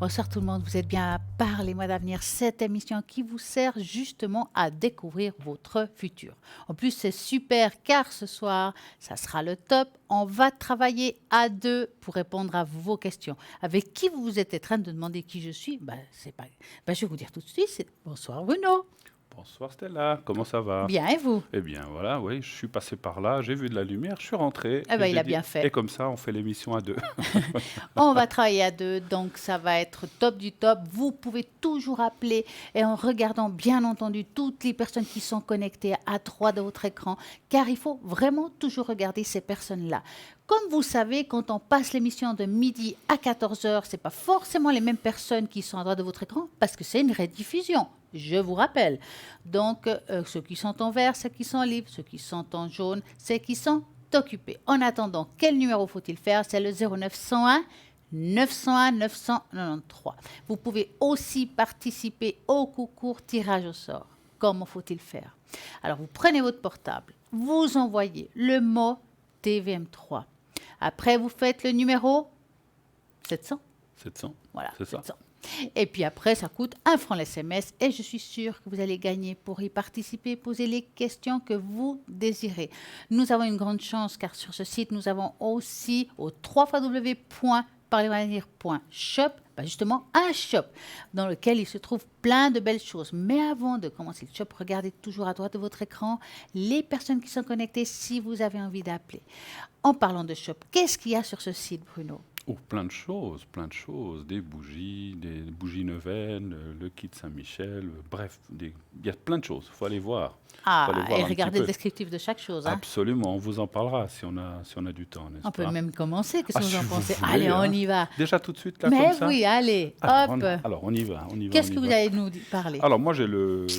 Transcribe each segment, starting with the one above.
Bonsoir tout le monde, vous êtes bien à Parlez-moi d'avenir, cette émission qui vous sert justement à découvrir votre futur. En plus, c'est super car ce soir, ça sera le top. On va travailler à deux pour répondre à vos questions. Avec qui vous êtes en train de demander qui je suis? C'est pas... je vais vous dire tout de suite, bonsoir Bruno. Bonsoir Stella, comment ça va? Bien et vous? Eh bien voilà, oui, je suis passé par là, j'ai vu de la lumière, je suis rentré Eh et ben, il j'ai a dit, bien et fait. comme ça on fait l'émission à deux. On va travailler à deux, donc ça va être top du top. Vous pouvez toujours appeler et en regardant bien entendu toutes les personnes qui sont connectées à droite de votre écran, car il faut vraiment toujours regarder ces personnes-là. Comme vous savez, quand on passe l'émission de midi à 14 heures, ce n'est pas forcément les mêmes personnes qui sont à droite de votre écran, parce que c'est une rediffusion. Je vous rappelle. Donc, ceux qui sont en vert, ceux qui sont libres, ceux qui sont en jaune, ceux qui sont occupés. En attendant, quel numéro faut-il faire? C'est le 0901 901 993. Vous pouvez aussi participer au concours tirage au sort. Comment faut-il faire? Alors, vous prenez votre portable, vous envoyez le mot TVM3. Après, vous faites le numéro 700. 700, Voilà, c'est ça? 700. Et puis après, ça coûte 1 franc l'SMS et je suis sûre que vous allez gagner pour y participer, poser les questions que vous désirez. Nous avons une grande chance car sur ce site, nous avons aussi au www.parlemanir.shop, justement un shop dans lequel il se trouve plein de belles choses. Mais avant de commencer le shop, regardez toujours à droite de votre écran les personnes qui sont connectées si vous avez envie d'appeler. En parlant de shop, qu'est-ce qu'il y a sur ce site, Bruno? Oh, plein de choses, des bougies neuvaines, le kit Saint-Michel, bref, il y a plein de choses, il faut aller voir, faut aller Ah, et voir un petit regardez le peu. descriptif de chaque chose, hein. Absolument, on vous en parlera si on a du temps, n'est-ce On peut pas? même commencer. Qu'est-ce Ah, que vous si en vous pensez? Allez, voulez, on hein. y va. Déjà tout de suite là comme Mais ça? oui, allez, Alors hop. on y va, on y va, on Qu'est-ce y que vous va. allez nous parler? Alors moi j'ai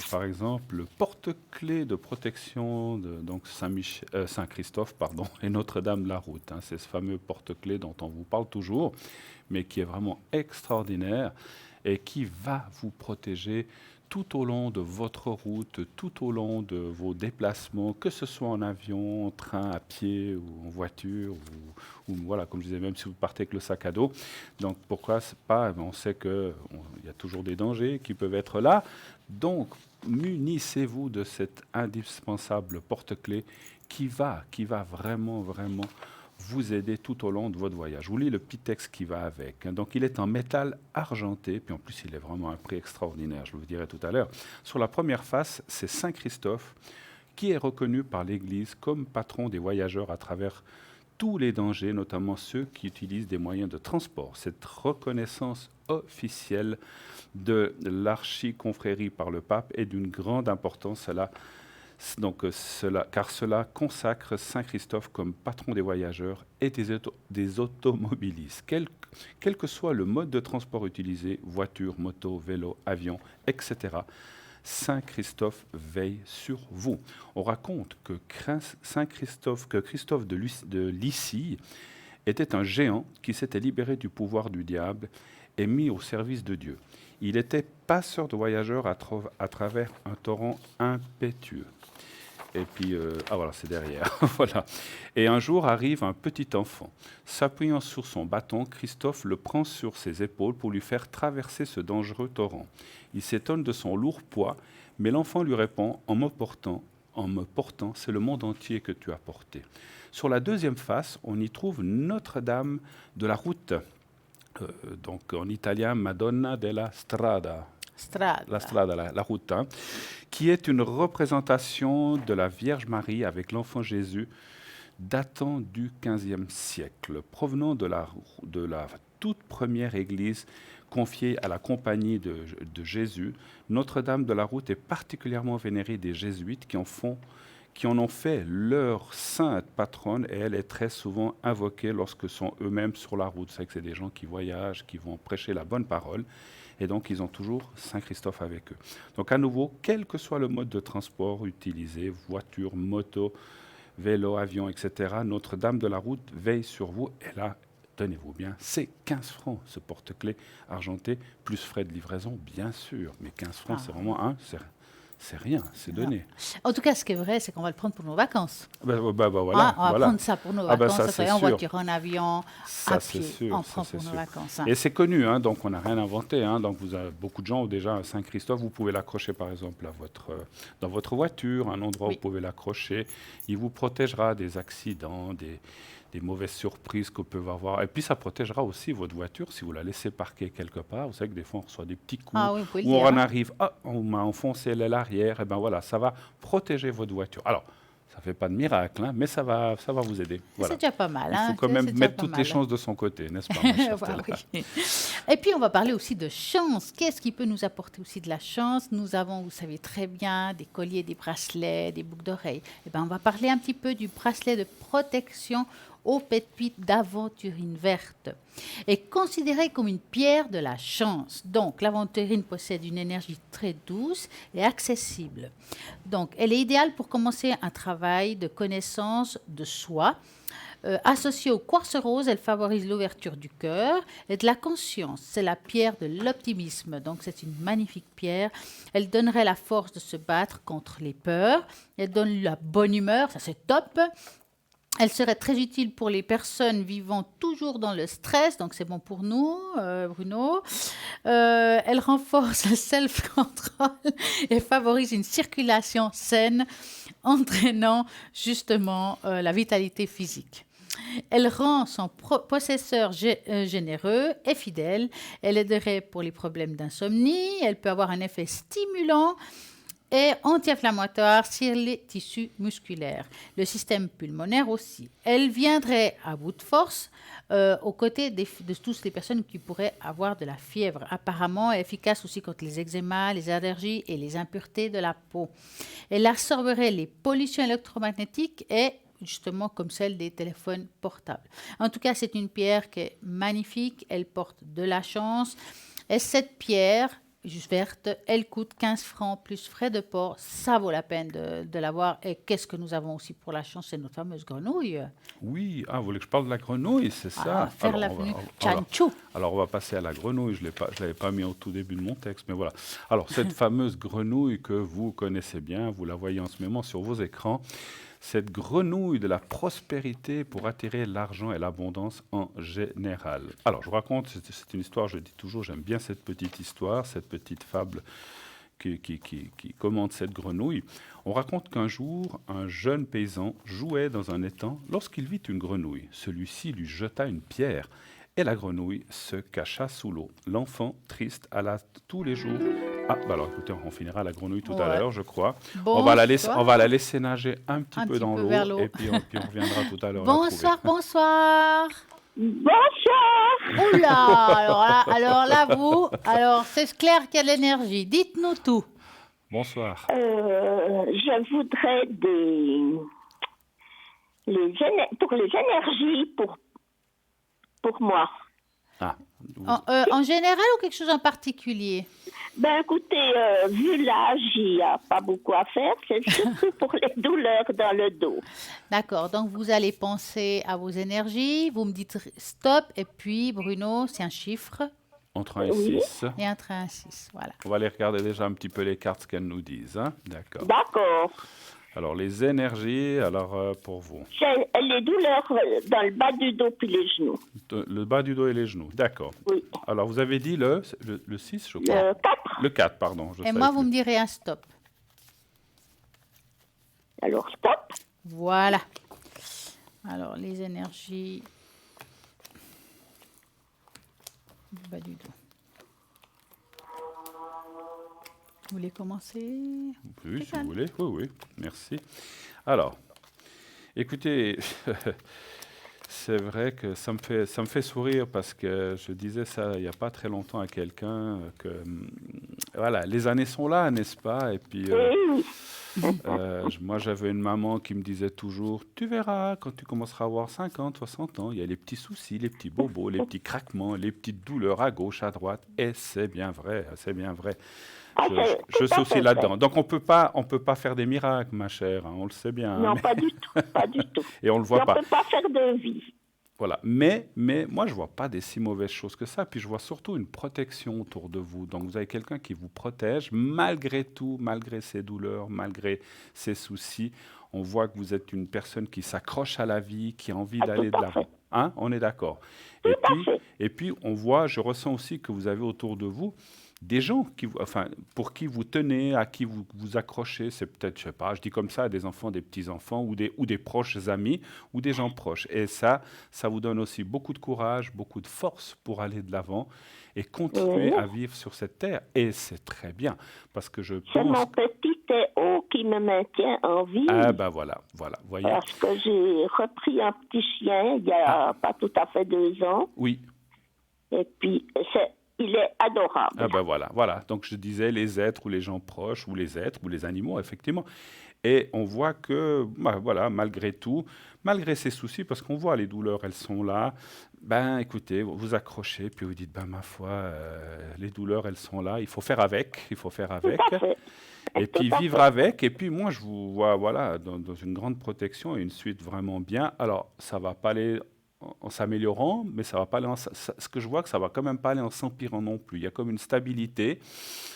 par exemple, le porte-clés de protection de donc Saint-Christophe pardon, et Notre-Dame de la Route, hein. C'est ce fameux porte-clés dont on vous parle toujours, mais qui est vraiment extraordinaire et qui va vous protéger tout au long de votre route, tout au long de vos déplacements, que ce soit en avion, en train, à pied ou en voiture, ou voilà, comme je disais, même si vous partez avec le sac à dos. Donc pourquoi c'est pas, on sait qu'il y a toujours des dangers qui peuvent être là. Donc munissez-vous de cet indispensable porte-clés qui va vraiment, vraiment vous aider tout au long de votre voyage. Je vous lis le petit texte qui va avec, hein. Donc il est en métal argenté, puis en plus il est vraiment à un prix extraordinaire, je vous dirai tout à l'heure. Sur la première face, c'est Saint Christophe, qui est reconnu par l'Église comme patron des voyageurs à travers tous les dangers, notamment ceux qui utilisent des moyens de transport. Cette reconnaissance officielle de l'archiconfrérie par le pape est d'une grande importance. Car cela consacre Saint Christophe comme patron des voyageurs et des automobilistes. Quel que soit le mode de transport utilisé, voiture, moto, vélo, avion, etc., Saint Christophe veille sur vous. On raconte que Christophe de Lycie était un géant qui s'était libéré du pouvoir du diable et mis au service de Dieu. Il était passeur de voyageurs à travers un torrent impétueux. Et puis, voilà, c'est derrière. Voilà. Et un jour arrive un petit enfant. S'appuyant sur son bâton, Christophe le prend sur ses épaules pour lui faire traverser ce dangereux torrent. Il s'étonne de son lourd poids, mais l'enfant lui répond en me portant, c'est le monde entier que tu as porté. Sur la deuxième face, on y trouve Notre-Dame de la Route, donc en italien Madonna della Strada, Strada. la route, hein, qui est une représentation de la Vierge Marie avec l'enfant Jésus datant du XVe siècle, provenant de la toute première église confiée à la compagnie de Jésus. Notre-Dame de la Route est particulièrement vénérée des jésuites qui en ont fait leur sainte patronne, et elle est très souvent invoquée lorsque sont eux-mêmes sur la route. C'est que c'est des gens qui voyagent, qui vont prêcher la bonne parole, et donc ils ont toujours Saint Christophe avec eux. Donc à nouveau, quel que soit le mode de transport utilisé, voiture, moto, vélo, avion, etc., Notre-Dame de la Route veille sur vous, et là, tenez-vous bien, c'est 15 francs ce porte-clés argenté, plus frais de livraison, bien sûr, mais 15 francs, Ah c'est oui. vraiment un, c'est rien, c'est Voilà. donné. En tout cas, ce qui est vrai, c'est qu'on va le prendre pour nos vacances. Voilà, On va voilà. prendre ça pour nos Ah ben vacances, ça ça c'est soit en sûr. voiture, en avion, à Ça c'est pied. sûr, On ça prend c'est pour nos sûr. vacances. Hein. Et c'est connu, hein, donc on n'a rien inventé. Hein, donc beaucoup de gens ont déjà un Saint-Christophe. Vous pouvez l'accrocher par exemple dans votre voiture, un endroit où Oui. vous pouvez l'accrocher. Il vous protégera des accidents, des mauvaises surprises que vous pouvez avoir. Et puis ça protégera aussi votre voiture si vous la laissez parquer quelque part. Vous savez que des fois on reçoit des petits coups, Ah oui, vous pouvez le ou on dire. en Hein. arrive, on m'a enfoncé l'aile arrière. Et ben voilà, ça va protéger votre voiture. Alors, ça ne fait pas de miracle, hein, mais ça va vous aider. C'est Voilà. déjà pas mal. Il faut Hein. quand même C'est déjà mettre pas toutes les mal. chances de son côté, n'est-ce pas, ma chère Voilà, Stella? oui. Et puis, on va parler aussi de chance. Qu'est-ce qui peut nous apporter aussi de la chance? Nous avons, vous savez très bien, des colliers, des bracelets, des boucles d'oreilles. Eh ben, on va parler un petit peu du bracelet de protection au pétuit d'aventurine verte, est considéré comme une pierre de la chance. Donc, l'aventurine possède une énergie très douce et accessible. Donc, elle est idéale pour commencer un travail de connaissance de soi. Associée au quartz rose, elle favorise l'ouverture du cœur et de la conscience. C'est la pierre de l'optimisme, donc c'est une magnifique pierre. Elle donnerait la force de se battre contre les peurs. Elle donne la bonne humeur, ça c'est top. Elle serait très utile pour les personnes vivant toujours dans le stress, donc c'est bon pour nous, Bruno. Elle renforce le self-control et favorise une circulation saine, entraînant justement la vitalité physique. Elle rend son possesseur généreux et fidèle. Elle aiderait pour les problèmes d'insomnie. Elle peut avoir un effet stimulant et anti-inflammatoire sur les tissus musculaires. Le système pulmonaire aussi. Elle viendrait à bout de force aux côtés de toutes les personnes qui pourraient avoir de la fièvre. Apparemment efficace aussi contre les eczémas, les allergies et les impuretés de la peau. Elle absorberait les pollutions électromagnétiques et justement comme celle des téléphones portables. En tout cas, c'est une pierre qui est magnifique. Elle porte de la chance. Et cette pierre juste verte, elle coûte 15 francs plus frais de port. Ça vaut la peine de l'avoir. Et qu'est-ce que nous avons aussi pour la chance? C'est notre fameuse grenouille. Oui, vous voulez que je parle de la grenouille, c'est ça? Faire l'avenue Chanchou. Alors, on va passer à la grenouille. Je ne l'avais pas mis au tout début de mon texte, mais voilà. Alors, cette fameuse grenouille que vous connaissez bien, vous la voyez en ce moment sur vos écrans, cette grenouille de la prospérité pour attirer l'argent et l'abondance en général. Alors, je vous raconte, c'est une histoire, je dis toujours, j'aime bien cette petite histoire, cette petite fable qui commente cette grenouille. On raconte qu'un jour, un jeune paysan jouait dans un étang lorsqu'il vit une grenouille. Celui-ci lui jeta une pierre et la grenouille se cacha sous l'eau. L'enfant, triste, alla tous les jours... alors écoutez, on finira la grenouille tout à l'heure, je crois. Bon, on va la laisser nager un petit peu dans vers l'eau l'eau. et puis on reviendra tout à l'heure. Bonsoir, bonsoir. Bonsoir. Oula, alors là, vous, c'est clair qu'il y a de l'énergie. Dites-nous tout. Bonsoir. Je voudrais pour les énergies pour moi. En général ou quelque chose en particulier? Ben écoutez, vu l'âge, il n'y a pas beaucoup à faire. C'est surtout pour les douleurs dans le dos. D'accord, donc vous allez penser à vos énergies, vous me dites stop, et puis Bruno, c'est un chiffre. Entre 1 et 6. Et entre 1 et 6, voilà. On va aller regarder déjà un petit peu les cartes, ce qu'elles nous disent. Hein? D'accord. D'accord. Alors, les énergies, pour vous. C'est les douleurs dans le bas du dos puis les genoux. Le bas du dos et les genoux, d'accord. Oui. Alors, vous avez dit le 6, je crois. Le 4. Le 4, pardon. Et moi, vous me direz un stop. Alors, stop. Voilà. Alors, les énergies du bas du dos. Vous voulez commencer? Oui, si vous voulez. Oui, merci. Alors, écoutez, c'est vrai que ça me fait sourire parce que je disais ça il n'y a pas très longtemps à quelqu'un que, voilà, les années sont là, n'est-ce pas? Et puis, moi, j'avais une maman qui me disait toujours, tu verras, quand tu commenceras à avoir 50, 60 ans, il y a les petits soucis, les petits bobos, les petits craquements, les petites douleurs à gauche, à droite. Et c'est bien vrai, c'est bien vrai. Je suis aussi là-dedans. Donc, on peut pas faire des miracles, ma chère, hein, on le sait bien. Non, hein, pas du tout, pas du tout. Et on le voit pas. On ne peut pas faire de vie. Voilà. Mais moi, je vois pas des si mauvaises choses que ça. Puis je vois surtout une protection autour de vous. Donc vous avez quelqu'un qui vous protège malgré tout, malgré ses douleurs, malgré ses soucis. On voit que vous êtes une personne qui s'accroche à la vie, qui a envie Ah, tout d'aller de à fait. l'avant. Hein? On est d'accord. Tout Et à puis, fait. et puis, on voit, je ressens aussi que vous avez autour de vous des gens enfin, pour qui vous tenez, à qui vous vous accrochez. C'est peut-être, je sais pas, je dis comme ça, des enfants, des petits-enfants ou des proches amis ou des gens proches. Et ça vous donne aussi beaucoup de courage, beaucoup de force pour aller de l'avant et Oui. continuer à vivre sur cette terre. Et c'est très bien parce que je C'est pense... mon petit Théo qui me maintient en Ah vie ben voilà, voilà, voyez. parce que j'ai repris un petit chien il y Ah a pas tout à fait 2 ans. oui, Et puis, il est adorable. ah ben voilà, voilà. Donc je disais les êtres ou les gens proches ou les êtres ou les animaux, effectivement. Et on voit que, bah, voilà, malgré tout, malgré ces soucis, parce qu'on voit les douleurs, elles sont là, ben écoutez, vous vous accrochez, puis vous dites, ben ma foi, les douleurs, elles sont là, il faut faire avec, il faut faire Tout avec, à fait. et Tout puis à vivre fait. avec, et puis moi je vous vois, voilà, dans une grande protection et une suite vraiment bien. Alors, ça va pas aller en s'améliorant, mais ça va pas aller ce que je vois que ça va quand même pas aller en s'empirant non plus. Il y a comme une stabilité.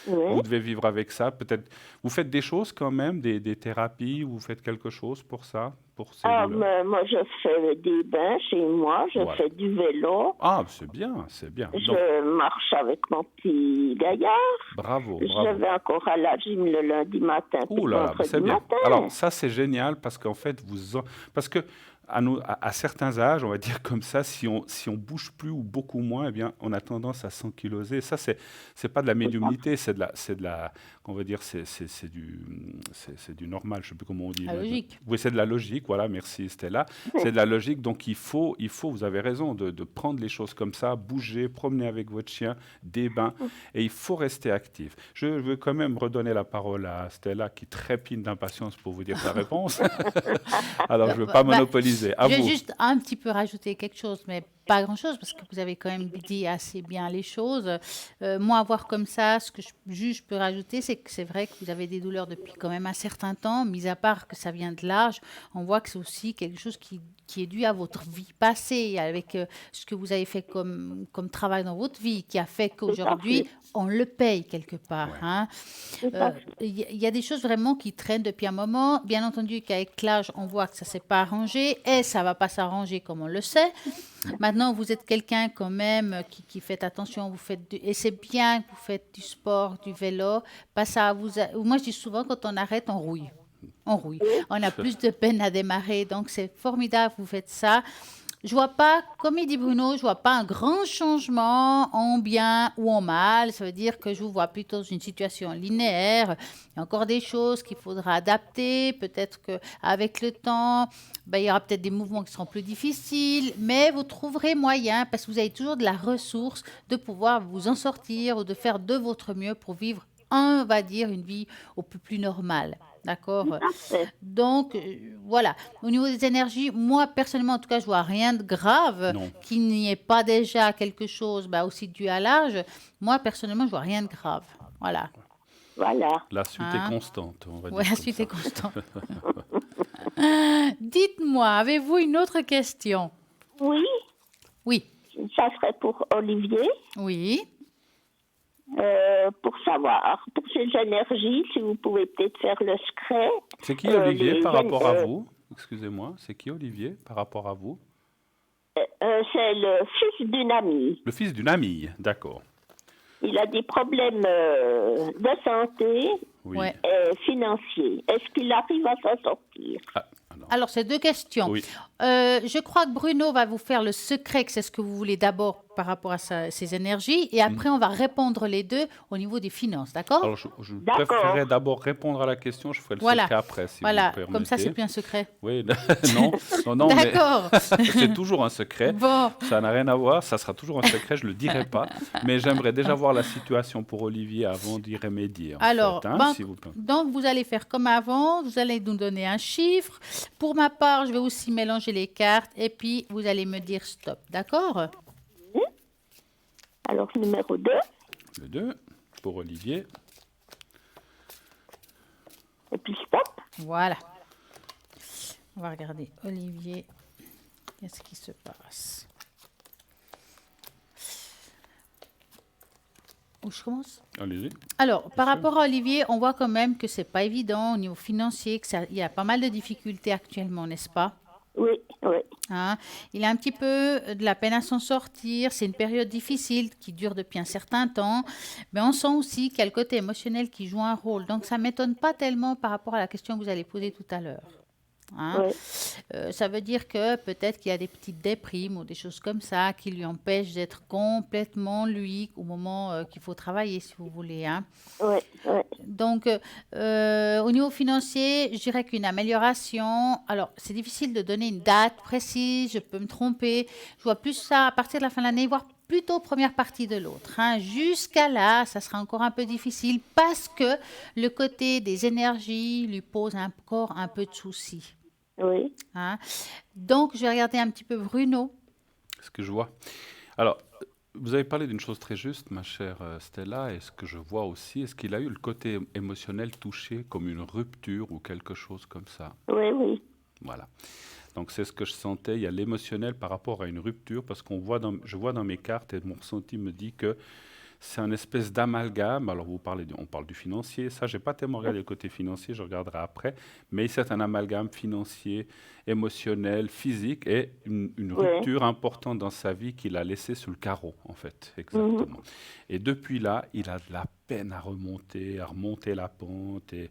Oui. Vous devez vivre avec ça. Peut-être, vous faites des choses quand même, des thérapies, vous faites quelque chose pour ça, pour ces Ah, douleurs. moi, je fais des bains chez moi, je Voilà. fais du vélo, Ah, c'est bien, c'est bien. Donc, je marche avec mon petit gaillard, bravo, je bravo. vais encore à la gym le lundi matin puis Ouh le là là, vendredi c'est bien. matin. Alors ça c'est génial parce qu'en fait parce que à certains âges, on va dire comme ça, si on bouge plus ou beaucoup moins, eh bien on a tendance à s'ankyloser. Ça c'est pas de la médiumnité, c'est de la on va dire c'est du normal. Je sais plus comment on dit La maintenant. logique. Oui, c'est de la logique. Voilà, merci Stella. C'est de la logique. Donc il faut. Vous avez raison de prendre les choses comme ça, bouger, promener avec votre chien, des bains. Et il faut rester actif. Je veux quand même redonner la parole à Stella qui trépine d'impatience pour vous dire sa réponse. Alors, je ne veux pas monopoliser. À Je vais vous. juste un petit peu rajouter quelque chose, mais pas grand-chose, parce que vous avez quand même dit assez bien les choses. Moi, voir comme ça, ce que je peux rajouter, c'est que c'est vrai que vous avez des douleurs depuis quand même un certain temps, mis à part que ça vient de l'âge, on voit que c'est aussi quelque chose qui est dû à votre vie passée, avec ce que vous avez fait comme travail dans votre vie, qui a fait qu'aujourd'hui, on le paye quelque part. Ouais. Hein. Tout à fait. Il y a des choses vraiment qui traînent depuis un moment. Bien entendu qu'avec l'âge, on voit que ça ne s'est pas arrangé et ça ne va pas s'arranger comme on le sait. Maintenant, vous êtes quelqu'un quand même qui fait attention, et c'est bien que vous faites du sport, du vélo. Pas ça moi, je dis souvent, quand on arrête, on rouille. On rouille. On a plus de peine à démarrer. Donc, c'est formidable, vous faites ça. Je vois pas, comme il dit Bruno, je vois pas un grand changement en bien ou en mal. Ça veut dire que je vous vois plutôt dans une situation linéaire. Il y a encore des choses qu'il faudra adapter. Peut-être qu'avec le temps, ben, il y aura peut-être des mouvements qui seront plus difficiles, mais vous trouverez moyen, parce que vous avez toujours de la ressource, de pouvoir vous en sortir ou de faire de votre mieux pour vivre, on va dire, une vie au plus normale. D'accord? Donc, voilà. Au niveau des énergies, moi, personnellement, en tout cas, je vois rien de grave, Non. qu'il n'y ait pas déjà quelque chose, bah, aussi dû à l'âge. Moi, personnellement, je vois rien de grave. Voilà. Voilà. La suite est Hein? constante, on va Ouais, dire la comme suite ça. est constante. Dites-moi, avez-vous une autre question? Oui, Oui. ça serait pour Olivier. Oui. Pour savoir, pour ces énergies, si vous pouvez peut-être faire le secret. C'est qui Olivier les par gén- rapport à vous? Excusez-moi, c'est qui Olivier par rapport à vous? C'est le fils d'une amie. Le fils d'une amie, d'accord. Il a des problèmes de santé Oui. Ouais. et financiers. Est-ce qu'il arrive à s'en sortir? Ah, non. Alors, c'est deux questions. Oui. Je crois que Bruno va vous faire le secret, que c'est ce que vous voulez d'abord par rapport à ses énergies, et après, on va répondre les deux au niveau des finances, d'accord? Alors, je D'accord. préférerais d'abord répondre à la question, je ferai le Voilà. secret après, si Voilà, vous permettez. comme ça, c'est plus un secret. Oui, non, mais D'accord. c'est toujours un secret. Bon. Ça n'a rien à voir, ça sera toujours un secret, je ne le dirai pas. Mais j'aimerais déjà voir la situation pour Olivier avant d'y remédier. Alors, s'il vous plaît. donc, vous allez faire comme avant, vous allez nous donner un chiffre. Pour ma part, je vais aussi mélanger les cartes et puis vous allez me dire stop, d'accord? Alors, numéro 2, Le 2 pour Olivier. et puis stop. Voilà. On va regarder Olivier. Qu'est-ce qui se passe? Où je commence? Allez-y. Alors, par sûr. rapport à Olivier, on voit quand même que c'est pas évident au niveau financier, il y a pas mal de difficultés actuellement, n'est-ce pas? Oui, oui, Hein, il a un petit peu de la peine à s'en sortir. C'est une période difficile qui dure depuis un certain temps. Mais on sent aussi qu'il y a le côté émotionnel qui joue un rôle. Donc, ça ne m'étonne pas tellement par rapport à la question que vous allez poser tout à l'heure. Hein. oui. Ça veut dire que peut-être qu'il y a des petites déprimes ou des choses comme ça qui lui empêchent d'être complètement lui au moment qu'il faut travailler, si vous voulez. Hein. Oui, oui. Donc, au niveau financier, je dirais qu'une amélioration. Alors, c'est difficile de donner une date précise, je peux me tromper. Je vois plus ça à partir de la fin de l'année, voire plutôt première partie de l'autre. Hein. Jusqu'à là, ça sera encore un peu difficile parce que le côté des énergies lui pose encore un peu de soucis. Oui, Hein. Donc, je vais regarder un petit peu Bruno. Ce que je vois. Alors, vous avez parlé d'une chose très juste, ma chère Stella, et ce que je vois aussi, est-ce qu'il a eu le côté émotionnel touché comme une rupture ou quelque chose comme ça? oui, oui. Voilà. Donc c'est ce que je sentais, il y a l'émotionnel par rapport à une rupture, parce je vois dans mes cartes et mon ressenti me dit que c'est un espèce d'amalgame. Alors on parle du financier, ça j'ai pas tellement regardé le côté financier, je regarderai après, mais c'est un amalgame financier, émotionnel, physique et une Oui. rupture importante dans sa vie qu'il a laissée sous le carreau en fait, exactement. Et depuis là, il a de la peine à remonter la pente et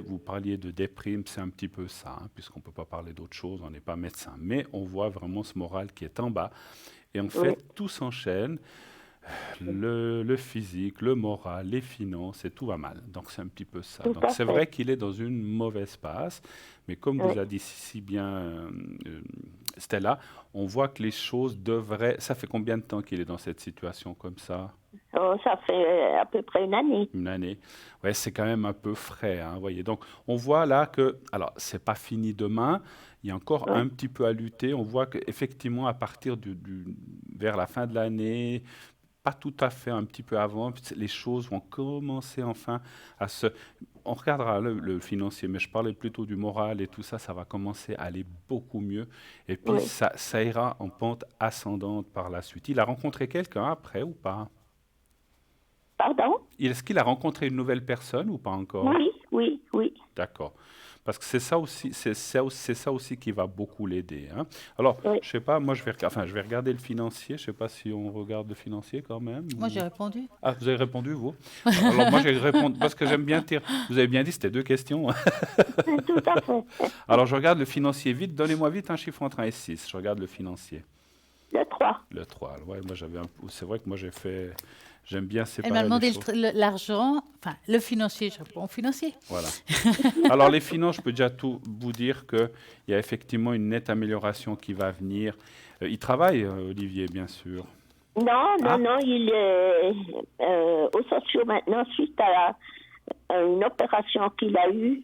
vous parliez de déprime, c'est un petit peu ça, hein, puisqu'on ne peut pas parler d'autre chose, on n'est pas médecin, mais on voit vraiment ce moral qui est en bas et en fait tout s'enchaîne. Le physique, le moral, les finances, et tout va mal. Donc c'est un petit peu ça. Tout Donc à c'est fait. vrai qu'il est dans une mauvaise passe, mais comme Oui. vous a dit si bien Stella, on voit que les choses devraient... Ça fait combien de temps qu'il est dans cette situation comme ça? Oh, ça fait à peu près une année. Une année. Ouais, c'est quand même un peu frais, hein, voyez. Donc on voit là que... Alors, c'est pas fini demain. Il y a encore Oui. un petit peu à lutter. On voit qu'effectivement, à partir vers la fin de l'année, pas tout à fait, un petit peu avant, les choses vont commencer enfin à se... On regardera le financier, mais je parlais plutôt du moral et tout ça, ça va commencer à aller beaucoup mieux. Et puis Oui. ça ira en pente ascendante par la suite. Il a rencontré quelqu'un après ou pas? Pardon? Est-ce qu'il a rencontré une nouvelle personne ou pas encore? Oui, oui, oui. D'accord. Parce que c'est ça aussi, c'est ça aussi qui va beaucoup l'aider, hein. Alors, Oui. je sais pas, moi je vais regarder le financier. Je sais pas si on regarde le financier quand même. Moi, j'ai répondu. Ah, vous avez répondu, vous? Alors moi, j'ai répondu parce que j'aime bien tirer. Vous avez bien dit, c'était 2 questions. Tout à fait. Alors, je regarde le financier vite. Donnez-moi vite un chiffre entre 1 et 6. Je regarde le financier. Le 3. Le 3. Ouais, moi, c'est vrai que moi, j'aime bien Elle séparer m'a les demandé choses. l'argent, enfin, le financier, je réponds au financier. Voilà. Alors, les finances, je peux déjà tout vous dire qu'il y a effectivement une nette amélioration qui va venir. Il travaille, Olivier, bien sûr. Non, Ah. non, non, il est aux sociaux maintenant suite à une opération qu'il a eue,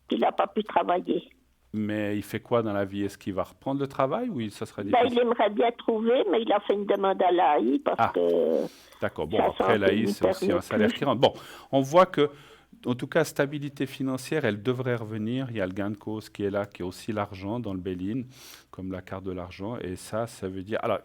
qu'il n'a pas pu travailler. Mais il fait quoi dans la vie? Est-ce qu'il va reprendre le travail ou ça sera Ben, difficile? il aimerait bien trouver, mais il a fait une demande à l'AI parce Ah. que D'accord. Bon, sa après, santé l'AI, lui c'est aussi un permet salaire plus. qui rentre. Bon, on voit que, en tout cas, stabilité financière, elle devrait revenir. Il y a le gain de cause qui est là, qui est aussi l'argent dans le bail-in, comme la carte de l'argent. Et ça veut dire... Alors,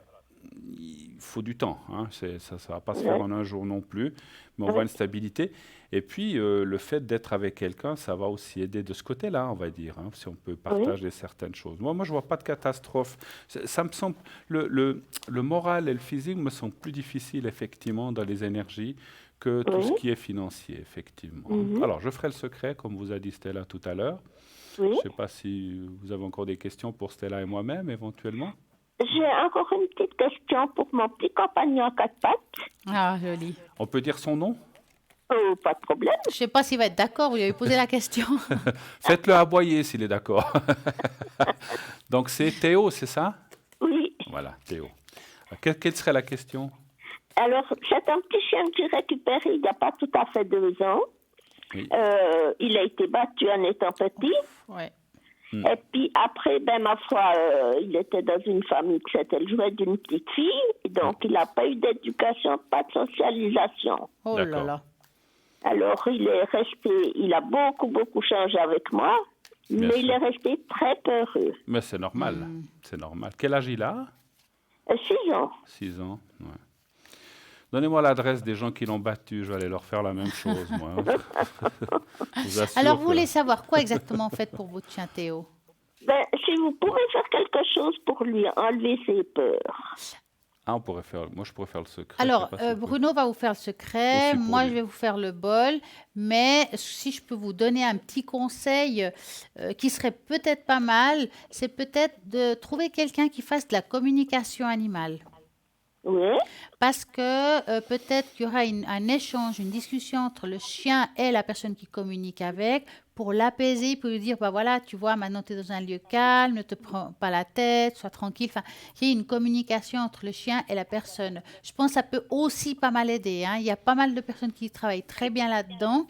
il faut du temps, hein. Ça ne va pas se faire Ouais. en un jour non plus, mais on Ouais. voit une stabilité. Et puis, le fait d'être avec quelqu'un, ça va aussi aider de ce côté-là, on va dire, hein, si on peut partager certaines choses. Moi, je ne vois pas de catastrophe. Ça me semble, le moral et le physique me semblent plus difficiles, effectivement, dans les énergies que tout ce Oui. qui est financier, effectivement. Mhm. Alors, je ferai le secret, comme vous a dit Stella tout à l'heure. Oui. Je ne sais pas si vous avez encore des questions pour Stella et moi-même, éventuellement. J'ai encore une petite question pour mon petit compagnon à 4 pattes. Ah, joli. On peut dire son nom? Oh, pas de problème. Je ne sais pas s'il va être d'accord, vous lui avez posé la question. Faites-le aboyer s'il est d'accord. Donc c'est Théo, c'est ça? Oui. Voilà, Théo. Quelle serait la question? Alors, c'est un petit chien que j'ai récupéré il n'y a pas tout à fait 2 ans. Oui. Il a été battu en étant petit. Ouais. Et puis après, ben ma foi, il était dans une famille qui s'était le jouet d'une petite fille. Donc, il n'a pas eu d'éducation, pas de socialisation. Oh là D'accord. là. Alors, il est resté, il a beaucoup, beaucoup changé avec moi. Bien Mais il est sûr. resté très peureux. Mais c'est normal. C'est normal. Quel âge il a? 6 ans. 6 ans. Ouais. Donnez-moi l'adresse des gens qui l'ont battu. Je vais aller leur faire la même chose, moi. Je vous Alors, assure vous que... voulez savoir quoi exactement en fait pour votre chien Théo? Ben, si vous pouvez faire quelque chose pour lui enlever ses peurs. Ah, on pourrait faire... Moi, je pourrais faire le secret. Je sais Alors, pas si vous pouvez... Bruno va vous faire le secret, Aussi pour moi je lui. vais vous faire le bol, mais si je peux vous donner un petit conseil qui serait peut-être pas mal, c'est peut-être de trouver quelqu'un qui fasse de la communication animale. Oui, Parce que peut-être qu'il y aura un échange, une discussion entre le chien et la personne qui communique avec pour l'apaiser, pour lui dire, bah voilà, tu vois, maintenant tu es dans un lieu calme, ne te prends pas la tête, sois tranquille. Enfin, il y a une communication entre le chien et la personne. Je pense que ça peut aussi pas mal aider, hein. Il y a pas mal de personnes qui travaillent très bien là-dedans.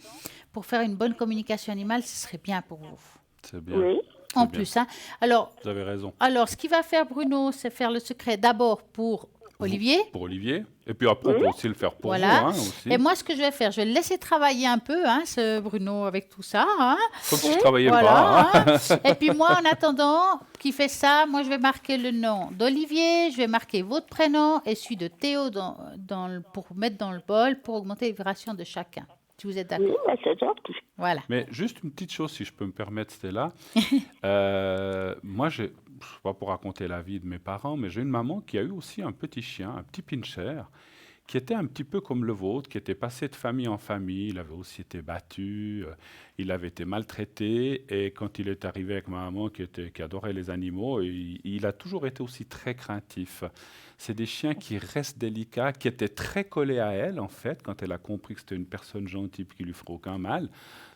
Pour faire une bonne communication animale, ce serait bien pour vous. C'est bien. oui, C'est En bien. plus, hein. Alors, Vous avez raison. alors, ce qu'il va faire Bruno, c'est faire le secret d'abord pour Vous, Olivier. pour Olivier. Et puis après, on oui. peut aussi le faire pour vous, Voilà. hein, Et aussi. moi, ce que je vais faire, je vais le laisser travailler un peu, hein, ce Bruno, avec tout ça, hein. Comme si je travaillais pas, Voilà, hein. hein. Et puis moi, en attendant qu'il fait ça, moi, je vais marquer le nom d'Olivier, je vais marquer votre prénom et celui de Théo pour mettre dans le bol pour augmenter les vibrations de chacun. Si vous êtes Oui, d'accord. ben, c'est gentil. Voilà. Mais juste une petite chose, si je peux me permettre, Stella. Moi, je ne sais pas pour raconter la vie de mes parents, mais j'ai une maman qui a eu aussi un petit chien, un petit pincher, qui était un petit peu comme le vôtre, qui était passé de famille en famille. Il avait aussi été battu, il avait été maltraité. Et quand il est arrivé avec ma maman, qui adorait les animaux, il a toujours été aussi très craintif. C'est des chiens qui restent délicats, qui étaient très collés à elle, en fait, quand elle a compris que c'était une personne gentille qui lui ferait aucun mal.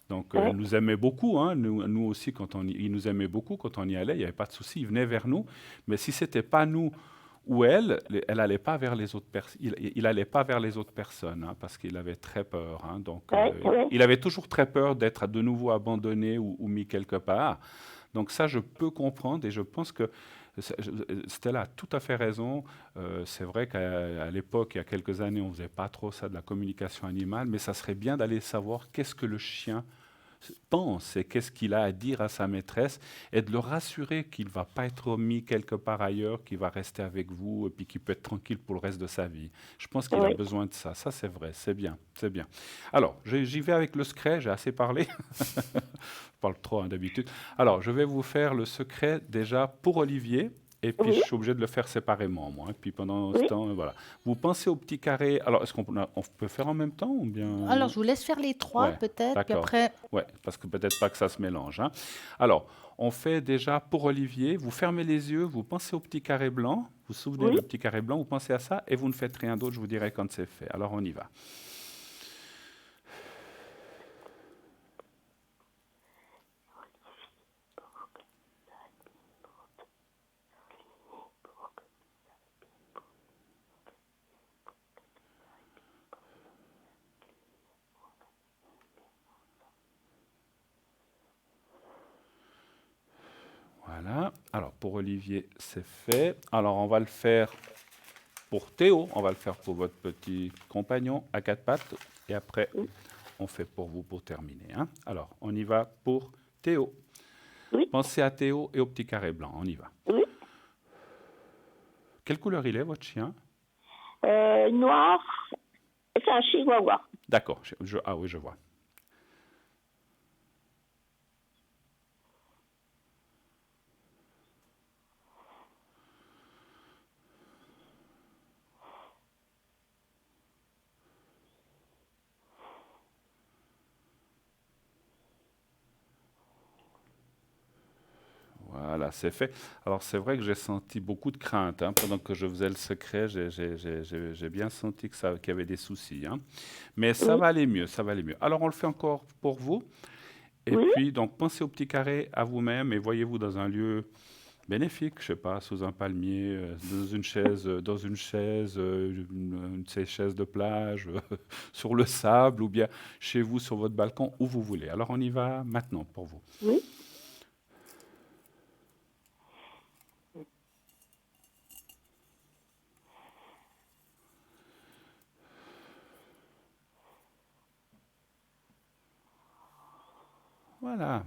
Donc, Oui, elle nous aimait beaucoup, hein. Nous aussi, il nous aimait beaucoup quand on y allait, il n'y avait pas de souci, il venait vers nous. Mais si c'était pas nous ou elle allait pas vers les autres il allait pas vers les autres personnes, hein, parce qu'il avait très peur, hein. Donc, oui, oui. il avait toujours très peur d'être de nouveau abandonné ou mis quelque part. Donc ça, je peux comprendre et je pense que Stella a tout à fait raison. C'est vrai qu'à l'époque, il y a quelques années, on ne faisait pas trop ça de la communication animale, mais ça serait bien d'aller savoir qu'est-ce que le chien pense et qu'est-ce qu'il a à dire à sa maîtresse et de le rassurer qu'il ne va pas être mis quelque part ailleurs, qu'il va rester avec vous et puis qu'il peut être tranquille pour le reste de sa vie. Je pense qu'il a Oui. besoin de ça. Ça, c'est vrai, c'est bien, c'est bien. Alors, j'y vais avec le secret, j'ai assez parlé. Je parle trop, hein, d'habitude. Alors, je vais vous faire le secret déjà pour Olivier. Et puis, je Oui, suis obligé de le faire séparément, moi. Et puis, pendant ce oui. temps, voilà. Vous pensez au petit carré. Alors, est-ce on peut faire en même temps ou Alors, bien... je vous laisse faire les trois, Ouais, peut-être, puis d'accord. après, Ouais, parce que peut-être pas que ça se mélange, hein. Alors, on fait déjà pour Olivier, vous fermez les yeux, vous pensez au petit carré blanc, vous vous souvenez Oui, du petit carré blanc, vous pensez à ça et vous ne faites rien d'autre, je vous dirai quand c'est fait. Alors, on y va. Voilà. Alors, pour Olivier, c'est fait. Alors, on va le faire pour Théo, on va le faire pour votre petit compagnon à quatre pattes. Et après, oui, on fait pour vous pour terminer, hein. Alors, on y va pour Théo. oui, Pensez à Théo et au petit carré blanc, on y va. oui. Quelle couleur il est, votre chien? Noir, c'est un chihuahua. D'accord. Ah oui, je vois. Voilà, c'est fait. Alors, c'est vrai que j'ai senti beaucoup de crainte, hein, pendant que je faisais le secret. J'ai bien senti qu'il y avait des soucis, hein. Mais ça Oui, va aller mieux, ça va aller mieux. Alors, on le fait encore pour vous. Et oui, puis, donc, pensez au petit carré à vous-même et voyez-vous dans un lieu bénéfique, je sais pas, sous un palmier, une de ces chaises de plage, sur le sable, ou bien chez vous, sur votre balcon, où vous voulez. Alors, on y va maintenant pour vous. oui.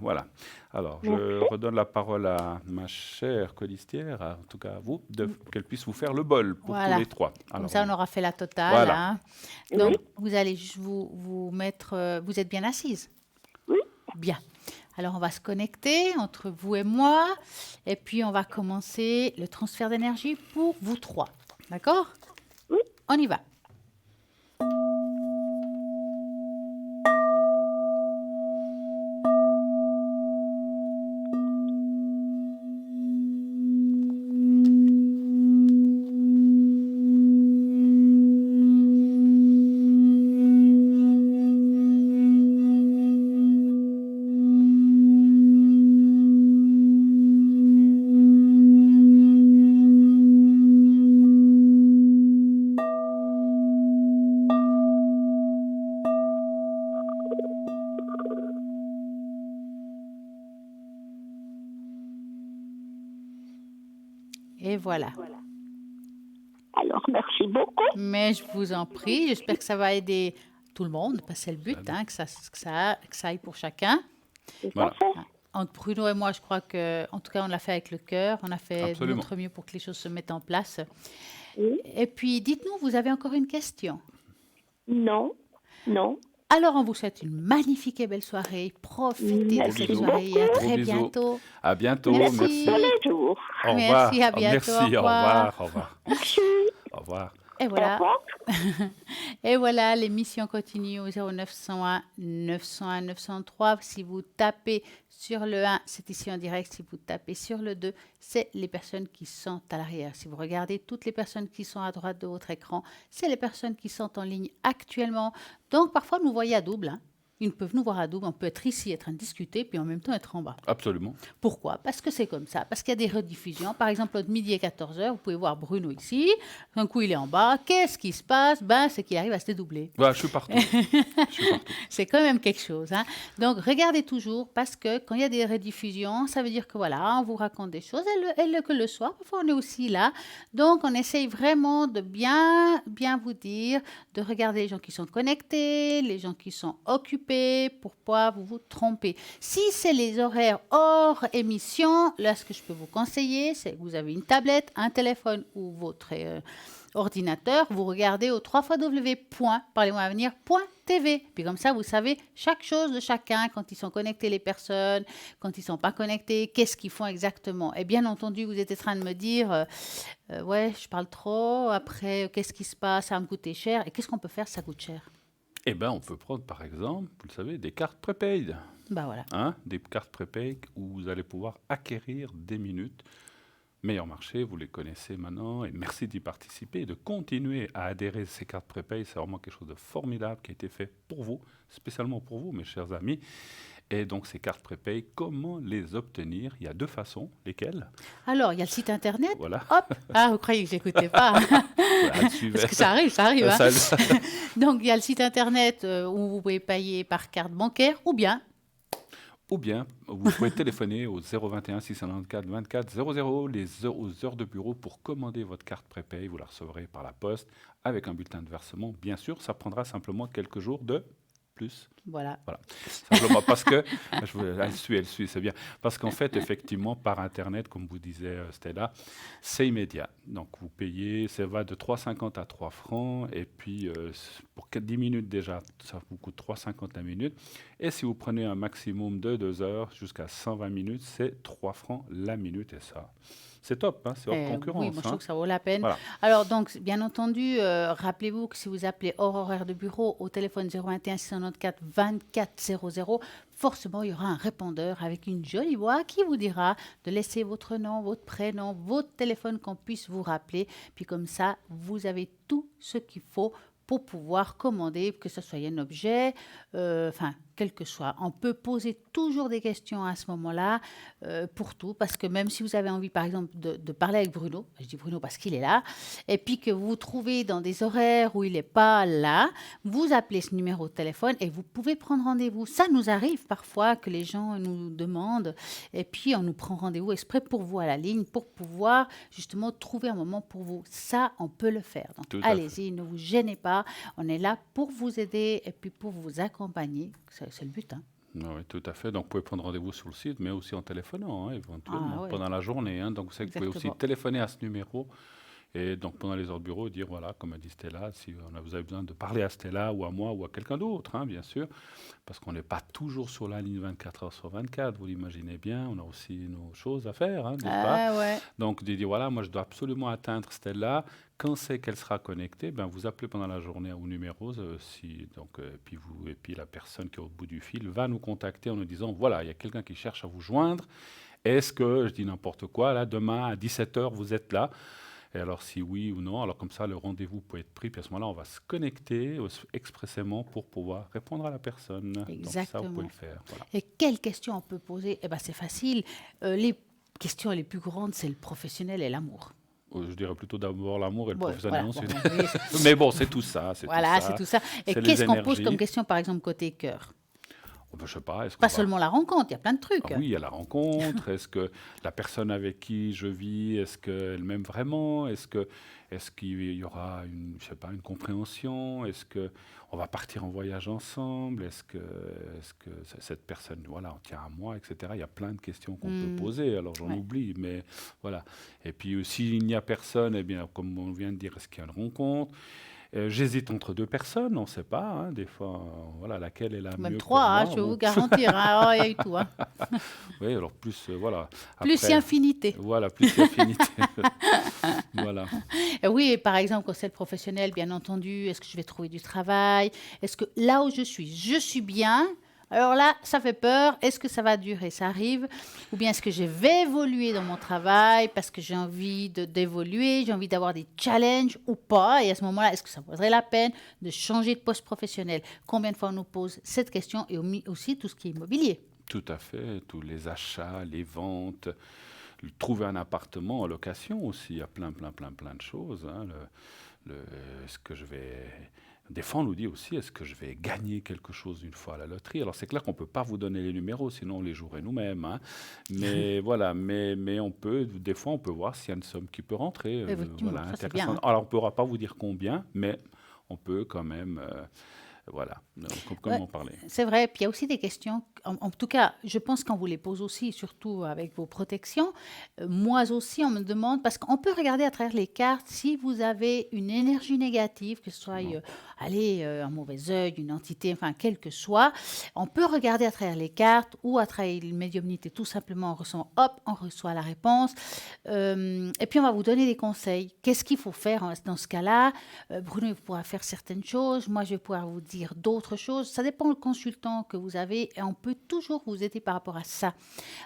Voilà. Alors, je Merci. redonne la parole à ma chère colistière, en tout cas à vous, qu'elle puisse vous faire le bol pour tous Voilà. les trois. Comme Alors, ça, on aura fait la totale. Voilà. Hein. Oui. Donc, vous allez juste vous mettre... vous êtes bien assise? Oui. Bien. Alors, on va se connecter entre vous et moi. Et puis, on va commencer le transfert d'énergie pour vous trois. D'accord? Oui. On y va. Et voilà. Alors, merci beaucoup. Mais je vous en prie, j'espère que ça va aider tout le monde, parce que c'est le but, hein, que ça aille pour chacun. Tout Voilà. à fait. Entre Bruno et moi, je crois que, en tout cas, on l'a fait avec le cœur, on a fait de Absolument. notre mieux pour que les choses se mettent en place. Oui. Et puis, dites-nous, vous avez encore une question? Non. Non. Alors, on vous souhaite une magnifique et belle soirée. Profitez de Merci cette beaucoup. soirée et à Gros très bisous. bientôt. À bientôt. Merci. Merci. Tous les jours. Au Merci, revoir. à bientôt, Merci. au Au revoir. revoir. Au revoir. Merci. Au revoir. Et Au voilà. revoir. Et voilà, l'émission continue au 0901 901 903. Si vous tapez sur le 1, c'est ici en direct. Si vous tapez sur le 2, c'est les personnes qui sont à l'arrière. Si vous regardez toutes les personnes qui sont à droite de votre écran, c'est les personnes qui sont en ligne actuellement. Donc, parfois, nous voyons à double. Hein. Ils peuvent nous voir à double. On peut être ici, être en train de discuter, puis en même temps être en bas. Absolument. Pourquoi? Parce que c'est comme ça. Parce qu'il y a des rediffusions. Par exemple, entre midi et 14h, vous pouvez voir Bruno ici. D'un coup, il est en bas. Qu'est-ce qui se passe? C'est qu'il arrive à se dédoubler. Voilà, je suis partout. Je suis partout. C'est quand même quelque chose. Hein. Donc, regardez toujours parce que quand il y a des rediffusions, ça veut dire que voilà, on vous raconte des choses. Et que le soir, parfois, on est aussi là. Donc, on essaye vraiment de bien vous dire, de regarder les gens qui sont connectés, les gens qui sont occupés, pour pas vous tromper. Si c'est les horaires hors émission, là, ce que je peux vous conseiller, c'est que vous avez une tablette, un téléphone ou votre ordinateur, vous regardez au www.parlez-moi-avenir.tv. Puis comme ça, vous savez chaque chose de chacun, quand ils sont connectés les personnes, quand ils ne sont pas connectés, qu'est-ce qu'ils font exactement. Et bien entendu, vous êtes en train de me dire, ouais, je parle trop, après, qu'est-ce qui se passe, ça va me coûter cher. Et qu'est-ce qu'on peut faire si ça coûte cher? Eh bien, on peut prendre, par exemple, vous le savez, des cartes prépaid. Ben voilà. Hein, des cartes prépaid où vous allez pouvoir acquérir des minutes. Meilleur marché, vous les connaissez maintenant. Et merci d'y participer et de continuer à adhérer à ces cartes prépaid. C'est vraiment quelque chose de formidable qui a été fait pour vous, spécialement pour vous, mes chers amis. Et donc, ces cartes prépaid, comment les obtenir? Il y a deux façons. Lesquelles? Alors, il y a le site internet. Voilà. Hop. Ah, vous croyez que je n'écoutais pas? Voilà, Parce que ça arrive. Hein. Ça- Donc, il y a le site internet où vous pouvez payer par carte bancaire ou bien Ou bien, vous pouvez téléphoner au 021 694 24 00 aux heures de bureau pour commander votre carte prépaid. Vous la recevrez par la poste avec un bulletin de versement. Bien sûr, ça prendra simplement quelques jours de plus. voilà. Simplement parce que, elle suit, c'est bien. Parce qu'en fait, effectivement, par Internet, comme vous disait Stella, c'est immédiat. Donc, vous payez, ça va de 3,50 à 3 francs. Et puis, pour 10 minutes déjà, ça vous coûte 3,50 la minute. Et si vous prenez un maximum de 2 heures jusqu'à 120 minutes, c'est 3 francs la minute. Et ça, c'est top, hein, c'est hors concurrence. Oui, moi je hein. trouve que ça vaut la peine. Voilà. Alors, donc, bien entendu, rappelez-vous que si vous appelez hors horaire de bureau au téléphone 021 694 24 00, forcément, il y aura un répondeur avec une jolie voix qui vous dira de laisser votre nom, votre prénom, votre téléphone qu'on puisse vous rappeler. Puis comme ça, vous avez tout ce qu'il faut pour pouvoir commander, que ce soit un objet, quel que soit. On peut poser toujours des questions à ce moment-là pour tout, parce que même si vous avez envie, par exemple, de parler avec Bruno, je dis Bruno parce qu'il est là, et puis que vous vous trouvez dans des horaires où il n'est pas là, vous appelez ce numéro de téléphone et vous pouvez prendre rendez-vous. Ça nous arrive parfois que les gens nous demandent, et puis on nous prend rendez-vous exprès pour vous à la ligne, pour pouvoir justement trouver un moment pour vous. Ça, on peut le faire. Donc, Tout à allez-y, ne vous gênez pas. On est là pour vous aider et puis pour vous accompagner. C'est le but. Hein. Oui, tout à fait. Donc, vous pouvez prendre rendez-vous sur le site, mais aussi en téléphonant, hein, éventuellement, Ah ouais, pendant la journée, hein. Donc, vous savez que vous pouvez aussi exactement. téléphoner à ce numéro et donc pendant les heures de bureau, dire, voilà, comme a dit Stella, si vous avez besoin de parler à Stella ou à moi ou à quelqu'un d'autre, hein, bien sûr, parce qu'on n'est pas toujours sur la ligne 24 heures sur 24, vous l'imaginez bien, on a aussi nos choses à faire, hein, n'est-ce pas? Ah ouais. Donc, de dire, voilà, moi, je dois absolument atteindre Stella. Quand c'est qu'elle sera connectée, ben, vous appelez pendant la journée au numéro, et puis la personne qui est au bout du fil va nous contacter en nous disant, voilà, il y a quelqu'un qui cherche à vous joindre. Est-ce que, je dis n'importe quoi, là, demain à 17 heures, vous êtes là? Et alors, si oui ou non, alors comme ça, le rendez-vous peut être pris. Puis à ce moment-là, on va se connecter expressément pour pouvoir répondre à la personne. Donc ça, vous pouvez Exactement. le faire. Voilà. Et quelles questions on peut poser? Eh ben, c'est facile. Les questions les plus grandes, c'est le professionnel et l'amour. Je dirais plutôt d'abord l'amour et le Ouais, professionnel voilà. Bon, ensuite. vous voyez, Mais bon, c'est tout ça, c'est tout voilà, c'est ça. tout ça. Et C'est les qu'est-ce qu'on pose comme énergies. question, par exemple, côté cœur? Oh, ben, je sais pas, est-ce qu'on Pas va... seulement la rencontre, il y a plein de Ah trucs. oui, il y a la rencontre. Est-ce que la personne avec qui je vis, est-ce qu'elle m'aime vraiment? Est-ce qu'il y aura une, je sais pas, une compréhension? Est-ce que on va partir en voyage ensemble? Est-ce que cette personne, voilà, on tient à moi, etc. Il y a plein de questions qu'on peut Hmm, poser. Alors j'en ouais. oublie, mais voilà. Et puis s'il n'y a personne, eh bien, comme on vient de dire, est-ce qu'il y a une rencontre? J'hésite entre deux personnes, on ne sait pas, hein, des fois, voilà, laquelle est la Même mieux pour trois, hein, moi. je peux vous Bon, garantir. Hein. Oh, il y a eu tout. Hein. oui, alors plus, voilà. Plus si Après, infinité. voilà, plus d'affinité. Voilà. Oui, et par exemple, quand c'est le professionnel, bien entendu, est-ce que je vais trouver du travail? Est-ce que là où je suis bien? Alors là, ça fait peur. Est-ce que ça va durer? Ça arrive. Ou bien est-ce que je vais évoluer dans mon travail parce que j'ai envie d'évoluer, j'ai envie d'avoir des challenges ou pas? Et à ce moment-là, est-ce que ça vaudrait la peine de changer de poste professionnel? Combien de fois on nous pose cette question et aussi tout ce qui est immobilier? Tout à fait, tous les achats, les ventes, trouver un appartement en location aussi, il y a plein de choses, hein. Est-ce que je vais... Des fois, on nous dit aussi, est-ce que je vais gagner quelque chose une fois à la loterie? Alors, c'est clair qu'on ne peut pas vous donner les numéros, sinon on les jouerait nous-mêmes, hein. Mais voilà, mais on peut, des fois, on peut voir s'il y a une somme qui peut rentrer, Effectivement, voilà, ça c'est bien. intéressante. Hein. Alors, on ne pourra pas vous dire combien, mais on peut quand même, voilà, comme Ouais, on parlait. c'est vrai. Puis il y a aussi des questions, en tout cas, je pense qu'on vous les pose aussi, surtout avec vos protections. Moi aussi, on me demande, parce qu'on peut regarder à travers les cartes si vous avez une énergie négative, que ce soit, allez, un mauvais œil, une entité, enfin, quel que soit. On peut regarder à travers les cartes ou à travers une médiumnité. Tout simplement, on reçoit, hop, on reçoit la réponse. Et puis, on va vous donner des conseils. Qu'est-ce qu'il faut faire dans ce cas-là? Bruno, il pourra faire certaines choses. Moi, je vais pouvoir vous dire d'autres choses. Ça dépend du consultant que vous avez et on peut toujours vous aider par rapport à ça.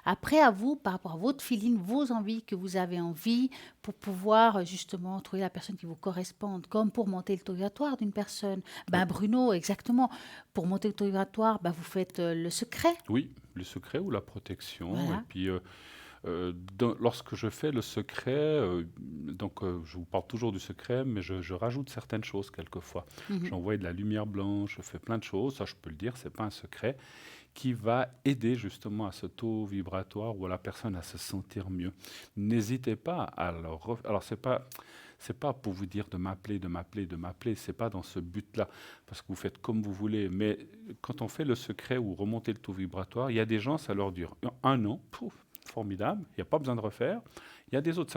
Après, à vous, par rapport à votre feeling, vos envies que vous avez envie pour pouvoir justement trouver la personne qui vous corresponde, comme pour monter le taux vibratoire d'une personne. Oui. Ben, Bruno, exactement. Pour monter le taux vibratoire, ben, vous faites le secret. Oui, le secret ou la protection. Et Voilà. puis, lorsque je fais le secret, je vous parle toujours du secret, mais je rajoute certaines choses quelquefois. Mhm. J'envoie de la lumière blanche, je fais plein de choses, ça je peux le dire, c'est pas un secret, qui va aider justement à ce taux vibratoire ou à la personne à se sentir mieux. N'hésitez pas à alors c'est pas pour vous dire de m'appeler, c'est pas dans ce but-là, parce que vous faites comme vous voulez, mais quand on fait le secret ou remonter le taux vibratoire, il y a des gens, ça leur dure un an, pouf, formidable, il n'y a pas besoin de refaire. Il y a des autres,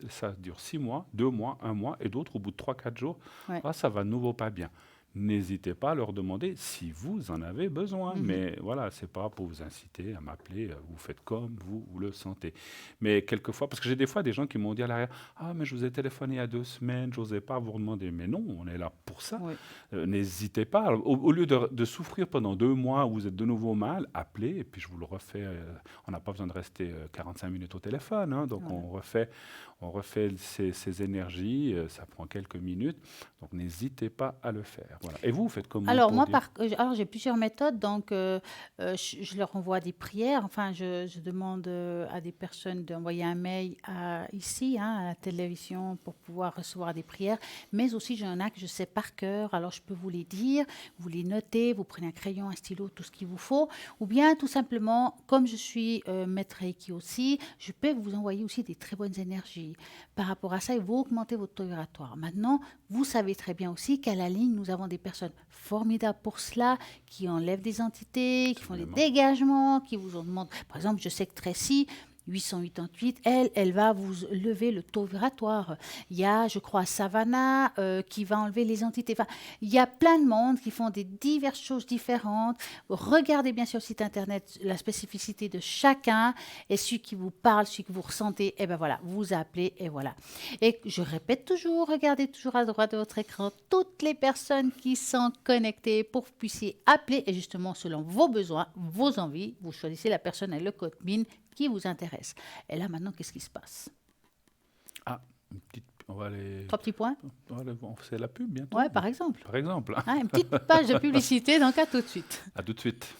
ça dure 6 mois, 2 mois, 1 mois, et d'autres, au bout de 3-4 jours, Ouais. ça va de nouveau pas bien. N'hésitez pas à leur demander si vous en avez besoin. Mhm. Mais voilà, c'est pas pour vous inciter à m'appeler, vous faites comme vous le sentez. Mais quelquefois, parce que j'ai des fois des gens qui m'ont dit à l'arrière, ah mais je vous ai téléphoné il y a 2 semaines, j'osais pas vous demander. Mais non, on est là pour ça. Oui. N'hésitez pas. Alors, au lieu de souffrir pendant 2 mois où vous êtes de nouveau mal, appelez et puis je vous le refais. On n'a pas besoin de rester 45 minutes au téléphone, hein, donc Voilà. on refait ces énergies, ça prend quelques minutes, donc n'hésitez pas à le faire. Voilà. Et vous faites comment Alors, pour moi, dire? alors j'ai plusieurs méthodes. Donc, je leur envoie des prières. Enfin, je demande à des personnes d'envoyer un mail ici, hein, à la télévision, pour pouvoir recevoir des prières. Mais aussi, j'en ai que je sais par cœur. Alors, je peux vous les dire, vous les notez, vous prenez un crayon, un stylo, tout ce qu'il vous faut. Ou bien, tout simplement, comme je suis maître Reiki aussi, je peux vous envoyer aussi des très bonnes énergies. vie. Par rapport à ça, il faut augmenter votre taux vibratoire. Maintenant, vous savez très bien aussi qu'à la ligne, nous avons des personnes formidables pour cela, qui enlèvent des entités, qui font des Absolument. dégagements, qui vous en demandent. Par exemple, je sais que Tracy, 888, elle va vous lever le taux vibratoire. Il y a, je crois, Savannah qui va enlever les entités. Enfin, il y a plein de monde qui font des diverses choses différentes. Regardez bien sur le site internet la spécificité de chacun et celui qui vous parle, celui que vous ressentez, et ben voilà, vous appelez et voilà. Et je répète toujours, regardez toujours à droite de votre écran toutes les personnes qui sont connectées pour que vous puissiez appeler et justement selon vos besoins, vos envies, vous choisissez la personne avec le code MIN qui vous intéresse. Et là, maintenant, qu'est-ce qui se passe? Ah, on va aller... 3 petits points? C'est la pub bientôt. Ouais, par exemple. Par exemple. Ah, une petite page de publicité, donc à tout de suite. À tout de suite.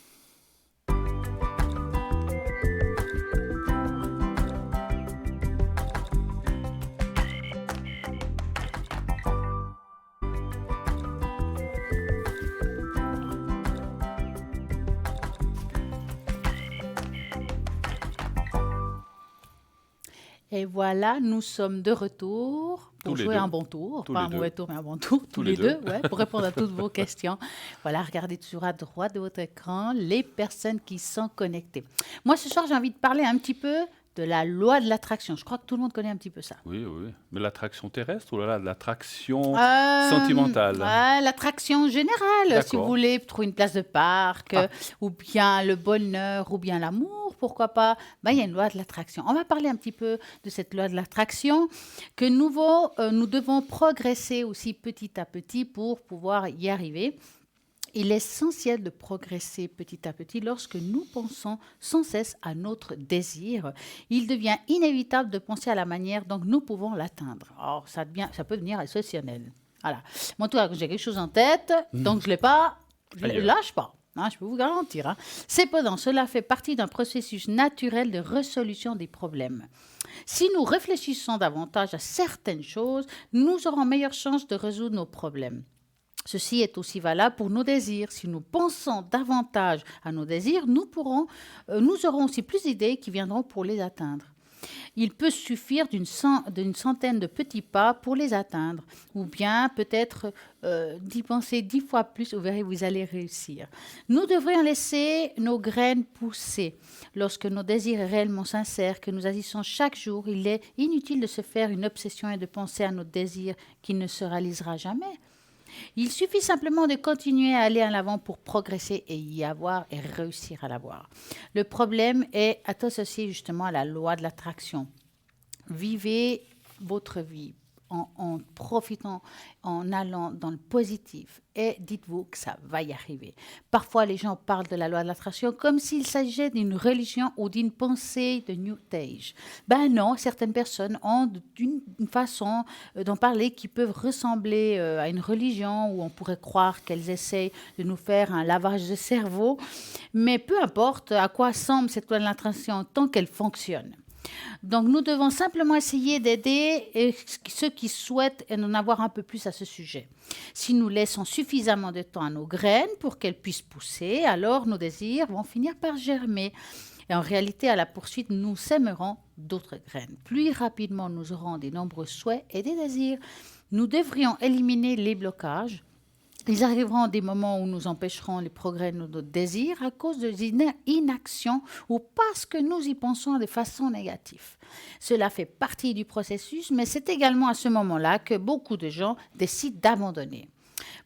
Et voilà, nous sommes de retour pour Tous les jouer deux. un bon tour. Tous Pas les un deux. mauvais tour, mais un bon tour. Tous les deux, ouais, pour répondre à toutes vos questions. Voilà, regardez toujours à droite de votre écran les personnes qui sont connectées. Moi, ce soir, j'ai envie de parler un petit peu de la loi de l'attraction. Je crois que tout le monde connaît un petit peu ça. Oui, oui. Mais l'attraction terrestre ou là, l'attraction Euh, sentimentale? ouais, l'attraction générale, si D'accord. vous voulez trouver une place de parc, Ah. ou bien le bonheur, ou bien l'amour, pourquoi pas. Ben, il y a une loi de l'attraction. On va parler un petit peu de cette loi de l'attraction, que nous devons progresser aussi petit à petit pour pouvoir y arriver. Il est essentiel de progresser petit à petit lorsque nous pensons sans cesse à notre désir. Il devient inévitable de penser à la manière dont nous pouvons l'atteindre. Alors, ça peut devenir exceptionnel. Voilà. Moi, en tout cas, j'ai quelque chose en tête, donc je ne l'ai pas, je ne Ailleurs. lâche pas. Hein, je peux vous garantir. Hein. Cependant, cela fait partie d'un processus naturel de résolution des problèmes. Si nous réfléchissons davantage à certaines choses, nous aurons meilleure chance de résoudre nos problèmes. Ceci est aussi valable pour nos désirs. Si nous pensons davantage à nos désirs, nous aurons aussi plus d'idées qui viendront pour les atteindre. Il peut suffire d'une centaine de petits pas pour les atteindre, ou bien peut-être d'y penser 10 fois plus, vous verrez, vous allez réussir. Nous devrions laisser nos graines pousser. Lorsque nos désirs sont réellement sincères, que nous agissons chaque jour, il est inutile de se faire une obsession et de penser à notre désir qui ne se réalisera jamais. Il suffit simplement de continuer à aller en avant pour progresser et y avoir et réussir à l'avoir. Le problème est associé justement à la loi de l'attraction. Vivez votre vie en profitant, en allant dans le positif et dites-vous que ça va y arriver. Parfois, les gens parlent de la loi de l'attraction comme s'il s'agissait d'une religion ou d'une pensée de New Age. Ben non, certaines personnes ont une façon d'en parler qui peuvent ressembler à une religion où on pourrait croire qu'elles essayent de nous faire un lavage de cerveau, mais peu importe à quoi semble cette loi de l'attraction tant qu'elle fonctionne. Donc, nous devons simplement essayer d'aider ceux qui souhaitent en avoir un peu plus à ce sujet. Si nous laissons suffisamment de temps à nos graines pour qu'elles puissent pousser, alors nos désirs vont finir par germer. Et en réalité, à la poursuite, nous sèmerons d'autres graines. Plus rapidement nous aurons des nombreux souhaits et des désirs, nous devrions éliminer les blocages. Ils arriveront des moments où nous empêcherons les progrès de nos désirs à cause de l'inaction ou parce que nous y pensons de façon négative. Cela fait partie du processus, mais c'est également à ce moment-là que beaucoup de gens décident d'abandonner.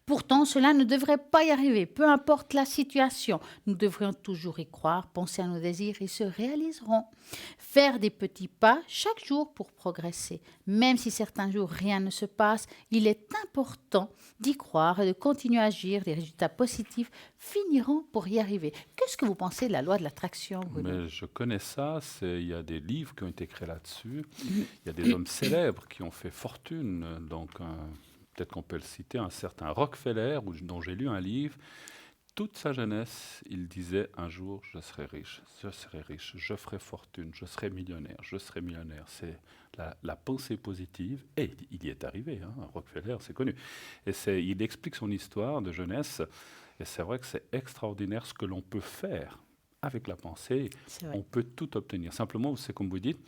Pourtant, cela ne devrait pas y arriver, peu importe la situation. Nous devrions toujours y croire, penser à nos désirs, ils se réaliseront. Faire des petits pas chaque jour pour progresser. Même si certains jours rien ne se passe, il est important d'y croire et de continuer à agir. Les résultats positifs finiront pour y arriver. Qu'est-ce que vous pensez de la loi de l'attraction, Bruno? Mais je connais ça, il y a des livres qui ont été créés là-dessus. Il y a des hommes célèbres qui ont fait fortune. Donc, peut-être qu'on peut le citer, un certain Rockefeller, dont j'ai lu un livre. Toute sa jeunesse, il disait un jour, je serai riche, je ferai fortune, je serai millionnaire, je serai millionnaire. C'est la pensée positive, et il y est arrivé, hein, Rockefeller, c'est connu. Et il explique son histoire de jeunesse, et c'est vrai que c'est extraordinaire ce que l'on peut faire avec la pensée. On peut tout obtenir. Simplement, c'est comme vous dites,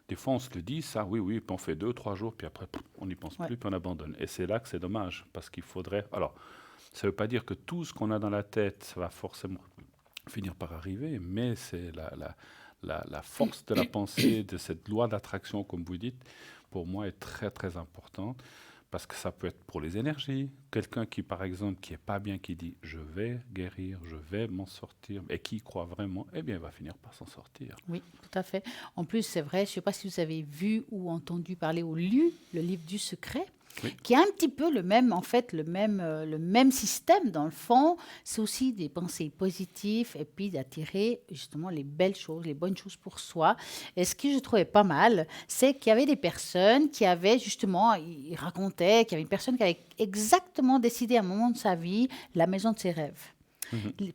Des fois, on se le dit, ça, oui, oui, puis on fait 2, 3 jours, puis après, on n'y pense Ouais. plus, puis on abandonne. Et c'est là que c'est dommage, parce qu'il faudrait... Alors, ça ne veut pas dire que tout ce qu'on a dans la tête, ça va forcément finir par arriver, mais c'est la force de la pensée, de cette loi d'attraction, comme vous dites, pour moi, est très, très importante. Parce que ça peut être pour les énergies. Quelqu'un qui, par exemple, qui est pas bien, qui dit je vais guérir, je vais m'en sortir, et qui y croit vraiment, eh bien, il va finir par s'en sortir. Oui, tout à fait. En plus, c'est vrai, je ne sais pas si vous avez vu ou entendu parler ou lu le livre du secret, Oui. qui est un petit peu le même, en fait, le même système dans le fond. C'est aussi des pensées positives et puis d'attirer justement les belles choses, les bonnes choses pour soi. Et ce que je trouvais pas mal, c'est qu'il y avait des personnes qui avaient justement, ils racontaient qu'il y avait une personne qui avait exactement décidé à un moment de sa vie la maison de ses rêves.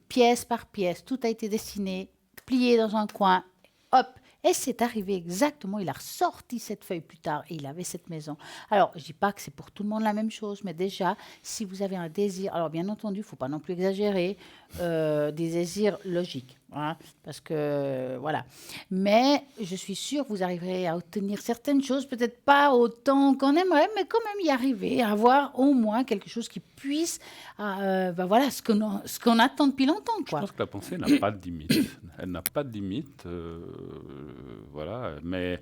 Pièce par pièce, tout a été dessiné, plié dans un coin, hop. Et c'est arrivé exactement, il a ressorti cette feuille plus tard et il avait cette maison. Alors, je ne dis pas que c'est pour tout le monde la même chose, mais déjà, si vous avez un désir, alors bien entendu, il ne faut pas non plus exagérer, des désirs logiques, hein, parce que, voilà. Mais je suis sûre que vous arriverez à obtenir certaines choses, peut-être pas autant qu'on aimerait, mais quand même y arriver, à avoir au moins quelque chose qui puisse, voilà, ce qu'on attend depuis longtemps, Je quoi. pense que la pensée n'a pas de limite. Elle n'a pas de limite, voilà. Mais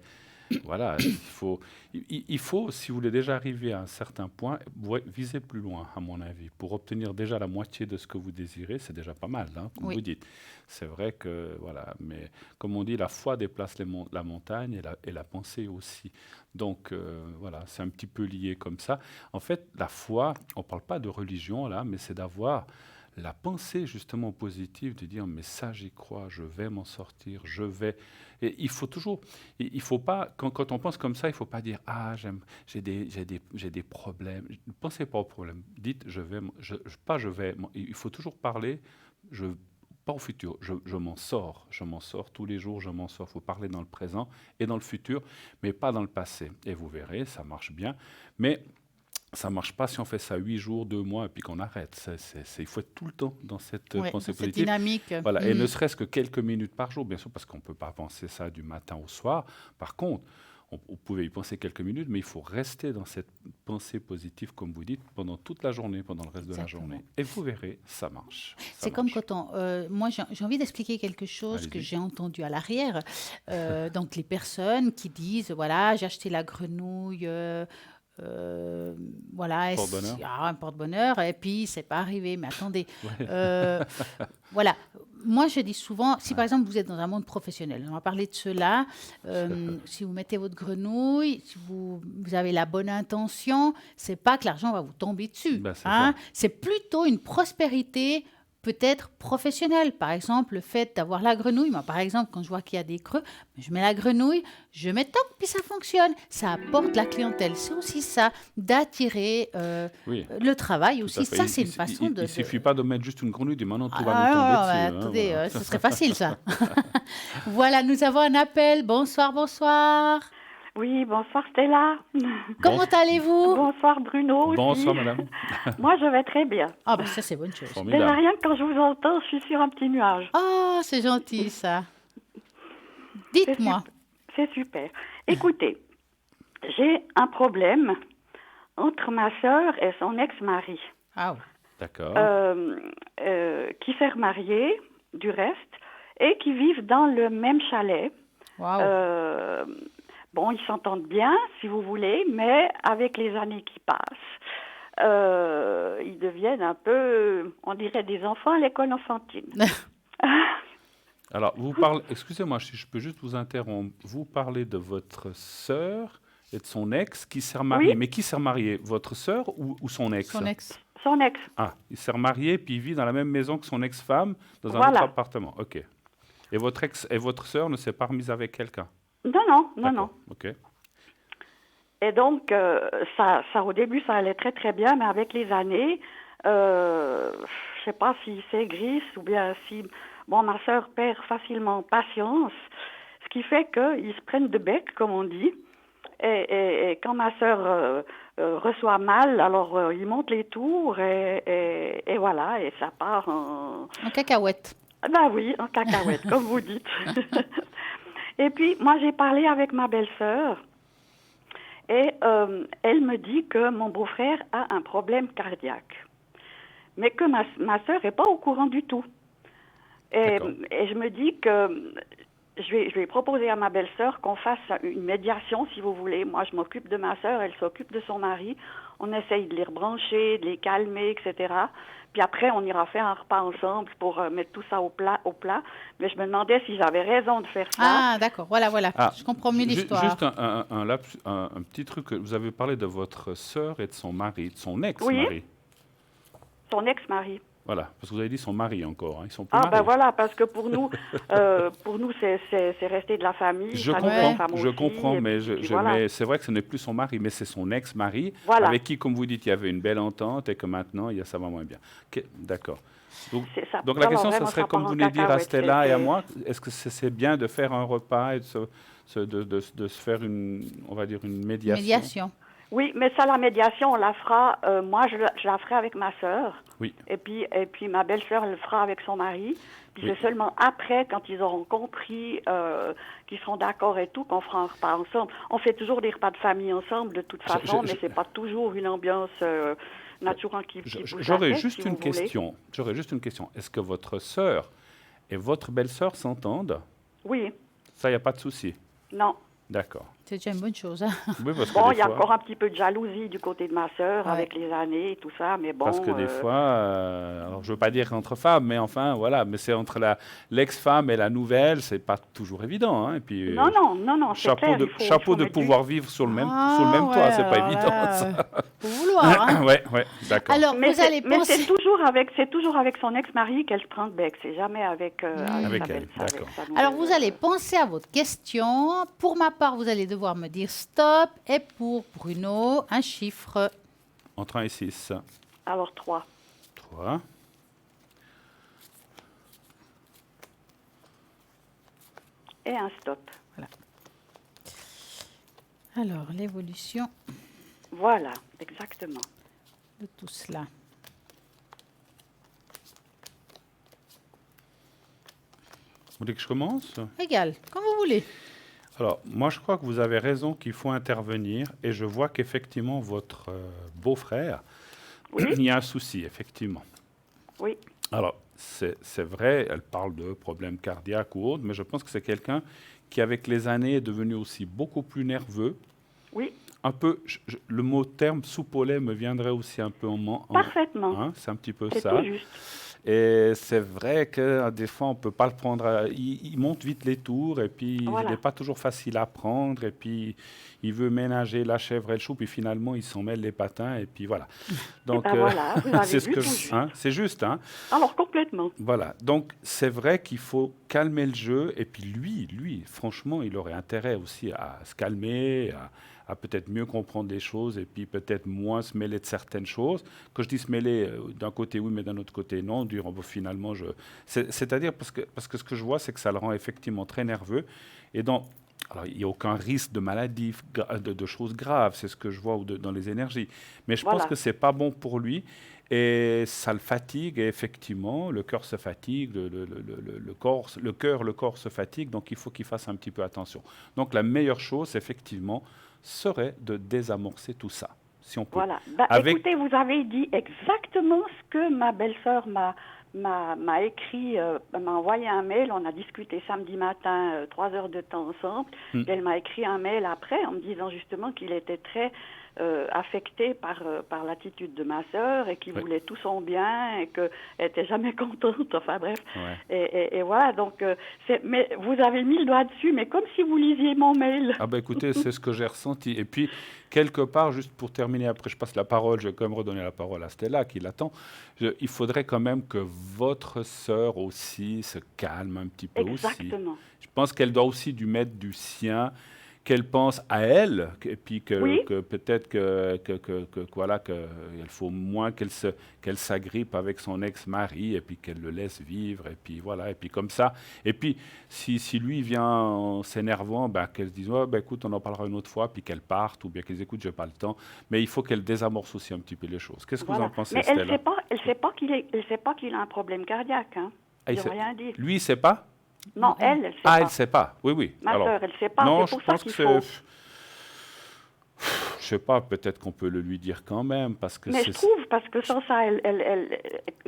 voilà, il faut, si vous voulez déjà arriver à un certain point, viser plus loin, à mon avis. Pour obtenir déjà la moitié de ce que vous désirez, c'est déjà pas mal, hein, comme Oui. vous dites. C'est vrai que, voilà, mais comme on dit, la foi déplace la montagne et la pensée aussi. Donc, voilà, c'est un petit peu lié comme ça. En fait, la foi, on ne parle pas de religion là, mais c'est d'avoir la pensée justement positive, de dire mais ça j'y crois, je vais m'en sortir, je vais. Et il faut toujours, il faut pas, quand on pense comme ça, il faut pas dire ah j'ai des problèmes. Ne pensez pas aux problèmes. Dites je vais. Il faut toujours parler, pas au futur, je m'en sors, tous les jours, je m'en sors. Il faut parler dans le présent et dans le futur, mais pas dans le passé. Et vous verrez, ça marche bien. Mais ça ne marche pas si on fait ça 8 jours, 2 mois et puis qu'on arrête. Il faut être tout le temps dans cette Ouais, pensée cette positive. dynamique. Voilà. Et ne serait-ce que quelques minutes par jour, bien sûr, parce qu'on ne peut pas penser ça du matin au soir. Par contre, on pouvait y penser quelques minutes, mais il faut rester dans cette pensée positive, comme vous dites, pendant toute la journée, pendant le reste de la Exactement. journée. Et vous verrez, ça marche. C'est comme quand moi, j'ai envie d'expliquer quelque chose que Allez-y. j'ai entendu à l'arrière. Donc, les personnes qui disent, voilà, j'ai acheté la grenouille, voilà, Porte-bonheur. un porte-bonheur, et puis c'est pas arrivé. Mais attendez, Ouais. voilà. Moi, je dis souvent, si par exemple vous êtes dans un monde professionnel, on va parler de cela, si vous mettez votre grenouille, si vous avez la bonne intention, c'est pas que l'argent va vous tomber dessus. Ben, c'est hein. ça. C'est plutôt une prospérité peut-être professionnelle. Par exemple, le fait d'avoir la grenouille. Moi, par exemple, quand je vois qu'il y a des creux, je mets la grenouille, je mets toc, puis ça fonctionne. Ça apporte la clientèle. C'est aussi ça, d'attirer Oui. le travail Tout aussi. à fait. Ça, c'est une façon Il de... suffit pas de mettre juste une grenouille, de maintenant tout va Ah, nous tomber non, dessus. mais hein, attendez, voilà. ce serait facile, ça. Voilà, nous avons un appel. Bonsoir, bonsoir. Oui, bonsoir Stella. Comment allez-vous? Bonsoir Bruno aussi. Bonsoir, madame. Moi, je vais très bien. Ah, ben ça, c'est bonne chose. Déjà, Formidable. rien que quand je vous entends, je suis sur un petit nuage. Oh, c'est gentil, ça. Dites-moi. C'est super. Écoutez, j'ai un problème entre ma sœur et son ex-mari, Ah, oui. D'accord. qui s'est remarié, du reste, et qui vivent dans le même chalet. Waouh. Bon, ils s'entendent bien, si vous voulez, mais avec les années qui passent, ils deviennent un peu, on dirait, des enfants à l'école enfantine. Alors, vous parlez, excusez-moi, si je peux juste vous interrompre. Vous parlez de votre sœur et de son ex qui s'est remarié. Oui. Mais qui s'est remarié? Votre sœur ou son ex? Son ex. Son ex, Ah, il s'est remarié puis il vit dans la même maison que son ex-femme dans un Voilà. autre appartement. Ok. Et votre sœur ne s'est pas remise avec quelqu'un? non. D'accord. Ok. Et donc, ça, au début, ça allait très très bien, mais avec les années, je sais pas si c'est gris ou bien si, bon, ma sœur perd facilement patience, ce qui fait qu'ils se prennent de bec, comme on dit. Et quand ma sœur reçoit mal, alors ils montent les tours et voilà, et ça part en... En cacahuète. Ben oui, en cacahuète, comme vous dites. Et puis, moi, j'ai parlé avec ma belle-sœur et elle me dit que mon beau-frère a un problème cardiaque, mais que ma sœur n'est pas au courant du tout. D'accord. Et je me dis que je vais proposer à ma belle-sœur qu'on fasse une médiation, si vous voulez. Moi, je m'occupe de ma sœur, elle s'occupe de son mari. On essaye de les rebrancher, de les calmer, etc. Puis après, on ira faire un repas ensemble pour mettre tout ça au plat. Mais je me demandais si j'avais raison de faire ça. Ah, d'accord. Voilà. Ah, Je comprends mieux l'histoire. juste un petit truc. Vous avez parlé de votre sœur et de son mari, de son ex-mari. Oui. Son ex-mari. Voilà, parce que vous avez dit son mari encore. Hein. Ils sont plus Ah, mariés. ben voilà, parce que pour nous c'est resté de la famille. Je ça nous comprends, fait femme je aussi, comprends, et mais, puis voilà. mais c'est vrai que ce n'est plus son mari, mais c'est son ex-mari, Voilà. avec qui, comme vous dites, il y avait une belle entente et que maintenant, ça va moins bien. Ok, d'accord. C'est ça. Donc la Vraiment, question, vraiment, ça serait, ça comme part vous en voulez dire à cacahuète, Stella et à c'est- moi, est-ce que c'est bien de faire un repas et de se faire on va dire une médiation? Médiation. Oui, mais ça, la médiation, on la fera. Moi, je la ferai avec ma sœur. Oui. Et puis ma belle-sœur le fera avec son mari. Puis Oui. c'est seulement après, quand ils auront compris, qu'ils seront d'accord et tout, qu'on fera un repas ensemble. On fait toujours des repas de famille ensemble, de toute façon, mais c'est pas toujours une ambiance naturelle qui pousse la J'aurais tête, juste si une vous voulez. question. J'aurais juste une question. Est-ce que votre sœur et votre belle-sœur s'entendent? Oui, Ça, il n'y a pas de souci. non. D'accord. C'est déjà une bonne chose. Hein. Oui, parce que Bon, des il y a fois- encore un petit peu de jalousie du côté de ma sœur Ouais. avec les années et tout ça, mais bon. Parce que des fois, alors je veux pas dire entre femmes, mais enfin voilà, mais c'est entre l'ex-femme et la nouvelle, c'est pas toujours évident. Hein. Et puis Non, c'est chapeau clair. de il faut de mettre du- pouvoir vivre sur le même Ah, toit, ouais, c'est pas alors évident. là, Ça. faut vouloir. Hein. Ouais, d'accord. Alors, Mais vous allez c'est penser... toujours avec son ex-mari qu'elle se prend de bec. C'est jamais avec Avec sa elle, belle- d'accord. sa nouvelle- Alors, vous allez penser à votre question. Pour ma part, vous allez devoir me dire stop. Et pour Bruno, un chiffre. Entre 1 et 6. Alors 3. 3. Et un stop. Alors, l'évolution Voilà, exactement. de tout cela. Vous voulez que je commence? Égal, quand vous voulez. Alors, moi, je crois que vous avez raison qu'il faut intervenir, et je vois qu'effectivement, votre beau-frère, Oui. il y a un souci, effectivement. Oui, Alors, c'est vrai, elle parle de problèmes cardiaques ou autres, mais je pense que c'est quelqu'un qui, avec les années, est devenu aussi beaucoup plus nerveux. oui, Un peu, le mot terme soupe au lait me viendrait aussi un peu parfaitement. hein, c'est un petit peu C'est ça. tout juste. Et c'est vrai que des fois, on ne peut pas le prendre. Il monte vite les tours et puis Voilà. il n'est pas toujours facile à prendre. Et puis il veut ménager la chèvre et le chou, puis finalement, il s'en mêle les patins. Et puis voilà. Donc, ben voilà, vous avez c'est ce vu que tout juste. c'est juste. Hein. Alors complètement. Voilà. Donc c'est vrai qu'il faut calmer le jeu. Et puis lui, franchement, il aurait intérêt aussi à se calmer, à peut-être mieux comprendre les choses et puis peut-être moins se mêler de certaines choses. Quand je dis se mêler, d'un côté oui, mais d'un autre côté non, dire oh, bon, finalement, c'est-à-dire parce que ce que je vois, c'est que ça le rend effectivement très nerveux. Et alors, il n'y a aucun risque de maladie, de choses graves, c'est ce que je vois dans les énergies. Mais je pense que ce n'est pas bon pour lui. Et ça le fatigue, et effectivement, le cœur se fatigue, le corps se fatigue, donc il faut qu'il fasse un petit peu attention. Donc la meilleure chose, effectivement, serait de désamorcer tout ça, si on peut. Voilà. Écoutez, vous avez dit exactement ce que ma belle-sœur m'a écrit, m'a envoyé un mail. On a discuté samedi matin 3 heures de temps ensemble. Et elle m'a écrit un mail après en me disant justement qu'il était très affecté par l'attitude de ma sœur et qu'il voulait tout son bien et qu'elle n'était jamais contente. Enfin bref. Ouais. Et voilà, donc, mais vous avez mis le doigt dessus, mais comme si vous lisiez mon mail. Ah ben écoutez, c'est ce que j'ai ressenti. Et puis, quelque part, juste pour terminer, après je passe la parole, je vais quand même redonner la parole à Stella qui l'attend. Il faudrait quand même que votre sœur aussi se calme un petit peu. Exactement. Aussi. Je pense qu'elle doit aussi du mettre du sien, qu'elle pense à elle, et puis que peut-être qu'il faut moins qu'elle s'agrippe avec son ex-mari, et puis qu'elle le laisse vivre, et puis voilà, et puis comme ça. Et puis, si lui vient en s'énervant, qu'elle se dise, écoute, on en parlera une autre fois, puis qu'elle parte, ou bien qu'elle dise, écoute, j'ai pas le temps. Mais il faut qu'elle désamorce aussi un petit peu les choses. Qu'est-ce que vous en pensez, mais Stella? Elle sait pas qu'il a un problème cardiaque, hein. Ils n'ont rien dit. Lui, il sait pas? Non, elle ne sait Ah, elle pas. ne sait pas. Oui, oui. Ma Alors, sœur, elle ne sait pas. non, C'est je pour ça pense qu'il que faut. c'est... Je sais pas, peut-être qu'on peut le lui dire quand même, parce que Mais je trouve, parce que sans ça,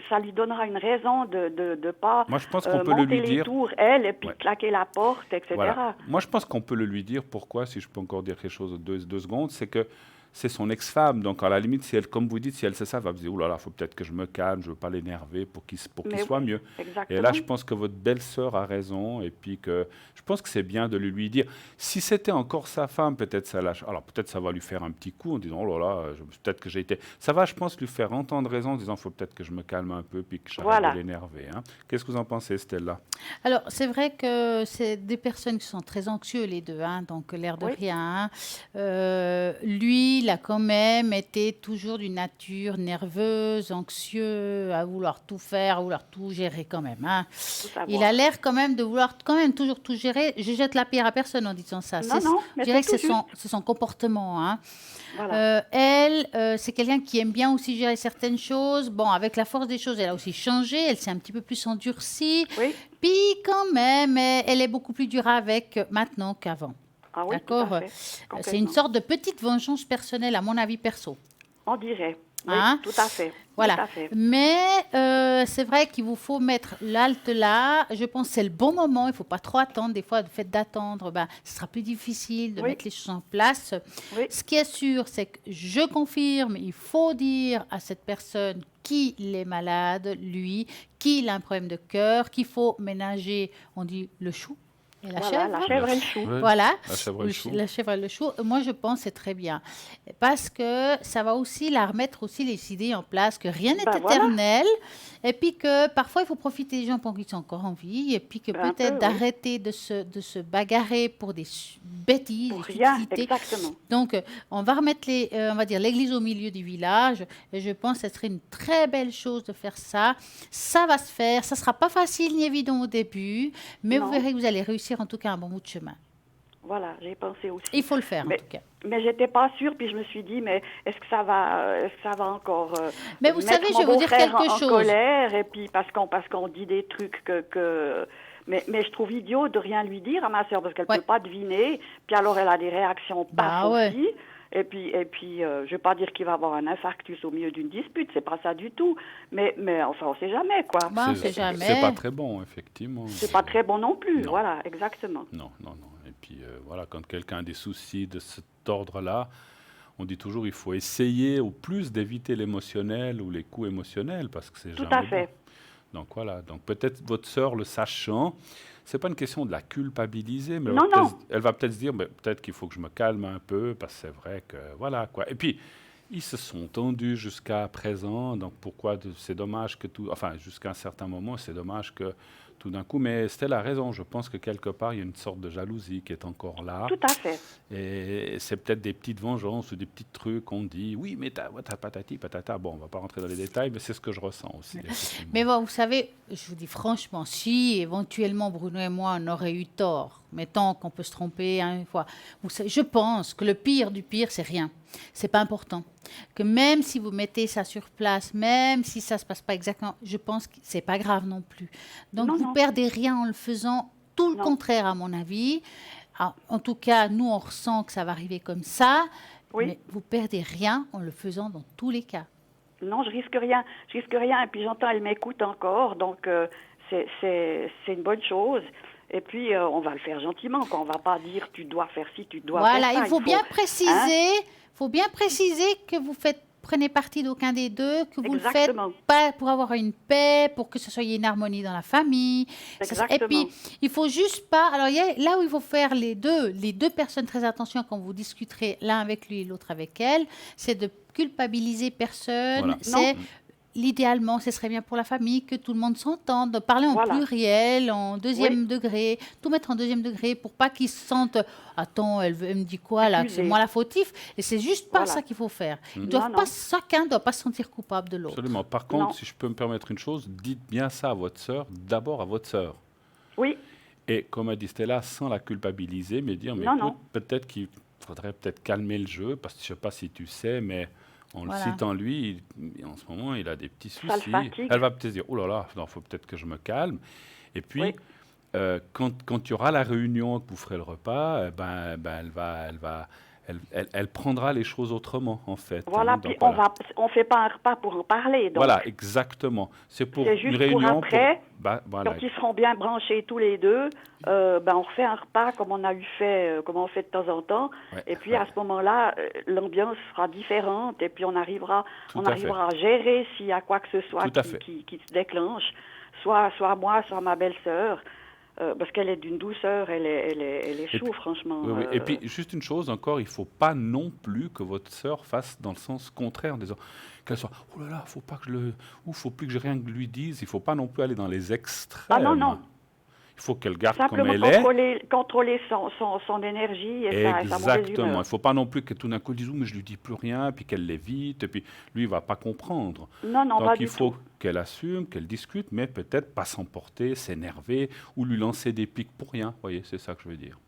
ça lui donnera une raison de pas Moi, je pense qu'on peut le monter lui les dire. tours, elle, et puis Ouais. claquer la porte, etc. Voilà. Moi, je pense qu'on peut le lui dire. Pourquoi, si je peux encore dire quelque chose de deux secondes, c'est que c'est son ex-femme. Donc, à la limite, si elle, comme vous dites, si elle sait ça, elle va me dire, oh là là, il faut peut-être que je me calme, je ne veux pas l'énerver pour qu'il Mais soit oui, mieux. Et là, exactement. je pense que votre belle-sœur a raison. Et puis que je pense que c'est bien de lui dire. Si c'était encore sa femme, peut-être ça lâche. Alors, peut-être ça va lui faire un petit coup en disant, oh là là, peut-être que j'ai été. Ça va, je pense, lui faire entendre raison en disant, il faut peut-être que je me calme un peu puis que j'arrête Voilà. de l'énerver. Hein. Qu'est-ce que vous en pensez, Stella? Alors, c'est vrai que c'est des personnes qui sont très anxieux, les deux, hein, donc l'air de Oui. rien. Hein. Lui, il a quand même été toujours d'une nature nerveuse, anxieux, à vouloir tout faire, à vouloir tout gérer quand même. Hein. Tout Il a savoir. l'air quand même de vouloir quand même toujours tout gérer. Je jette la pierre à personne en disant ça. Non, non, Je mais dirais c'est que tout juste. c'est son comportement. Hein. Voilà. Elle, c'est quelqu'un qui aime bien aussi gérer certaines choses. Bon, avec la force des choses, elle a aussi changé. Elle s'est un petit peu plus endurcie. Oui. Puis quand même, elle est beaucoup plus dure avec maintenant qu'avant. Ah oui, tout D'accord. à fait. C'est une Complètement. sorte de petite vengeance personnelle, à mon avis perso. On dirait. Oui, Hein? tout à fait. Voilà. Tout à fait. Mais c'est vrai qu'il vous faut mettre l'halte là. Je pense que c'est le bon moment. Il ne faut pas trop attendre. Des fois, le fait d'attendre, ben, ce sera plus difficile de Oui. mettre les choses en place. Oui. Ce qui est sûr, c'est que je confirme, il faut dire à cette personne qu'il est malade, lui, qu'il a un problème de cœur, qu'il faut ménager, on dit, le chou et la Voilà, chèvre. la chèvre et le chou. Ouais. Voilà, La chèvre et le chou. la chèvre et le chou. Moi, je pense que c'est très bien. Parce que ça va aussi la remettre aussi les idées en place, que rien n'est Ben voilà. éternel. Et puis que parfois, il faut profiter des gens pendant qu'ils sont encore en vie. Et puis que Un peut-être peu, oui. d'arrêter de se bagarrer pour des bêtises, Pour des rien, futilités. exactement. Donc, on va remettre on va dire l'église au milieu du village. Et je pense que ce serait une très belle chose de faire ça. Ça va se faire. Ça ne sera pas facile ni évident au début. Mais vous Non. verrez que vous allez réussir en tout cas un bon bout de chemin. Voilà, j'ai pensé aussi. Il faut le faire en Mais- tout cas. Mais j'étais pas sûre, puis je me suis dit, mais est-ce que ça va encore Mais vous mettre savez, mon je vais vous dire beau-frère quelque en chose. colère, et puis parce qu'on dit des trucs mais je trouve idiot de rien lui dire à ma sœur, parce qu'elle Ouais. peut pas deviner, puis alors elle a des réactions Bah paf ouais. aussi. Et puis, je vais pas dire qu'il va avoir un infarctus au milieu d'une dispute, c'est pas ça du tout. Mais enfin, on sait jamais, quoi. Bah, on sait jamais. C'est pas très bon, effectivement. C'est pas très bon non plus, Non. voilà, exactement. Non, non, non. Et puis voilà, quand quelqu'un a des soucis de cet ordre-là, on dit toujours il faut essayer au plus d'éviter l'émotionnel ou les coups émotionnels parce que c'est Tout jamais à fait. bon. Donc voilà, donc peut-être votre sœur le sachant, c'est pas une question de la culpabiliser, mais Non, non. elle va peut-être se dire, mais peut-être qu'il faut que je me calme un peu parce que c'est vrai que voilà quoi. Et puis ils se sont tendus jusqu'à présent, donc pourquoi c'est dommage que tout, enfin jusqu'à un certain moment, c'est dommage que tout d'un coup, mais Stella a raison, je pense que quelque part il y a une sorte de jalousie qui est encore là. Tout à fait. Et c'est peut-être des petites vengeances ou des petits trucs qu'on dit, oui, mais t'as patati, patata. Bon, on va pas rentrer dans les détails, mais c'est ce que je ressens aussi. effectivement. Mais bon, vous savez, je vous dis franchement, si éventuellement Bruno et moi on aurait eu tort, mettons qu'on peut se tromper une fois, vous savez, je pense que le pire du pire, c'est rien. C'est pas important. Que même si vous mettez ça sur place, même si ça se passe pas exactement, je pense que c'est pas grave non plus. Donc Non, vous non. perdez rien en le faisant, tout le Non. contraire à mon avis. Alors, en tout cas, nous on ressent que ça va arriver comme ça, Oui. mais vous perdez rien en le faisant dans tous les cas. Non, je risque rien. Je risque rien. Et puis j'entends, elle m'écoute encore, donc c'est une bonne chose. Et puis on va le faire gentiment, quoi. On va pas dire tu dois faire ci, tu dois Voilà, faire ça. il faut bien préciser, hein? faut bien préciser que vous prenez partie d'aucun des deux, que vous Exactement. le faites pas pour avoir une paix, pour que ce soit une harmonie dans la famille. Et Exactement. puis, il faut juste pas. Alors, il y a, là où il faut faire les deux personnes très attention quand vous discuterez l'un avec lui et l'autre avec elle, c'est de culpabiliser personne. Voilà. C'est l'idéalement, ce serait bien pour la famille que tout le monde s'entende, de parler en Voilà. pluriel, en deuxième degré, tout mettre en deuxième degré pour pas qu'ils se sentent attends, elle me dit quoi là, que c'est Accusé. moi la fautif. Et c'est juste pas Voilà. ça qu'il faut faire. Non, non. Chacun ne doit pas se sentir coupable de l'autre. Absolument. Par contre, Non. si je peux me permettre une chose, dites bien ça à votre sœur, d'abord à votre sœur. Oui, Et comme a dit Stella, sans la culpabiliser, mais dire, mais Non, écoute, non. peut-être qu'il faudrait peut-être calmer le jeu, parce que je ne sais pas si tu sais, mais en Voilà. le citant lui, en ce moment, il a des petits Ça le soucis. fatigue. Elle va peut-être dire, oh là là, il faut peut-être que je me calme. Et puis, Oui. quand il y aura la réunion, que vous ferez le repas, elle prendra les choses autrement, en fait. Voilà, puis on fait pas un repas pour en parler, donc. Voilà, exactement. C'est pour C'est une juste réunion. pour après, Voilà. quand ils seront bien branchés tous les deux, on refait un repas comme on a comme on fait de temps en temps. Ouais, Et puis à ce moment-là, l'ambiance sera différente et puis on arrivera à gérer s'il y a quoi que ce soit qui se déclenche, soit moi, soit ma belle-sœur. Parce qu'elle est d'une douceur, elle est chou, franchement. Oui. Et puis, juste une chose encore, il ne faut pas non plus que votre sœur fasse dans le sens contraire, en disant qu'elle soit « Oh là là, faut pas que faut plus que j'ai rien que lui dise ». Il ne faut pas non plus aller dans les extrêmes. Ah non. Il faut qu'elle garde simplement comme elle est. Contrôler son énergie et sa mauvaise Exactement. Il humeur. ne faut pas non plus que tout d'un coup elle dise « mais je lui dis plus rien », puis qu'elle l'évite, et puis lui, il ne va pas comprendre. Non, Donc, pas il du faut tout. qu'elle assume, qu'elle discute, mais peut-être pas s'emporter, s'énerver, ou lui lancer des pics pour rien. Vous voyez, c'est ça que je veux dire.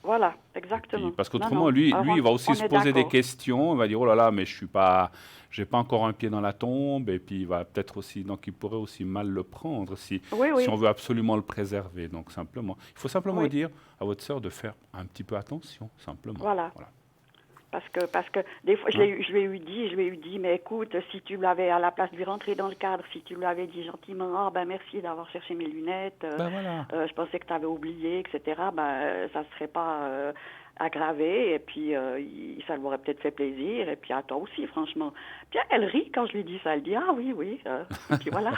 Voilà, exactement. Puis, parce qu'autrement, lui, il va aussi se poser des questions. Il va dire, oh là là, mais j'ai pas encore un pied dans la tombe. Et puis, il va peut-être aussi, donc il pourrait aussi mal le prendre si on veut absolument le préserver. Donc, simplement, il faut simplement dire à votre sœur de faire un petit peu attention, simplement. Voilà. Parce que des fois, je lui ai dit, mais écoute, si tu l'avais, à la place de lui rentrer dans le cadre, si tu lui avais dit gentiment, merci d'avoir cherché mes lunettes, je pensais que tu avais oublié, etc., ça ne serait pas aggravé, et puis ça lui aurait peut-être fait plaisir, et puis à toi aussi, franchement. Puis elle rit quand je lui dis ça, elle dit, ah oui, et puis voilà.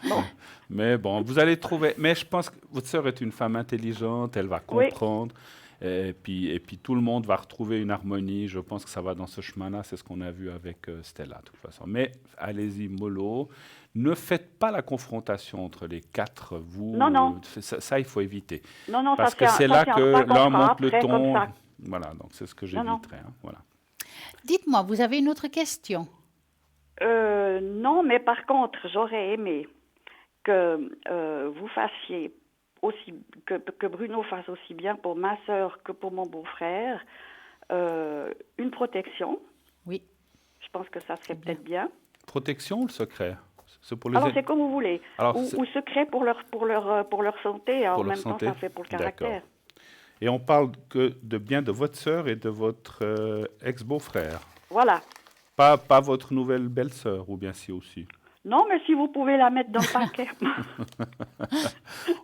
Bon. Mais bon, vous allez trouver, mais je pense que votre sœur est une femme intelligente, elle va comprendre. Oui. Et puis tout le monde va retrouver une harmonie. Je pense que ça va dans ce chemin-là. C'est ce qu'on a vu avec Stella, de toute façon. Mais allez-y, mollo. Ne faites pas la confrontation entre les quatre, vous. Non. Ça, il faut éviter. Non, parce que c'est là que l'un monte le ton. Voilà, donc c'est ce que j'éviterai. Voilà. Dites-moi, vous avez une autre question? Non, mais par contre, j'aurais aimé que vous fassiez aussi que Bruno fasse aussi bien pour ma sœur que pour mon beau-frère une protection. Oui. Je pense que ça serait peut-être bien. Protection ou le secret? Alors c'est comme vous voulez. Ou secret pour leur santé, en même temps ça fait pour le caractère. Et on parle bien de votre sœur et de votre ex-beau-frère. Voilà. Pas votre nouvelle belle-sœur, ou bien si aussi. Non, mais si vous pouvez la mettre dans le paquet.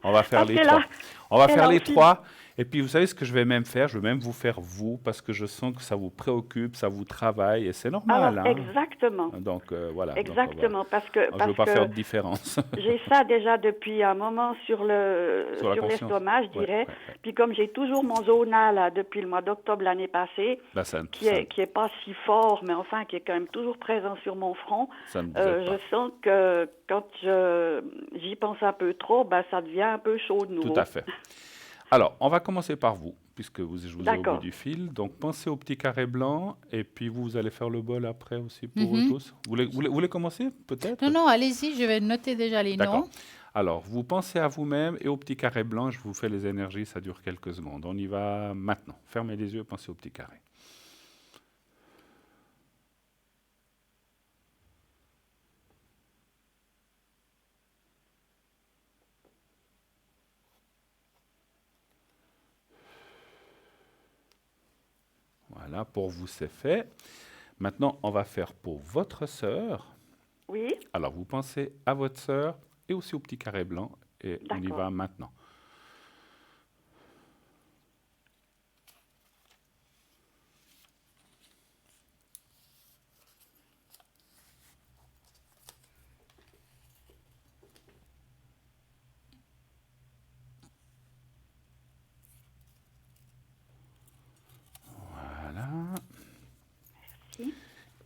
On va faire les trois. On va faire les trois. Et puis, vous savez ce que je vais même faire? Je vais même vous faire vous, parce que je sens que ça vous préoccupe, ça vous travaille, et c'est normal. Alors, exactement. Donc, voilà. Exactement, donc, parce que... je ne veux pas faire de différence. J'ai ça déjà depuis un moment sur l'estomac, je dirais. Ouais. Puis comme j'ai toujours mon zona, là, depuis le mois d'octobre l'année passée, qui est pas si fort, mais enfin, qui est quand même toujours présent sur mon front, je sens que quand j'y pense un peu trop, ça devient un peu chaud de nouveau. Tout à fait. Alors, on va commencer par vous, puisque je vous ai au bout du fil. Donc, pensez au petit carré blanc, et puis vous allez faire le bol après aussi pour vous tous. Vous voulez commencer, peut-être? Non, allez-y, je vais noter déjà les noms. Alors, vous pensez à vous-même et au petit carré blanc. Je vous fais les énergies, ça dure quelques secondes. On y va maintenant. Fermez les yeux, pensez au petit carré. Voilà, pour vous, c'est fait. Maintenant, on va faire pour votre sœur. Oui. Alors, vous pensez à votre sœur et aussi au petit carré blanc. Et on y va maintenant.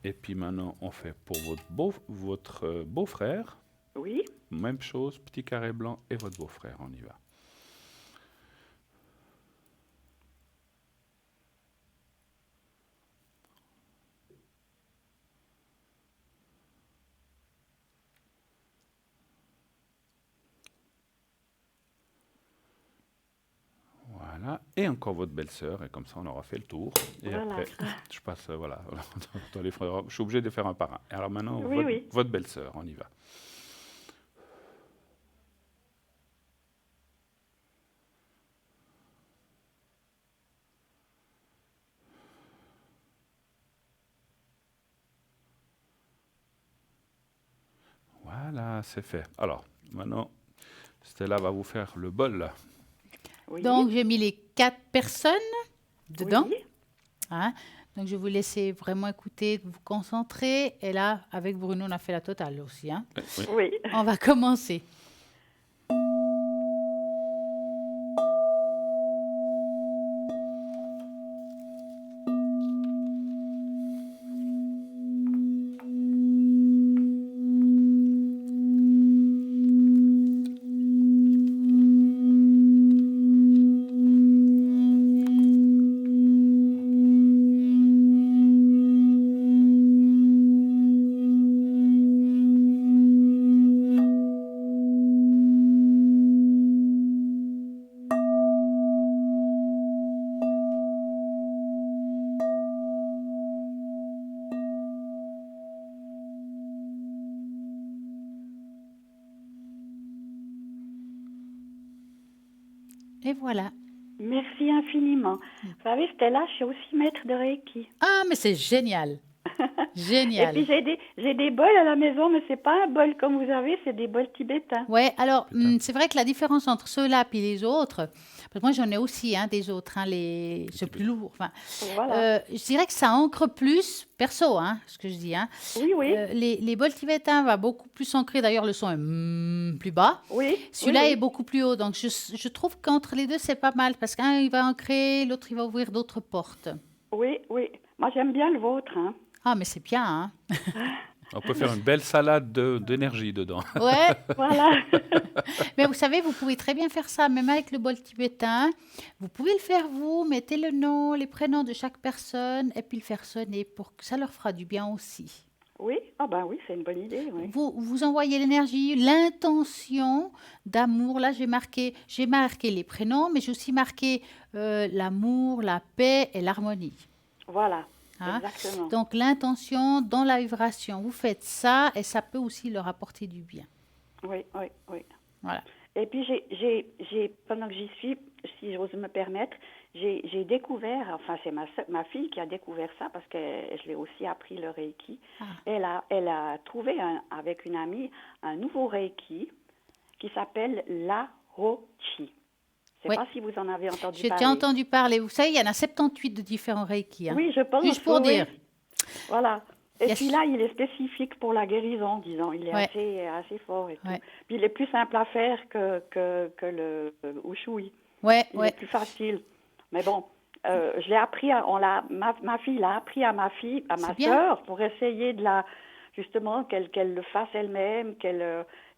Et puis maintenant, on fait pour votre beau-frère. Oui. Même chose, petit carré blanc et votre beau-frère, on y va. Voilà, et encore votre belle-sœur, et comme ça on aura fait le tour. Et après, je passe, voilà, dans les frères, je suis obligé de faire un par un. Alors maintenant, votre belle-sœur, on y va. Voilà, c'est fait. Alors, maintenant, Stella va vous faire le bol. Oui. Donc, j'ai mis les 4 personnes dedans. Oui. Hein. Donc, je vais vous laisser vraiment écouter, vous concentrer. Et là, avec Bruno, on a fait la totale aussi. Hein. Oui. Oui. On va commencer. Et voilà. Merci infiniment. Vous savez, Stella, je suis aussi maître de Reiki. Ah, mais c'est génial. Et Génial. puis j'ai des bols à la maison, mais c'est pas un bol comme vous avez, c'est des bols tibétains. Ouais, alors Putain. c'est vrai que la différence entre ceux-là et les autres, parce que moi j'en ai aussi des autres, c'est plus lourd. Enfin, Voilà. je dirais que ça ancre plus, perso, ce que je dis. Oui, oui. Les bols tibétains va beaucoup plus ancrer, d'ailleurs le son est plus bas. Oui. Celui-là oui, est beaucoup plus haut, donc je trouve qu'entre les deux c'est pas mal, parce qu'un il va ancrer, l'autre il va ouvrir d'autres portes. oui, oui. Moi, j'aime bien le vôtre. Hein. Ah, mais c'est bien, hein. On peut faire une belle salade d'énergie dedans. Ouais. Voilà. Mais vous savez, vous pouvez très bien faire ça, même avec le bol tibétain. Vous pouvez le faire vous, mettez le nom, les prénoms de chaque personne et puis le faire sonner pour que ça leur fera du bien aussi. Oui. Ah ben oui, c'est une bonne idée. Oui. Vous envoyez l'énergie, l'intention d'amour. Là, j'ai marqué les prénoms, mais j'ai aussi marqué l'amour, la paix et l'harmonie. Voilà. Hein. Exactement. Donc, l'intention dans la vibration. Vous faites ça et ça peut aussi leur apporter du bien. Oui, oui, oui. Voilà. Et puis pendant que j'y suis, si j'ose me permettre, j'ai découvert, enfin c'est ma fille qui a découvert ça parce que je l'ai aussi appris le Reiki. Ah. Elle a trouvé avec une amie un nouveau Reiki qui s'appelle la Rochi. Je ne sais Oui. pas si vous en avez entendu J'ai parler. déjà entendu parler. Vous savez, il y en a 78 de différents Reiki. Oui, je pense. Juste pour oui, dire. Voilà. Et Yes. puis là, il est spécifique pour la guérison, disons. Il est Ouais. assez fort et tout. Ouais. Puis il est plus simple à faire que le Ushui. Ouais, Il est ouais. plus facile. Mais bon, je l'ai appris, ma fille l'a appris à ma fille, à ma C'est bien. sœur, pour essayer de justement, qu'elle le fasse elle-même,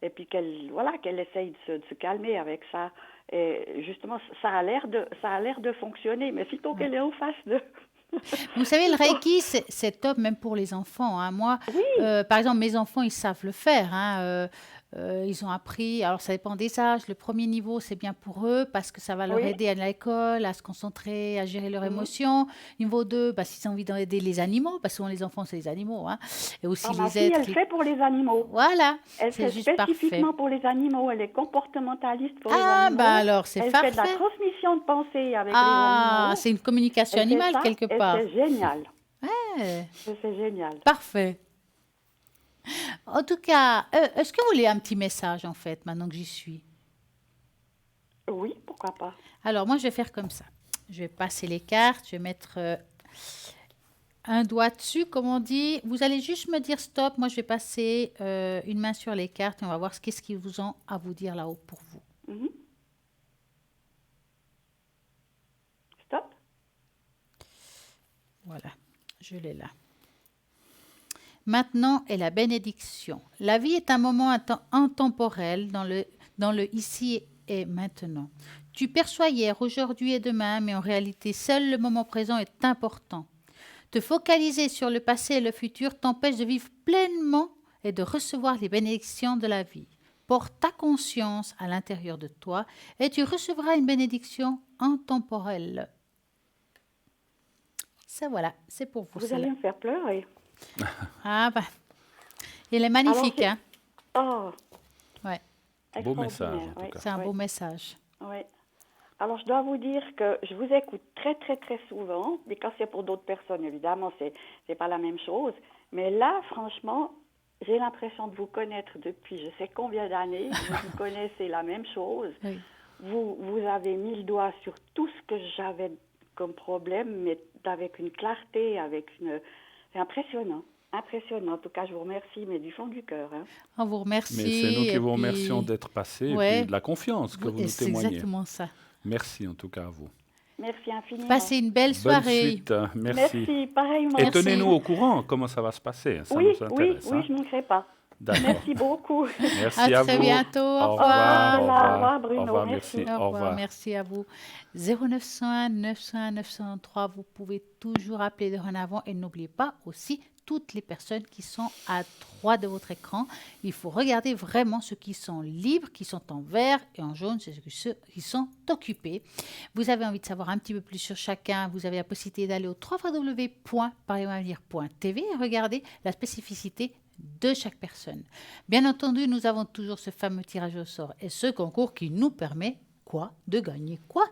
et puis qu'elle essaye de se calmer avec ça. Et justement, ça a l'air de fonctionner. Mais sitôt qu'elle est en face de... Vous savez, le Reiki, c'est top même pour les enfants. Moi, Oui. par exemple, mes enfants, ils savent le faire. Ils ont appris, alors ça dépend des âges. Le premier niveau, c'est bien pour eux parce que ça va leur Oui. aider à l'école, à se concentrer, à gérer leurs émotions. Niveau 2, s'ils ont envie d'aider les animaux, parce que souvent les enfants, c'est les animaux. Et aussi Ah, ma les fille, êtres. elle fait pour les animaux. Voilà, Elle c'est fait juste parfait. spécifiquement pour les animaux. Elle est comportementaliste pour les Ah, animaux. alors, c'est Elle fait de la parfait. transmission de pensée avec les Ah, animaux. c'est une communication Elle fait animale ça, quelque et part. c'est génial. Ouais, C'est génial. parfait. En tout cas, est-ce que vous voulez un petit message en fait, maintenant que j'y suis? Oui, pourquoi pas. Alors moi, je vais faire comme ça. Je vais passer les cartes, je vais mettre un doigt dessus, comme on dit. Vous allez juste me dire stop. Moi, je vais passer une main sur les cartes et on va voir qu'est-ce qu'ils vous ont à vous dire là-haut pour vous. Mhm. Stop. Voilà, je l'ai là. Maintenant est la bénédiction. La vie est un moment intemporel dans le ici et maintenant. Tu perçois hier, aujourd'hui et demain, mais en réalité, seul le moment présent est important. Te focaliser sur le passé et le futur t'empêche de vivre pleinement et de recevoir les bénédictions de la vie. Porte ta conscience à l'intérieur de toi et tu recevras une bénédiction intemporelle. Ça voilà, c'est pour vous. Vous allez me faire pleurer. Ah il est magnifique, Alors, Oh, Ouais, Beau message, extraordinaire, en tout oui, cas. c'est un oui, beau message. oui. Alors, je dois vous dire que je vous écoute très, très, très souvent. Mais quand c'est pour d'autres personnes, évidemment, c'est pas la même chose. Mais là, franchement, j'ai l'impression de vous connaître depuis je sais combien d'années. Vous connaissez la même chose. Oui. Vous avez mis le doigt sur tout ce que j'avais comme problème, mais avec une clarté, c'est impressionnant. Impressionnant. En tout cas, je vous remercie, mais du fond du cœur. Hein. On vous remercie. Mais c'est nous qui et vous puis- remercions d'être passés Ouais. et puis de la confiance que vous Et nous c'est témoignez. exactement ça. Merci en tout cas à vous. Merci infiniment. Passez une belle Bonne soirée. suite, merci. Merci, pareillement. Et Merci. tenez-nous au courant comment ça va se passer, ça Oui, nous oui, intéresse. oui, hein. je ne manquerai pas. D'accord. Merci beaucoup. Merci À à très vous. bientôt. Au Au revoir. revoir. Au revoir, Bruno, Au revoir, merci. merci. Au revoir, merci à vous. 0901 901 903, vous pouvez toujours appeler dorénavant et n'oubliez pas aussi toutes les personnes qui sont à droite de votre écran. Il faut regarder vraiment ceux qui sont libres, qui sont en vert et en jaune, c'est ceux qui sont occupés. Vous avez envie de savoir un petit peu plus sur chacun, vous avez la possibilité d'aller au www.parlezavenir.tv et regarder la spécificité de chaque personne. Bien entendu, nous avons toujours ce fameux tirage au sort et ce concours qui nous permet quoi? De gagner quoi?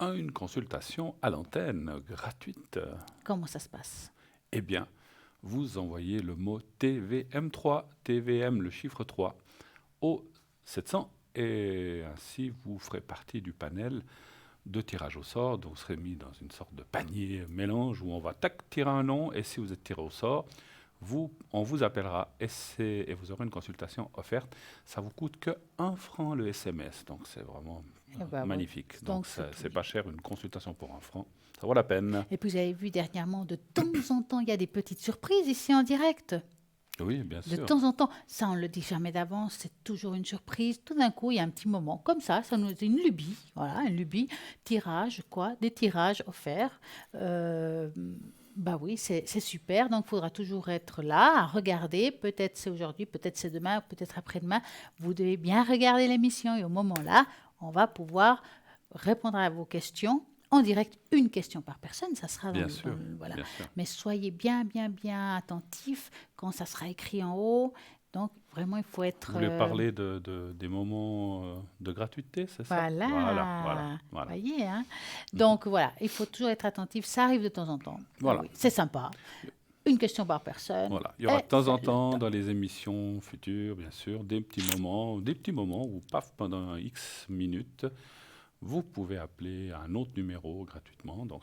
Une consultation à l'antenne gratuite. Comment ça se passe? Eh bien, vous envoyez le mot TVM3, TVM le chiffre 3, au 700 et ainsi vous ferez partie du panel de tirage au sort. Donc vous serez mis dans une sorte de panier mélange où on va tirer un nom et si vous êtes tiré au sort, on vous appellera et vous aurez une consultation offerte. Ça vous coûte que 1 franc le SMS, donc c'est vraiment magnifique. Donc c'est pas cher, une consultation pour 1 franc, ça vaut la peine. Et puis vous avez vu dernièrement, de temps en temps, il y a des petites surprises ici en direct. Oui, bien sûr. De temps en temps, ça on ne le dit jamais d'avance, c'est toujours une surprise. Tout d'un coup, il y a un petit moment comme ça nous est une lubie, voilà, une lubie, tirage, des tirages offerts. Bah oui, c'est super, donc il faudra toujours être là, à regarder, peut-être c'est aujourd'hui, peut-être c'est demain, peut-être après-demain. Vous devez bien regarder l'émission et au moment-là, on va pouvoir répondre à vos questions. En direct, une question par personne, ça sera bien sûr, voilà. Bien sûr. Mais soyez bien attentifs quand ça sera écrit en haut. Donc, vraiment, il faut être... Vous voulez parler des moments de gratuité, c'est ça? Voilà. Voyez, hein? Donc, voilà, il faut toujours être attentif. Ça arrive de temps en temps. Voilà. Oui, c'est sympa. Une question par personne. Voilà. Il y aura de temps en temps dans les émissions futures, bien sûr, des petits moments où, paf, pendant X minutes, vous pouvez appeler un autre numéro gratuitement. Donc,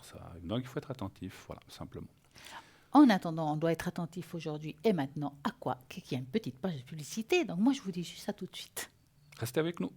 il faut être attentif, voilà, simplement. En attendant, on doit être attentif aujourd'hui et maintenant à quoi? Qu'il y a une petite page de publicité. Donc, moi, je vous dis juste ça tout de suite. Restez avec nous.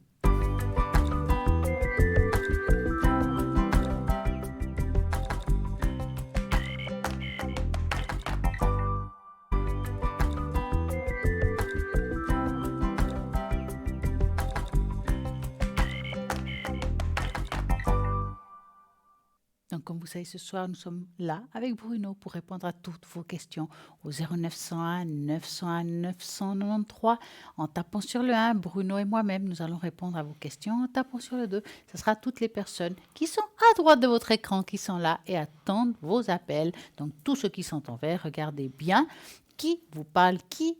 Donc, comme vous savez, ce soir, nous sommes là avec Bruno pour répondre à toutes vos questions au 0901 901 993. En tapant sur le 1, Bruno et moi-même, nous allons répondre à vos questions. En tapant sur le 2, ce sera toutes les personnes qui sont à droite de votre écran qui sont là et attendent vos appels. Donc, tous ceux qui sont en vert, regardez bien qui vous parle, qui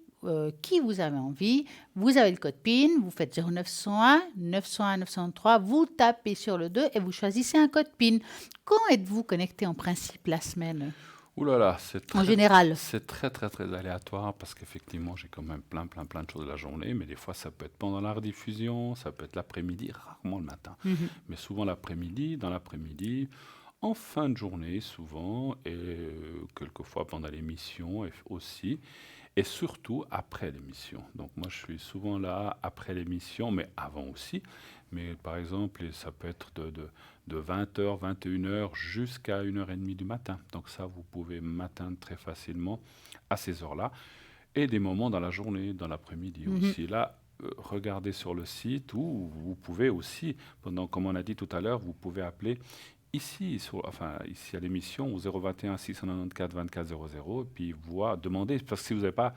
vous avez envie. Vous avez le code PIN, vous faites 0901 901 903, vous tapez sur le 2 et vous choisissez un code PIN. Quand êtes-vous connecté en principe la semaine? Ouh là là, en général. C'est très aléatoire parce qu'effectivement, j'ai quand même plein de choses de la journée, mais des fois, ça peut être pendant la rediffusion, ça peut être l'après-midi, rarement le matin, mais souvent l'après-midi, dans l'après-midi, en fin de journée souvent, et quelquefois pendant l'émission aussi. Et surtout après l'émission. Donc moi, je suis souvent là après l'émission, mais avant aussi. Mais par exemple, ça peut être de 20h, 21h jusqu'à 1h30 du matin. Donc ça, vous pouvez m'atteindre très facilement à ces heures-là. Et des moments dans la journée, dans l'après-midi aussi. Là, regardez sur le site où vous pouvez aussi, comme on a dit tout à l'heure, vous pouvez appeler ici à l'émission au 021 694 24 00 et puis demander, parce que si vous n'avez pas,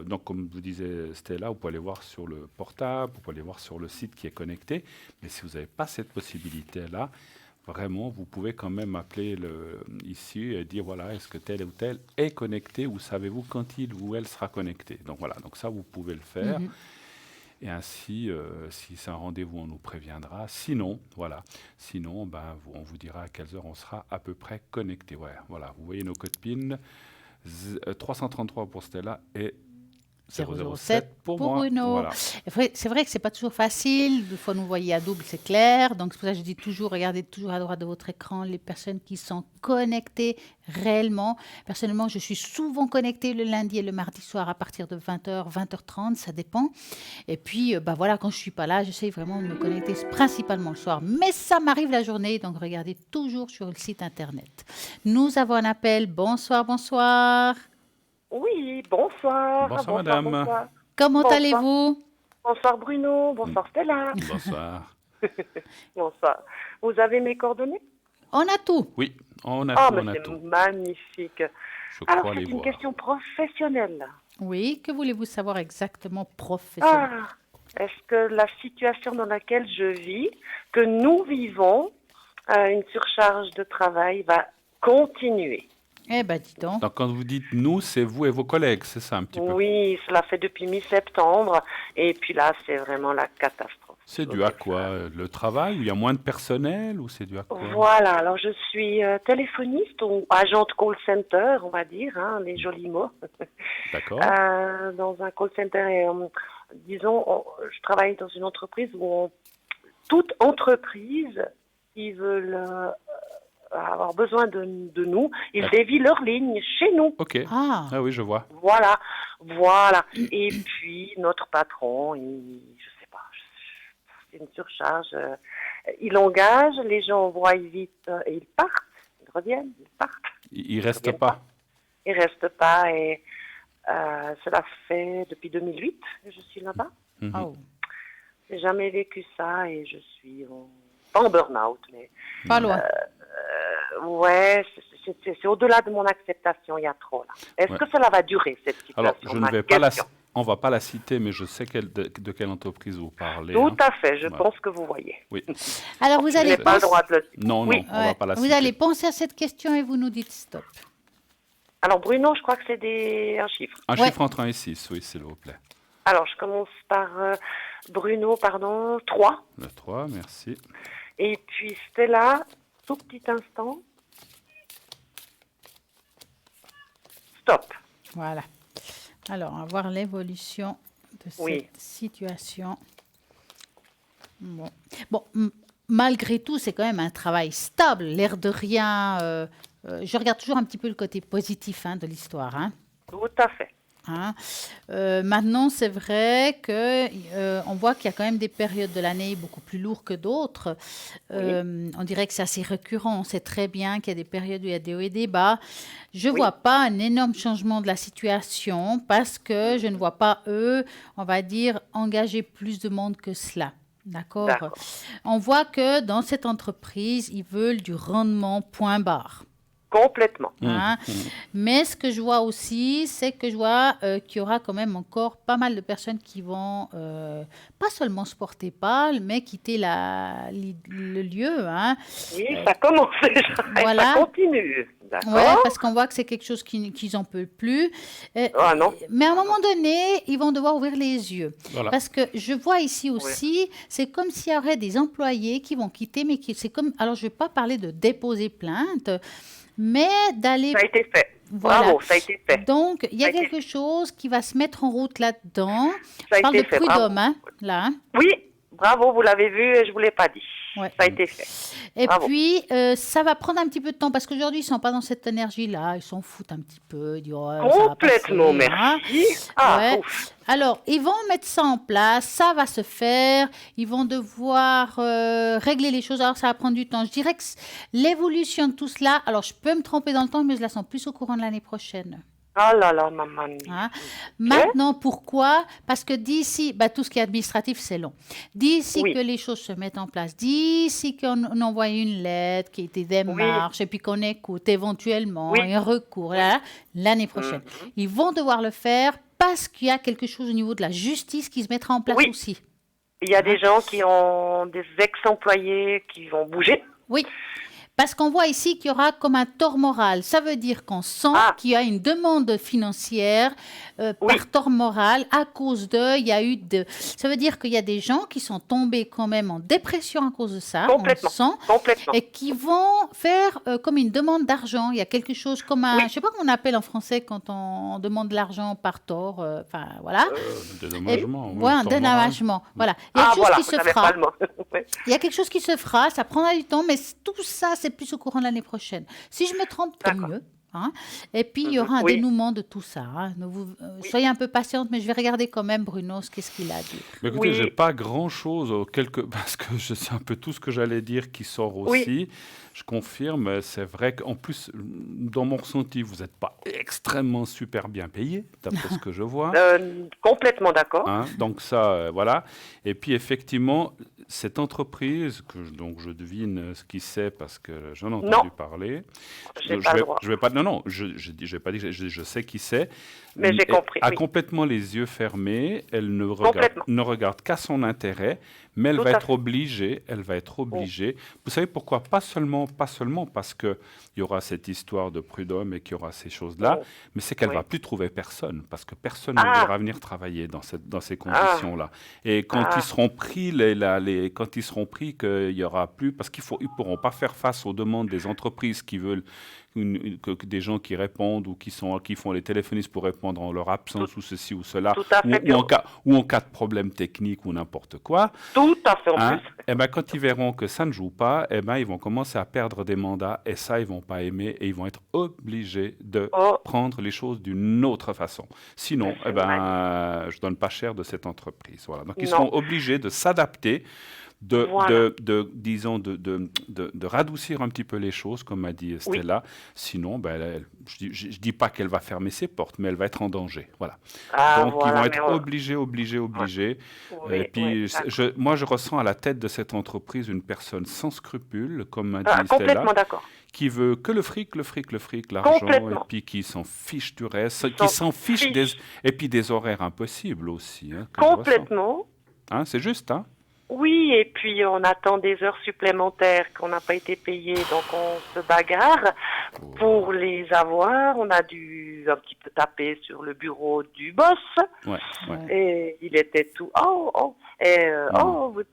donc comme vous disait Stella, vous pouvez aller voir sur le portable, vous pouvez aller voir sur le site qui est connecté, mais si vous n'avez pas cette possibilité-là, vraiment, vous pouvez quand même appeler ici et dire, voilà, est-ce que tel ou tel est connecté ou savez-vous quand il ou elle sera connecté. Donc voilà, donc ça, vous pouvez le faire. Et ainsi, si c'est un rendez-vous, on nous préviendra. Sinon, on vous dira à quelles heures on sera à peu près connecté. Ouais, voilà, vous voyez nos codes PIN, 333 pour Stella et 007 pour moi. Bruno. Voilà. C'est vrai que c'est pas toujours facile. Des fois, nous voyez à double, c'est clair. Donc, c'est pour ça que je dis toujours, regardez toujours à droite de votre écran les personnes qui sont connectées réellement. Personnellement, je suis souvent connectée le lundi et le mardi soir à partir de 20h, 20h30, ça dépend. Et puis, voilà, quand je suis pas là, j'essaie vraiment de me connecter principalement le soir. Mais ça m'arrive la journée, donc regardez toujours sur le site internet. Nous avons un appel. Bonsoir, bonsoir. Oui, bonsoir. Bonsoir, madame. Bonsoir. Comment Bonsoir. allez-vous? Bonsoir Bruno, bonsoir Stella. Bonsoir. Bonsoir. Vous avez mes coordonnées? On a tout. Oui, on a Oh, tout, mais on a c'est tout. magnifique. Je Alors, crois c'est les une voir. question professionnelle. Oui, que voulez-vous savoir exactement professionnellement? Est-ce que la situation dans laquelle je vis, que nous vivons, une surcharge de travail va continuer? Eh bien, dis donc. Donc, quand vous dites nous, c'est vous et vos collègues, c'est ça un petit peu? Oui, cela fait depuis mi-septembre. Et puis là, c'est vraiment la catastrophe. C'est dû à quoi? Le travail? Où il y a moins de personnel? Ou c'est dû à quoi? Voilà, alors je suis téléphoniste ou agente call center, on va dire, hein, les jolis mots, D'accord. dans un call center. Et, disons, je travaille dans une entreprise où toute entreprise qui veut avoir besoin de nous, ils D'accord. dévient leur ligne chez nous. Ok. Ah, Ah oui, je vois. Voilà. Et puis, notre patron, je sais pas, c'est une surcharge. Il engage, les gens voient vite et ils partent. Ils reviennent, ils partent. Il reste reviennent pas. Ils restent pas et cela fait depuis 2008 que je suis là-bas. Mhm. oh. J'ai jamais vécu ça et je suis pas en burn-out, mais Pas loin. ouais, c'est au-delà de mon acceptation, il y a trop là. Est-ce Ouais. que cela va durer cette situation? Alors, je ne Ma vais pas question. on va pas la citer, mais je sais de quelle entreprise vous parlez. Tout hein. à fait, je Ouais. pense que vous voyez. Oui. Alors, vous Je allez n'ai pas le penser... droit de le dire. Non, Oui. non, on va pas la Vous citer. allez penser à cette question et vous nous dites stop. Alors Bruno, je crois que c'est un chiffre. Un Ouais. chiffre entre 1 et 6, oui, s'il vous plaît. Alors je commence par Bruno, 3. Le 3, merci. Et puis Stella, tout petit instant. Stop. Voilà. Alors, on va voir l'évolution de cette Oui. situation. Bon, malgré tout, c'est quand même un travail stable, l'air de rien. Je regarde toujours un petit peu le côté positif de l'histoire. Tout à fait. Maintenant, c'est vrai qu'on voit qu'il y a quand même des périodes de l'année beaucoup plus lourdes que d'autres. On dirait que c'est assez récurrent. On sait très bien qu'il y a des périodes où il y a des hauts et des bas. Je ne vois pas un énorme changement de la situation parce que je ne vois pas, eux, on va dire, engager plus de monde que cela. D'accord. On voit que dans cette entreprise, ils veulent du rendement point barre. Complètement. Mais ce que je vois aussi, c'est que je vois qu'il y aura quand même encore pas mal de personnes qui vont pas seulement se porter pâle, mais quitter le lieu. Oui, ça commence déjà. Voilà. Et ça continue. D'accord. Ouais, parce qu'on voit que c'est quelque chose qu'ils n'en peuvent plus. Ah non. Mais à un moment donné, ils vont devoir ouvrir les yeux. Voilà. Parce que je vois ici aussi, c'est comme s'il y aurait des employés qui vont quitter, mais c'est comme... Alors, je ne vais pas parler de déposer plainte, mais d'aller... Ça a été fait. Voilà. Bravo, ça a été fait. Donc, il y a Ça a été quelque chose qui va se mettre en route là-dedans. Ça a Je parle été de fait, prud'homme, là. Oui, bravo, vous l'avez vu et je ne vous l'ai pas dit. Ouais. Ça a été fait. Et Bravo. puis, ça va prendre un petit peu de temps parce qu'aujourd'hui, ils ne sont pas dans cette énergie-là. Ils s'en foutent un petit peu. Ils disent, oh, ça va Complètement, passer, hein. merci. Ah, Ouais. ouf. Alors, ils vont mettre ça en place, ça va se faire, ils vont devoir régler les choses, alors ça va prendre du temps. Je dirais que l'évolution de tout cela, alors je peux me tromper dans le temps, mais je la sens plus au courant de l'année prochaine. Oh là là, maman. Maintenant, pourquoi? Parce que d'ici, tout ce qui est administratif, c'est long. D'ici Oui. que les choses se mettent en place, d'ici qu'on envoie une lettre, qui était des démarches, et puis qu'on écoute éventuellement, Oui. et un recours, l'année prochaine. Ils vont devoir le faire parce qu'il y a quelque chose au niveau de la justice qui se mettra en place Oui. aussi. Il y a des gens qui ont des ex-employés qui vont bouger. Oui. Parce qu'on voit ici qu'il y aura comme un tort moral. Ça veut dire qu'on sent Ah. qu'il y a une demande financière Oui. par tort moral à cause il y a eu de... Ça veut dire qu'il y a des gens qui sont tombés quand même en dépression à cause de ça, on le Complètement. sent, Complètement. et qui vont faire comme une demande d'argent. Il y a quelque chose comme un... Oui. Je ne sais pas comment on appelle en français quand on demande de l'argent par tort. Enfin, voilà. Dédommagement. oui, Ouais, un tort moral. dédommagement. Voilà. Il y a Ah quelque chose voilà, qui vous se n'avez fera. pas le mot. Ouais. Il y a quelque chose qui se fera, ça prendra du temps, mais tout ça, c'est plus au courant de l'année prochaine. Si je me trompe, tant D'accord. mieux. Hein. Et puis, il y aura un Oui. dénouement de tout ça. Hein. Soyez un peu patiente, mais je vais regarder quand même, Bruno, qu'est-ce qu'il a à dire. Mais écoutez, Oui. j'ai pas grand-chose, parce que je sais un peu tout ce que j'allais dire qui sort Oui. aussi. Je confirme, c'est vrai qu'en plus, dans mon ressenti, vous n'êtes pas extrêmement super bien payé, d'après ce que je vois. Complètement d'accord. Hein, donc ça, voilà. Et puis effectivement, cette entreprise, donc je devine ce qui c'est parce que j'en ai entendu parler. J'ai Je pas le vais, droit. je vais pas, non, je vais pas dire, je sais qui c'est. Mais j'ai Elle compris, a oui. complètement les yeux fermés. Elle Complètement. ne regarde qu'à son intérêt, mais elle Tout va à être fait. obligée. Elle va être obligée. Vous savez pourquoi? Pas seulement parce que il y aura cette histoire de prud'homme et qu'il y aura ces choses-là, Oh. mais c'est qu'elle Oui. va plus trouver personne parce que personne ne Ah. voudra venir travailler dans ces conditions-là. Et quand Ah. ils seront pris, quand ils seront pris, qu'il y aura plus, parce ils pourront pas faire face aux demandes des entreprises qui veulent que des gens qui répondent ou qui font les téléphonistes pour répondre en leur absence ou ceci ou cela, Tout à fait. ou en cas de problème technique ou n'importe quoi. Tout à fait en Hein, plus. eh ben, quand ils verront que ça ne joue pas, eh ben, ils vont commencer à perdre des mandats et ça, ils vont pas aimer et ils vont être obligés de Oh. prendre les choses d'une autre façon. Sinon, C'est eh ben, je donne pas cher de cette entreprise. Voilà. Donc, ils Non. seront obligés de s'adapter, Voilà. disons, de radoucir un petit peu les choses, comme a dit Stella. Sinon, ben, je dis pas qu'elle va fermer ses portes, mais elle va être en danger. Voilà. Ah, Donc, voilà, ils vont mais être obligés. Oui, Et puis, oui, d'accord. moi, je ressens à la tête de cette entreprise une personne sans scrupules, comme m'a dit Stella, Complètement d'accord. qui veut que le fric, l'argent, et Complètement. puis qui s'en fiche du reste, S'en qui s'en fiche fiche. et puis des horaires impossibles aussi. Hein, que je ressens. Complètement. Hein, c'est juste, hein? Oui, et puis on attend des heures supplémentaires qu'on n'a pas été payées, donc on se bagarre pour les avoir. On a dû un petit peu taper sur le bureau du boss, Ouais, ouais. et il était tout vous...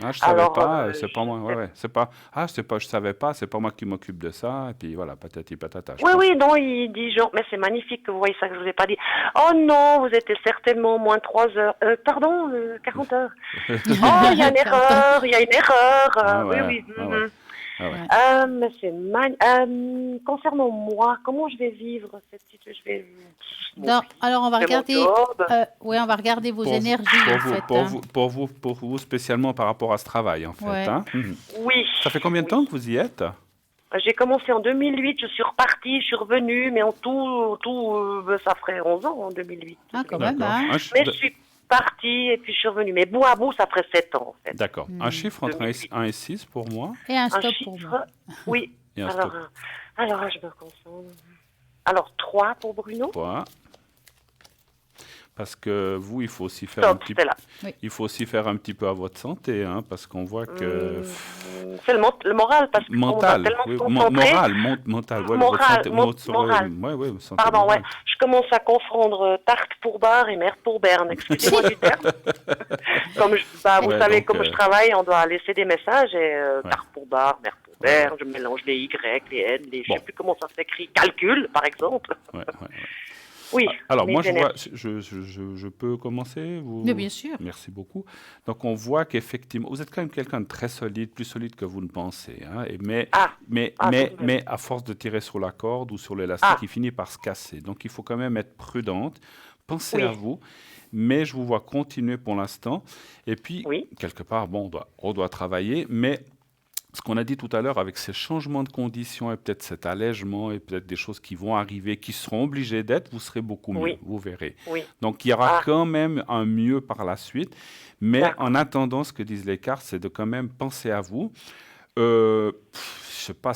Ah, je savais Alors, pas, c'est pas moi. Ouais, ouais, c'est pas. Ah, je savais pas, c'est pas moi qui m'occupe de ça. Et puis voilà, patati patata. je Oui, pense. oui, non, il dit genre, mais c'est magnifique que vous voyez ça que je vous ai pas dit. Oh non, vous étiez certainement au moins 3 heures. Pardon, 40 heures. Oh, il y a une erreur, il y a une erreur. Ah Oui, ouais, oui. ah ouais. Ah ouais. Mais c'est concernant moi, comment je vais vivre cette situation? Je vais... Alors, on va C'est mon regarder. job. Oui, on va regarder vos Pour- énergies, pour en vous, fait. pour, hein. pour vous spécialement par rapport à ce travail, en fait. Ouais. Hein. Mhm. Oui. Ça fait combien de temps que vous y êtes? J'ai commencé en 2008, je suis repartie, je suis revenue, mais en tout, ça ferait 11 ans en 2008. Ah, quand même, D'accord. hein. Mais je suis partie et puis je suis revenue. Mais bout à bout, ça ferait 7 ans, en fait. D'accord. Un chiffre entre 1 et 6 pour moi. Et un Un stop pour chiffre, moi. oui. Et un Alors, stop. alors, je me concentre. Alors, 3 pour Bruno. Quoi? Parce que vous, il faut aussi faire un Stop, petit c'est là. il faut aussi faire un petit peu à votre santé, hein, parce qu'on voit que C'est le moral, parce qu'on mental, va tellement oui, se concentrer. mental, ouais, Moral, votre santé, moral. santé Pardon, ouais. morale. Je commence à confondre tarte pour bar et merde pour berne. Excusez-moi du terme. Comme vous Ouais, savez, donc, comme je travaille, on doit laisser des messages et Ouais. tarte pour bar, merde pour berne. Je mélange les Y, les N, je Bon. sais plus comment ça s'écrit. Calcul, par exemple. Ouais, ouais. Oui. Alors mes moi, je vois, énergies. je peux commencer Mais bien sûr. Merci beaucoup. Donc on voit qu'effectivement, vous êtes quand même quelqu'un de très solide, plus solide que vous ne pensez. Hein, mais Ah. tout de même. mais à force de tirer sur la corde ou sur l'élastique, Ah. il finit par se casser. Donc il faut quand même être prudente. Pensez Oui. à vous. Mais je vous vois continuer pour l'instant. Et puis, Oui. quelque part, bon, on doit travailler, mais ce qu'on a dit tout à l'heure avec ces changements de conditions et peut-être cet allègement et peut-être des choses qui vont arriver, qui seront obligées d'être, vous serez beaucoup mieux, Oui. vous verrez. Oui. Donc il y aura Ah. quand même un mieux par la suite. Mais D'accord. en attendant, ce que disent les cartes, c'est de quand même penser à vous. Je ne sais pas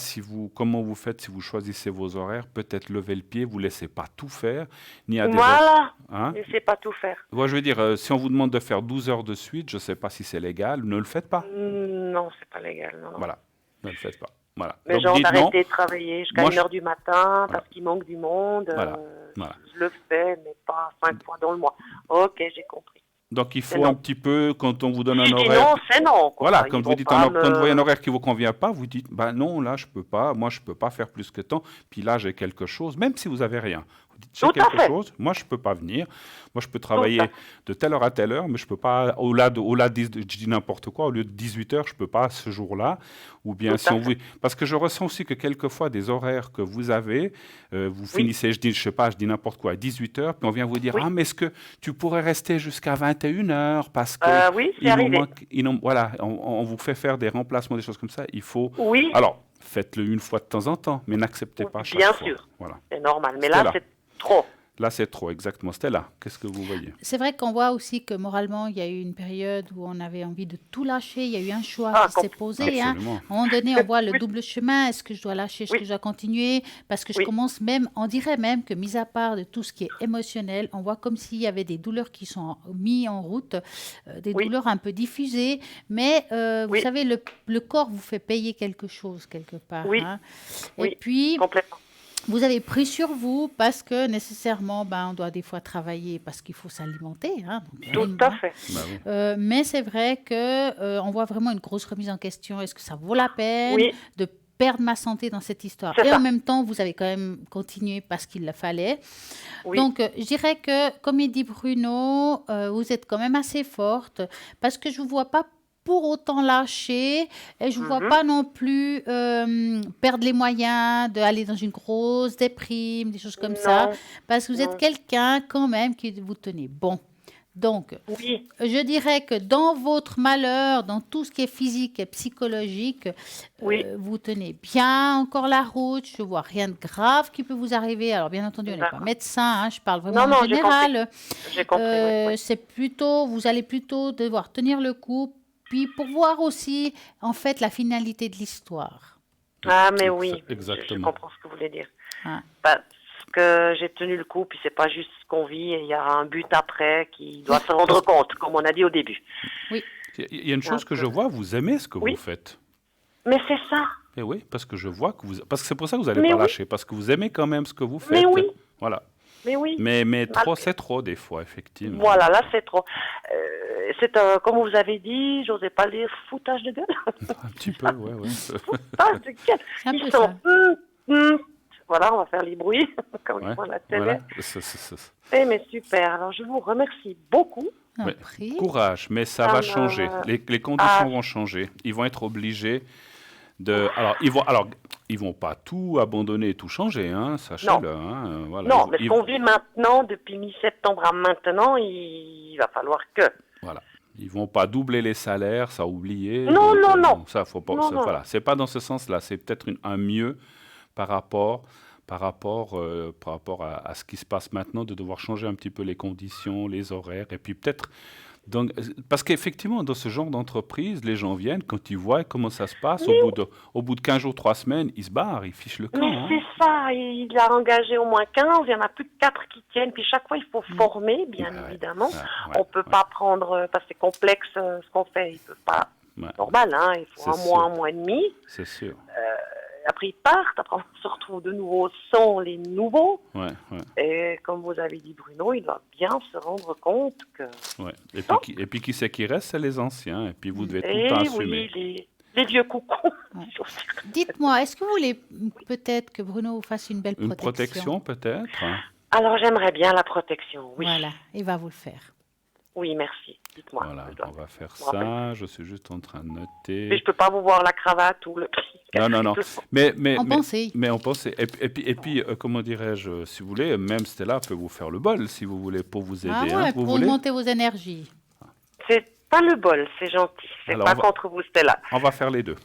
comment vous faites si vous choisissez vos horaires. Peut-être lever le pied, vous ne laissez pas tout faire. Ni à des Voilà. Hein? Je ne sais pas tout faire. Ouais, je veux dire, si on vous demande de faire 12 heures de suite, je ne sais pas si c'est légal, ne le faites pas. Non, c'est pas légal. Non, non. Voilà, ne le faites pas. Voilà. Mais Donc, genre dites non. d'arrêter de travailler jusqu'à Moi, 1h du matin Voilà. parce qu'il manque du monde. Voilà. Voilà. Je le fais, mais pas 5 fois dans le mois. Ok, j'ai compris. Donc, il C'est faut non. un petit peu, quand on vous donne Si un je dis horaire... non, c'est non. Quoi. Voilà, Ils quand vont vous dites pas quand vous voyez un me... horaire qui vous convient pas, vous dites bah non, là je peux pas, moi je peux pas faire plus que tant, puis là j'ai quelque chose, même si vous avez rien. Vous dites j'ai Tout à quelque fait. chose, moi je peux pas venir, moi je peux Tout travailler à fait. de telle heure à telle heure, mais je peux pas au-delà de je dis n'importe quoi, au lieu de 18 heures, je peux pas ce jour-là, ou bien Tout si à on vous fait. parce que je ressens aussi que quelquefois des horaires que vous avez, vous Oui, finissez, je sais pas, je dis n'importe quoi à 18 heures, puis on vient vous dire oui. ah mais est-ce que tu pourrais rester jusqu'à 21 heures parce que Oui, c'est il nous arrivé. manque, voilà, on vous fait faire des remplacements, des choses comme ça. Il faut. Oui, Alors, faites-le une fois de temps en temps, mais n'acceptez pas chaque bien fois. sûr. Voilà. C'est normal. Mais là, Stella, c'est trop. là c'est trop, exactement. Stella, qu'est-ce que vous voyez? C'est vrai qu'on voit aussi que moralement, il y a eu une période où on avait envie de tout lâcher. Il y a eu un choix Ah, qui s'est posé. Hein. Absolument. À un moment donné, on voit le Oui, double chemin. Est-ce que je dois lâcher? Est-ce que oui, je dois continuer? Parce que je oui, commence même, on dirait même que, mis à part de tout ce qui est émotionnel, on voit comme s'il y avait des douleurs qui sont mises en route, des oui, douleurs un peu diffusées. Mais vous oui, savez, le corps vous fait payer quelque chose quelque part. oui, Hein. Et oui, puis, complètement. vous avez pris sur vous parce que nécessairement, ben, on doit des fois travailler parce qu'il faut s'alimenter. Hein, donc, Tout à fait. Bah oui. mais c'est vrai que on voit vraiment une grosse remise en question. Est-ce que ça vaut la peine Oui, de perdre ma santé dans cette histoire? c'est Et en ça. même temps, vous avez quand même continué parce qu'il le fallait. Oui, Donc, je dirais que, comme il dit Bruno, vous êtes quand même assez forte parce que je ne vous vois pas pour autant lâcher et je ne vous vois mhm, pas non plus perdre les moyens d'aller dans une grosse déprime, des choses comme ça, non, parce que vous êtes non. quelqu'un quand même qui vous tenez bon. Donc, Oui, je dirais que dans votre malheur, dans tout ce qui est physique et psychologique, oui, vous tenez bien encore la route. Je ne vois rien de grave qui peut vous arriver. Alors, bien entendu, on n'est pas d'accord. médecin, hein, je parle vraiment Non, en non, j'ai compris. général. J'ai compris, oui, oui. C'est plutôt, vous allez plutôt devoir tenir le coup, puis pour voir aussi, en fait, la finalité de l'histoire. Ah, mais oui, je Exactement. comprends ce que vous voulez dire. Hein. Parce que j'ai tenu le coup, puis c'est pas juste ce qu'on vit, et il y a un but après qui doit se rendre compte, comme on a dit au début. Oui, Il y a une chose Donc, que je vois, vous aimez ce que oui, vous faites. mais c'est ça. Et oui, parce que je vois que vous. Parce que c'est pour ça que vous n'allez Mais pas oui, lâcher, parce que vous aimez quand même ce que vous mais faites. oui, Voilà. mais oui. Mais trop, Mal- c'est trop des fois, effectivement. Voilà, là c'est trop. C'est comme vous avez dit, j'osais pas le dire, foutage de gueule. Un petit peu, ouais, ouais. Foutage de gueule. c'est un Ils peu sont. ça. Voilà, on va faire les bruits, comme ils Ouais, font à la télé. voilà. Mais super. Alors je vous remercie beaucoup. Un Ouais. prix. Courage, mais ça Ça va me- changer. Les Ah, conditions vont changer. Ils vont être obligés de. Alors, ils vont pas tout abandonner et tout changer, hein, non, sachez-le. Hein, voilà. non, mais ce Ils- qu'on vit maintenant, depuis mi-septembre à maintenant, il va falloir que. voilà. Ils vont pas doubler les salaires, ça oublier. Non, non, non. Ça, faut pas. Non, non. Voilà, c'est pas dans ce sens-là. C'est peut-être un mieux par rapport à ce qui se passe maintenant, de devoir changer un petit peu les conditions, les horaires, et puis peut-être. Donc, parce qu'effectivement, dans ce genre d'entreprise, les gens viennent, quand ils voient comment ça se passe, au bout de 15 jours, 3 semaines, ils se barrent, ils fichent le camp. Mais Hein. c'est ça, il a engagé au moins 15, il y en a plus que 4 qui tiennent, puis chaque fois il faut former, bien Ouais, évidemment. ouais, On peut pas prendre, parce que c'est complexe ce qu'on fait, ils peuvent pas, ouais, normal, hein, il faut c'est un sûr, mois et demi. c'est sûr. Après ils partent, après on se retrouve de nouveau sans les nouveaux. Ouais, ouais, Et comme vous avez dit Bruno, il doit bien se rendre compte que... ouais. Non. Et puis qui c'est qui reste, c'est les anciens, et puis vous devez tout le Et temps assumer. oui, les vieux coucous. Ouais. Dites-moi, est-ce que vous voulez peut-être que Bruno vous fasse une belle Une protection? protection peut-être, hein. Alors j'aimerais bien la protection, oui. Voilà, il va vous le faire. Oui, merci. Dites-moi. Voilà, je dois- on va faire je me rappelle. ça. Je suis juste en train de Mais noter. je peux pas vous voir la cravate ou le prix. Non. Mais En pensée. on pensait. Et puis comment dirais-je, si vous voulez, même Stella peut vous faire le bol, si vous voulez, pour vous aider. Ah hein. ouais, Vous pour voulez? monter vos énergies. C'est pas le bol, c'est gentil. C'est Alors, pas on va- contre vous, Stella. On va faire les deux.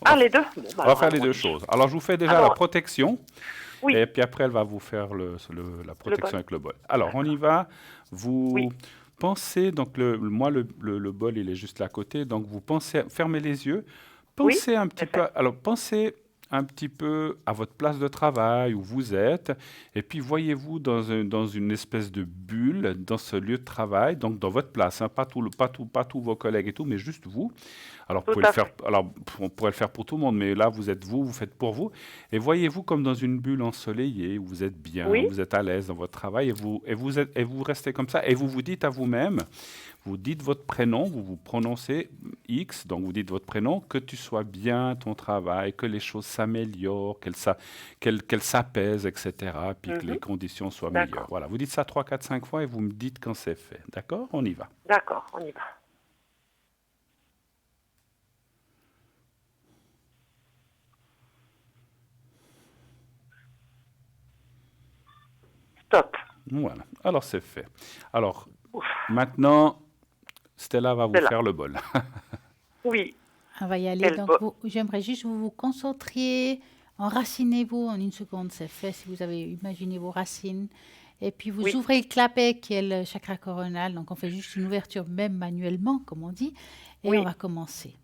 Ah, les deux Bon, bah, On va alors, faire les allons-y. deux choses. Alors, je vous fais déjà Alors, la protection. oui. Et puis après, elle va vous faire la protection bol. avec le bol. Alors, on y va. Vous Oui. pensez, donc moi, le bol, il est juste là à côté. Donc, vous pensez, fermez les yeux. Oui, Pensez un petit c'est peu. fait. Alors, pensez un petit peu à votre place de travail où vous êtes, et puis voyez-vous dans une espèce de bulle dans ce lieu de travail, donc dans votre place, hein, pas tous vos collègues et tout, mais juste vous. Alors, Tout à fait. on pourrait le faire pour tout le monde, mais là, vous êtes vous faites pour vous. Et voyez-vous comme dans une bulle ensoleillée où vous êtes bien, Oui, vous êtes à l'aise dans votre travail et vous restez comme ça et vous vous dites à vous-même, vous dites votre prénom, vous vous prononcez X, donc vous dites votre prénom, que tu sois bien ton travail, que les choses s'améliorent, qu'elles s'apaisent, etc., puis que les mhm, conditions soient meilleures. d'accord. Voilà, vous dites ça 3, 4, 5 fois et vous me dites quand c'est fait. D'accord? On y va. D'accord, on y va. Stop. Voilà, alors c'est fait. Alors, Ouf, maintenant, Stella va vous c'est là. faire le bol. Oui, On va y aller. quel Donc, beau. j'aimerais juste que vous vous concentriez, enracinez-vous en une seconde, c'est fait si vous avez imaginé vos racines. Et puis vous Oui, ouvrez le clapet qui est le chakra coronal. Donc on fait juste une ouverture même manuellement, comme on dit. Et on oui. va commencer.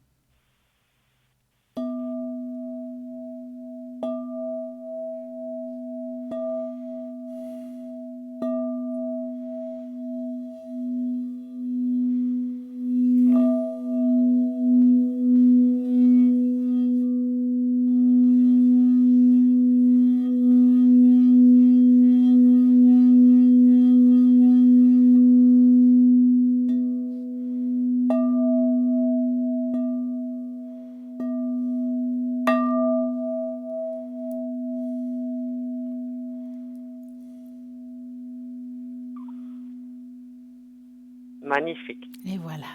Magnifique. Et voilà.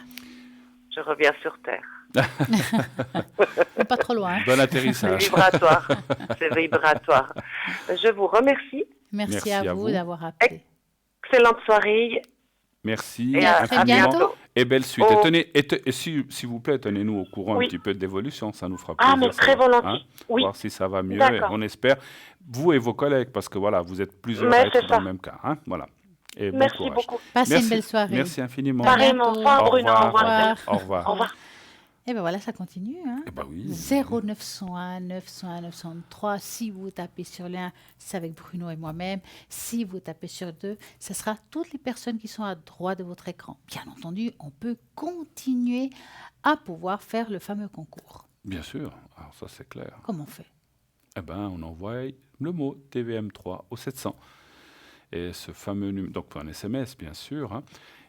Je reviens sur Terre. Mais pas trop loin, hein. Bon C'est atterrissage. vibratoire. C'est vibratoire. Je vous remercie. Merci Merci à à vous vous. d'avoir appelé. Excellente soirée Merci et Et à très infiniment. bientôt. Et belle suite. au- Et s'il vous plaît, tenez-nous au courant un Oui. petit peu de l'évolution. Ça nous fera Ah, plaisir mais très savoir, volontiers. hein, Oui, voir si ça va mieux. Et d'accord. on espère, vous et vos collègues, parce que voilà, vous êtes plusieurs Mais à être c'est dans ça. le même cas. Hein, voilà. Et bon Merci courage. beaucoup. Passez une Merci, belle soirée. merci infiniment. À Pareillement. Au bientôt. revoir, Au Bruno. Au revoir. revoir. revoir. Au revoir. Au revoir. Et bien voilà, ça continue, hein. Eh ben oui. 0901 901 903. Si vous tapez sur l'un, c'est avec Bruno et moi-même. Si vous tapez sur deux, ce sera toutes les personnes qui sont à droite de votre écran. Bien entendu, on peut continuer à pouvoir faire le fameux concours. Bien sûr. Alors ça, c'est clair. Comment on fait? Eh ben, on envoie le mot TVM3 au 700. Et ce fameux numéro, donc un SMS bien sûr, hein,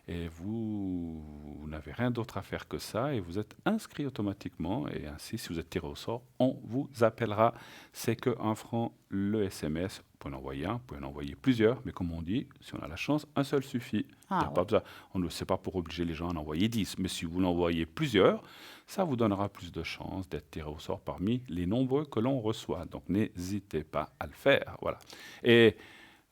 et vous n'avez rien d'autre à faire que ça, et vous êtes inscrit automatiquement, et ainsi, si vous êtes tiré au sort, on vous appellera. C'est que 1 franc le SMS. Vous pouvez en envoyer un, vous pouvez en envoyer plusieurs, mais comme on dit, si on a la chance, un seul suffit. Il n'y a Ah pas ouais. besoin, on ne sait pas pour obliger les gens à en envoyer 10, mais si vous l'envoyez plusieurs, ça vous donnera plus de chances d'être tiré au sort parmi les nombreux que l'on reçoit. Donc n'hésitez pas à le faire. Voilà. Et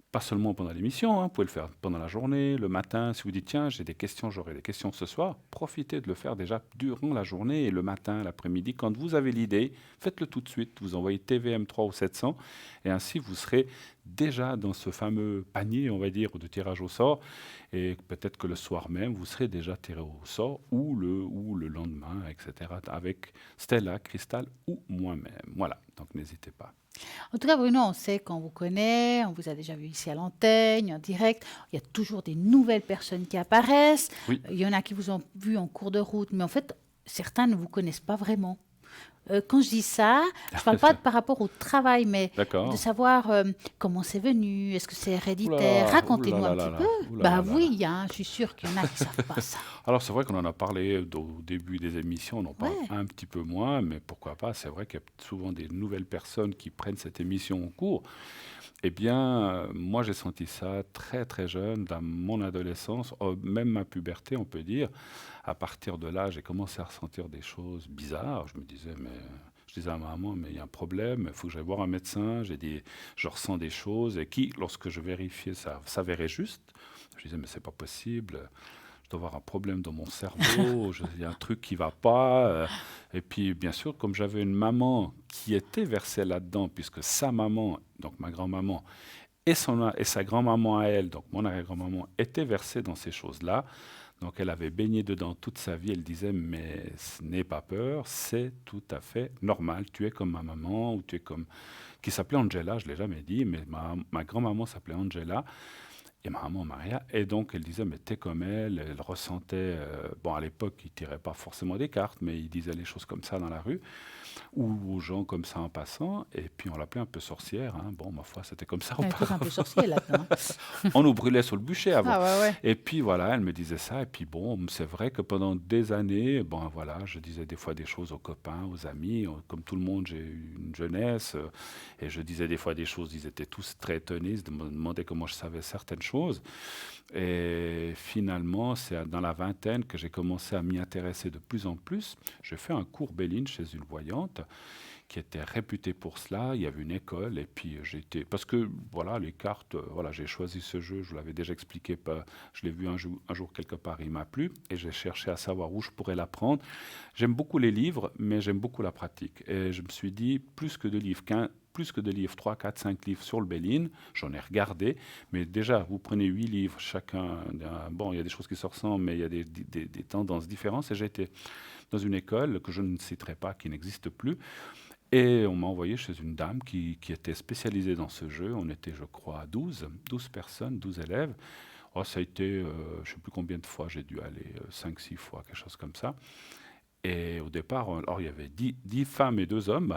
pas seulement pendant l'émission, hein, vous pouvez le faire pendant la journée, le matin. Si vous dites, tiens, j'ai des questions, j'aurai des questions ce soir, profitez de le faire déjà durant la journée et le matin, l'après-midi. Quand vous avez l'idée, faites-le tout de suite. Vous envoyez TVM3 au 700 et ainsi vous serez déjà dans ce fameux panier, on va dire, de tirage au sort. Et peut-être que le soir même, vous serez déjà tiré au sort ou le lendemain, etc. avec Stella, Cristal ou moi-même. Voilà, donc n'hésitez pas. En tout cas, Bruno, on sait qu'on vous connaît, on vous a déjà vu ici à l'antenne, en direct. Il y a toujours des nouvelles personnes qui apparaissent. Oui. Il y en a qui vous ont vu en cours de route, mais en fait, certains ne vous connaissent pas vraiment. Quand je dis ça, je ne parle pas par rapport au travail, mais D'accord. de savoir comment c'est venu, est-ce que c'est héréditaire. Oula, Racontez-nous un oulala, petit peu. oulala. Bah oui, hein, je suis sûre qu'il y en a qui ne savent pas ça. Alors c'est vrai qu'on en a parlé au début des émissions, on en parle Ouais. un petit peu moins, mais pourquoi pas, c'est vrai qu'il y a souvent des nouvelles personnes qui prennent cette émission en cours. Eh bien, moi j'ai senti ça très très jeune, dans mon adolescence, même ma puberté on peut dire. À partir de là, j'ai commencé à ressentir des choses bizarres. Je me disais, je disais à ma maman, mais il y a un problème, il faut que j'aille voir un médecin, je ressens des choses, et qui, lorsque je vérifiais, ça s'avérait juste. Je disais, mais c'est pas possible. Je dois avoir un problème dans mon cerveau, il y a un truc qui va pas. Et puis, bien sûr, comme j'avais une maman qui était versée là-dedans, puisque sa maman, donc ma grand-maman, et sa grand-maman à elle, donc mon arrière-grand-maman, était versée dans ces choses-là. Donc elle avait baigné dedans toute sa vie. Elle disait, mais n'aie pas peur, c'est tout à fait normal. Tu es comme ma maman, ou tu es comme... qui s'appelait Angela, je ne l'ai jamais dit, mais ma grand-maman s'appelait Angela. Et ma maman Maria, et donc elle disait, mais t'es comme elle ressentait, bon à l'époque il tirait pas forcément des cartes, mais il disait les choses comme ça dans la rue, ou aux gens comme ça en passant, et puis on l'appelait un peu sorcière, hein. Bon ma foi c'était comme ça Elle est tous un auparavant. peu sorcier là-dedans. On nous brûlait sur le bûcher avant. Ah ouais, ouais. Et puis voilà, elle me disait ça, et puis bon, c'est vrai que pendant des années, bon voilà, je disais des fois des choses aux copains, aux amis, comme tout le monde j'ai eu une jeunesse, et je disais des fois des choses, ils étaient tous très étonnés, ils me demandaient comment je savais certaines choses. Et finalement, c'est dans la vingtaine que j'ai commencé à m'y intéresser de plus en plus. J'ai fait un cours Béline chez une voyante qui était réputée pour cela. Il y avait une école et puis j'étais... Parce que voilà, les cartes, voilà, j'ai choisi ce jeu, je vous l'avais déjà expliqué, je l'ai vu un jour quelque part, il m'a plu et j'ai cherché à savoir où je pourrais l'apprendre. J'aime beaucoup les livres, mais j'aime beaucoup la pratique. Et je me suis dit, plus que de livres, 3, 4, 5 livres sur le Béline, j'en ai regardé, mais déjà, vous prenez 8 livres, chacun, bon, il y a des choses qui se ressemblent, mais il y a des tendances différentes, et j'ai été dans une école que je ne citerai pas, qui n'existe plus, et on m'a envoyé chez une dame qui était spécialisée dans ce jeu, on était, je crois, 12 personnes, 12 élèves. Oh, ça a été, je ne sais plus combien de fois, j'ai dû aller 5, 6 fois, quelque chose comme ça. Et au départ, alors, il y avait 10 femmes et 2 hommes.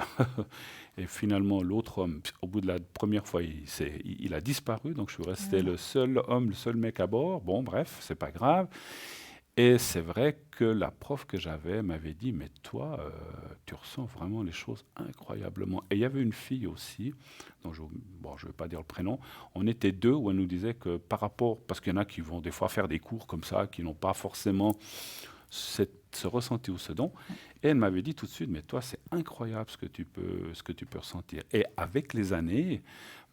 Et finalement, l'autre homme, au bout de la première fois, il a disparu. Donc, je suis resté le seul homme, le seul mec à bord. Bon, bref, c'est pas grave. Et c'est vrai que la prof que j'avais m'avait dit, mais toi, tu ressens vraiment les choses incroyablement. Et il y avait une fille aussi, dont je ne vais pas dire le prénom, on était 2 où elle nous disait que par rapport, parce qu'il y en a qui vont des fois faire des cours comme ça, qui n'ont pas forcément ce ressenti ou ce don. Et elle m'avait dit tout de suite, mais toi, c'est incroyable ce que tu peux ressentir. Et avec les années,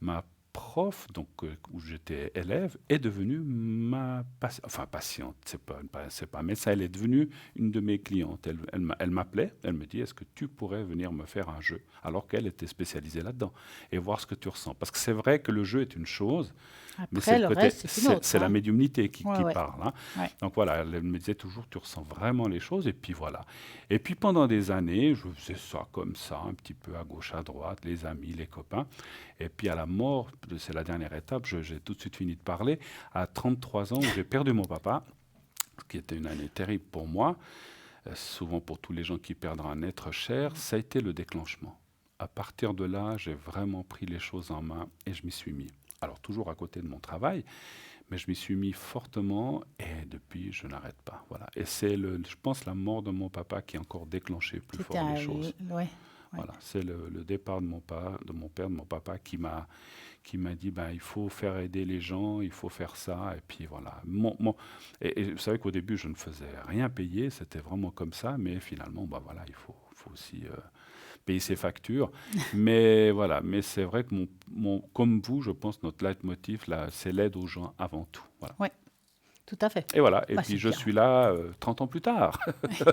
ma prof, donc, où j'étais élève, est devenue ma patiente. C'est pas un médecin, elle est devenue une de mes clientes. Elle m'appelait, elle me dit, est-ce que tu pourrais venir me faire un jeu? Alors qu'elle était spécialisée là-dedans. Et voir ce que tu ressens. Parce que c'est vrai que le jeu est une chose, mais Après, le reste, c'est une autre. c'est la hein. médiumnité qui Ouais. parle. Hein. Ouais. Donc voilà, elle me disait toujours, tu ressens vraiment les choses, et puis voilà. Et puis pendant des années, je faisais ça comme ça, un petit peu à gauche, à droite, les amis, les copains. Et puis à la mort, c'est la dernière étape, j'ai tout de suite fini de parler, à 33 ans, j'ai perdu mon papa, ce qui était une année terrible pour moi, souvent pour tous les gens qui perdent un être cher, ça a été le déclenchement. À partir de là, j'ai vraiment pris les choses en main et je m'y suis mis. Alors toujours à côté de mon travail, mais je m'y suis mis fortement et depuis, je n'arrête pas. Voilà. Et c'est, je pense, la mort de mon papa qui a encore déclenché plus C'était fort les choses. ouais. Voilà, c'est le départ de mon père, de mon papa qui m'a dit, ben, il faut faire aider les gens, il faut faire ça. Et puis voilà. Et vous savez qu'au début, je ne faisais rien payer, c'était vraiment comme ça, mais finalement, ben, voilà, il faut aussi payer ses factures. Mais voilà, mais c'est vrai que comme vous, je pense, notre leitmotiv, là, c'est l'aide aux gens avant tout. Voilà. Ouais, tout à fait. Et voilà, et Bah, puis c'est je bien. suis là 30 ans plus tard.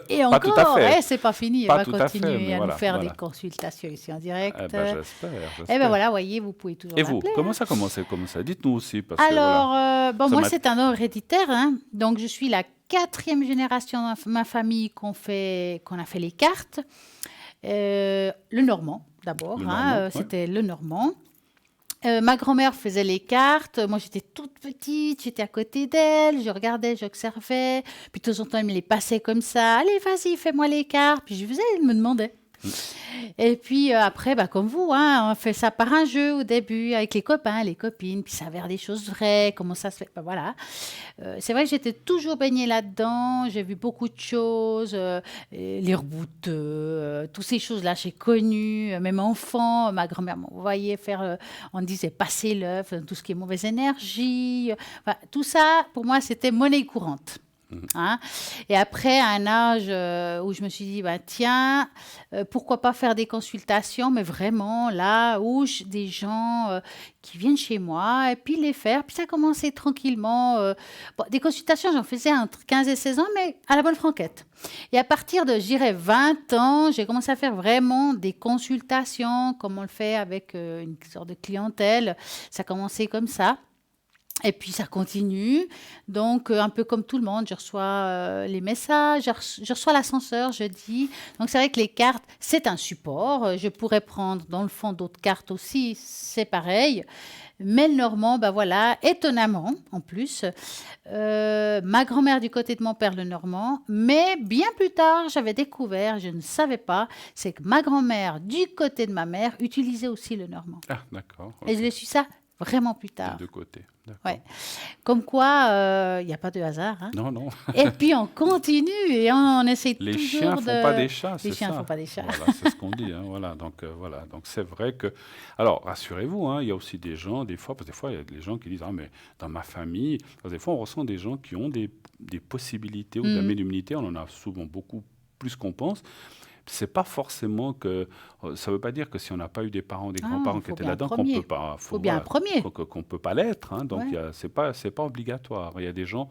Et Pas tout à encore, fait. c'est pas fini. Pas Elle va tout à fait, continuer mais à voilà, nous faire voilà. des consultations ici en direct. Eh ben, j'espère. Et bien voilà, voyez, vous pouvez toujours Et vous, l'appeler. comment ça commence? Dites-nous aussi. Parce que, Alors, voilà. bon, Ça moi, m'a- c'est un ordre héréditaire. Hein. Donc, je suis la 4e génération dans ma famille qu'on a fait les cartes. Le Normand, d'abord. Le hein, Normand, ouais. C'était le Normand. Ma grand-mère faisait les cartes. Moi, j'étais toute petite, j'étais à côté d'elle. Je regardais, j'observais. Puis, de temps en temps, elle me les passait comme ça. Allez, vas-y, fais-moi les cartes. Puis, je faisais, elle me demandait. Et puis après, bah, comme vous, hein, on fait ça par un jeu au début, avec les copains, les copines, puis ça avère des choses vraies, comment ça se fait. Bah, voilà. C'est vrai que j'étais toujours baignée là-dedans, j'ai vu beaucoup de choses, les rebouteux, toutes ces choses-là, j'ai connu, même enfant, ma grand-mère m'envoyait faire, on disait passer l'œuf, tout ce qui est mauvaise énergie. Tout ça, pour moi, c'était monnaie courante. Hein. Et après, à un âge où je me suis dit, ben, tiens, pourquoi pas faire des consultations, mais vraiment là où des gens qui viennent chez moi et puis les faire. Puis ça a commencé tranquillement. Bon, des consultations, j'en faisais entre 15 et 16 ans, mais à la bonne franquette. Et à partir de, je dirais, 20 ans, j'ai commencé à faire vraiment des consultations, comme on le fait avec une sorte de clientèle. Ça a commencé comme ça. Et puis ça continue, donc un peu comme tout le monde, je reçois les messages, je reçois l'ascenseur, je dis. Donc c'est vrai que les cartes, c'est un support. Je pourrais prendre dans le fond d'autres cartes aussi, c'est pareil. Mais le normand, ben voilà, étonnamment en plus, ma grand-mère du côté de mon père, le normand, mais bien plus tard, j'avais découvert, je ne savais pas, c'est que ma grand-mère du côté de ma mère utilisait aussi le normand. Ah, d'accord. Et Ok. je l'ai su ça vraiment plus Des tard. deux côtés. D'accord. Ouais. Comme quoi, il n'y a pas de hasard. Hein. Non, non. Et puis on continue et on essaie Les toujours chiens de... font pas des chats, Les c'est chiens ne ça. font pas des chats. Voilà, c'est ce qu'on dit. Hein, voilà. Donc c'est vrai que. Alors rassurez-vous, hein, il y a aussi des gens, des fois, parce que des fois il y a des gens qui disent ah mais dans ma famille, parce que des fois on ressent des gens qui ont des possibilités ou de la Mhm. médiumnité. On en a souvent beaucoup plus qu'on pense. C'est pas forcément que ça veut pas dire que si on n'a pas eu des parents, des Ah, grands-parents qui faut étaient bien un là-dedans qu'on premier. peut pas. Faut bien un premier. Qu'on peut pas l'être. Hein, donc Ouais. c'est pas obligatoire. Il y a des gens.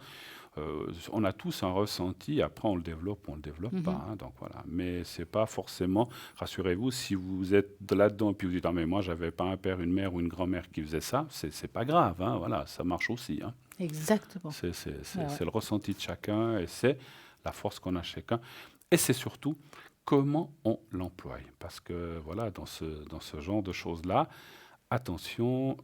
On a tous un ressenti, après on le développe Mhm. pas. Hein, donc voilà. Mais c'est pas forcément, rassurez-vous, si vous êtes là-dedans et puis vous dites, ah mais moi j'avais pas un père, une mère ou une grand-mère qui faisait ça, c'est pas grave. Hein, voilà, ça marche aussi. Hein. Exactement. Ouais. C'est le ressenti de chacun et c'est la force qu'on a chacun. Et c'est surtout comment on l'emploie. Parce que voilà, dans ce genre de choses-là, attention,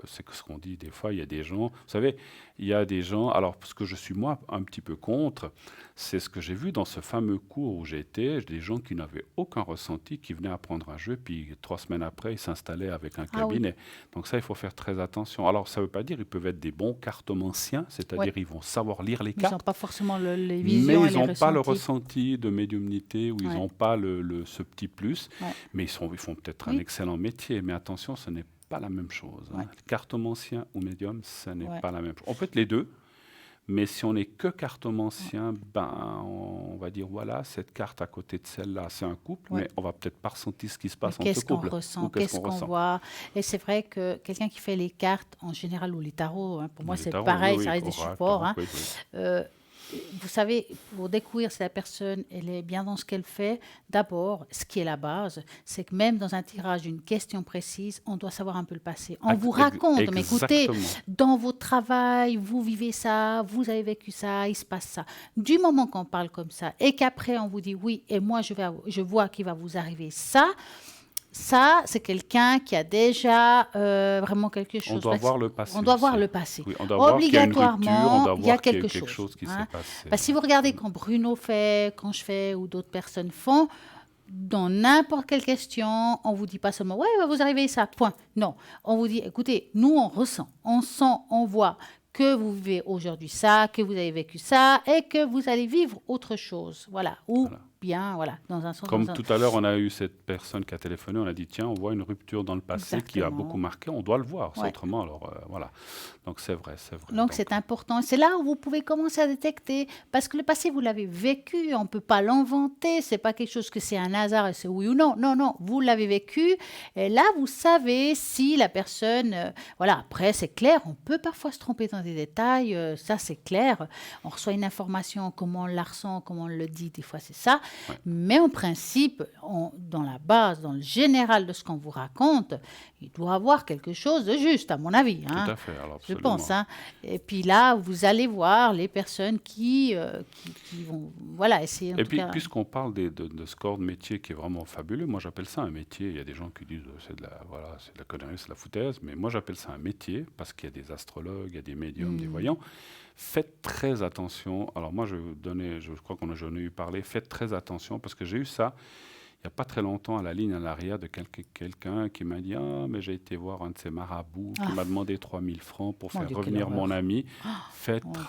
c'est que ce qu'on dit des fois, il y a des gens, vous savez, il y a des gens, alors ce que je suis moi un petit peu contre, c'est ce que j'ai vu dans ce fameux cours où j'ai été, des gens qui n'avaient aucun ressenti, qui venaient apprendre un jeu, puis 3 semaines après, ils s'installaient avec un Ah oui. cabinet. Donc ça, il faut faire très attention. Alors ça ne veut pas dire, ils peuvent être des bons cartomanciens, c'est-à-dire Ouais. ils vont savoir lire les Ils n'ont cartes, pas forcément les mais visions et ils les n'ont pas le ressentis. ressenti de médiumnité ou ils Ouais. n'ont pas ce petit plus. Ouais. Mais ils font peut-être un Oui. excellent métier. Mais attention, ce n'est pas la même chose. Hein. Ouais. Cartomancien ou médium, ce n'est Ouais. pas la même chose. On peut être les deux. Mais si on n'est que cartomancien, ben, on va dire voilà, cette carte à côté de celle-là, c'est un couple, Ouais. mais on va peut-être pas ressentir ce qui se Mais passe entre qu'est-ce qu'on couples. ressent, Ou qu'est-ce qu'on voit. Et c'est vrai que quelqu'un qui fait les cartes en général ou les tarots, hein, pour moi Les c'est tarots, pareil, oui, ça reste des oracle, supports. Hein. oui, oui. Euh, vous savez, pour découvrir si la personne elle est bien dans ce qu'elle fait, d'abord, ce qui est la base, c'est que même dans un tirage d'une question précise, on doit savoir un peu le passé. On vous raconte, mais écoutez, Exactement. dans votre travail, vous vivez ça, vous avez vécu ça, il se passe ça. Du moment qu'on parle comme ça et qu'après on vous dit oui, et moi je vois qu'il va vous arriver ça, c'est quelqu'un qui a déjà vraiment quelque chose. On doit voir le passé. On doit voir aussi. le passé. Oui, on doit voir qu'il y a une rupture, on Obligatoirement, doit il y a voir qu'il y a quelque quelque chose. chose qui Hein. s'est passé. Parce que si vous regardez quand Bruno fait, quand je fais ou d'autres personnes font, dans n'importe quelle question, on vous dit pas seulement ouais, va vous arriver ça, point. Non, on vous dit écoutez, nous on ressent, on sent, on voit que vous vivez aujourd'hui ça, que vous avez vécu ça et que vous allez vivre autre chose. Voilà. Ou Voilà. bien, voilà, dans un sens. Comme dans un- tout à l'heure, on a eu cette personne qui a téléphoné, on a dit tiens, on voit une rupture dans le passé qui a Exactement. beaucoup marqué, on doit le voir, c'est Ouais. autrement. Alors voilà. Donc c'est vrai, c'est vrai. Donc c'est important. C'est là où vous pouvez commencer à détecter. Parce que le passé, vous l'avez vécu. On ne peut pas l'inventer. Ce n'est pas quelque chose que c'est un hasard et c'est oui ou non. Non, non. Vous l'avez vécu. Et là, vous savez si la personne... voilà. Après, c'est clair. On peut parfois se tromper dans des détails. Ça, c'est clair. On reçoit une information. Comment on la ressent, comment on le dit. Des fois, c'est ça. Ouais. Mais en principe, dans la base, dans le général de ce qu'on vous raconte, il doit avoir quelque chose de juste, à mon avis. Hein. Tout à fait. Alors, Je absolument. pense. Hein. Et puis là, vous allez voir les personnes qui vont voilà, essayer. En Et tout puis, cas, puisqu'on parle de ce corps de métier qui est vraiment fabuleux, moi j'appelle ça un métier. Il y a des gens qui disent c'est de la connerie, c'est de la foutaise, mais moi j'appelle ça un métier parce qu'il y a des astrologues, il y a des médiums, des voyants. Faites très attention. Alors moi je vais vous donner, je crois j'en ai eu parlé, faites très attention parce que j'ai eu ça il n'y a pas très longtemps à la ligne à l'arrière de quelqu'un qui m'a dit ah mais j'ai été voir un de ces marabouts qui m'a demandé 3000 francs pour Mon faire Dieu, quelle revenir mon horreur. ami. Faites mon Dieu.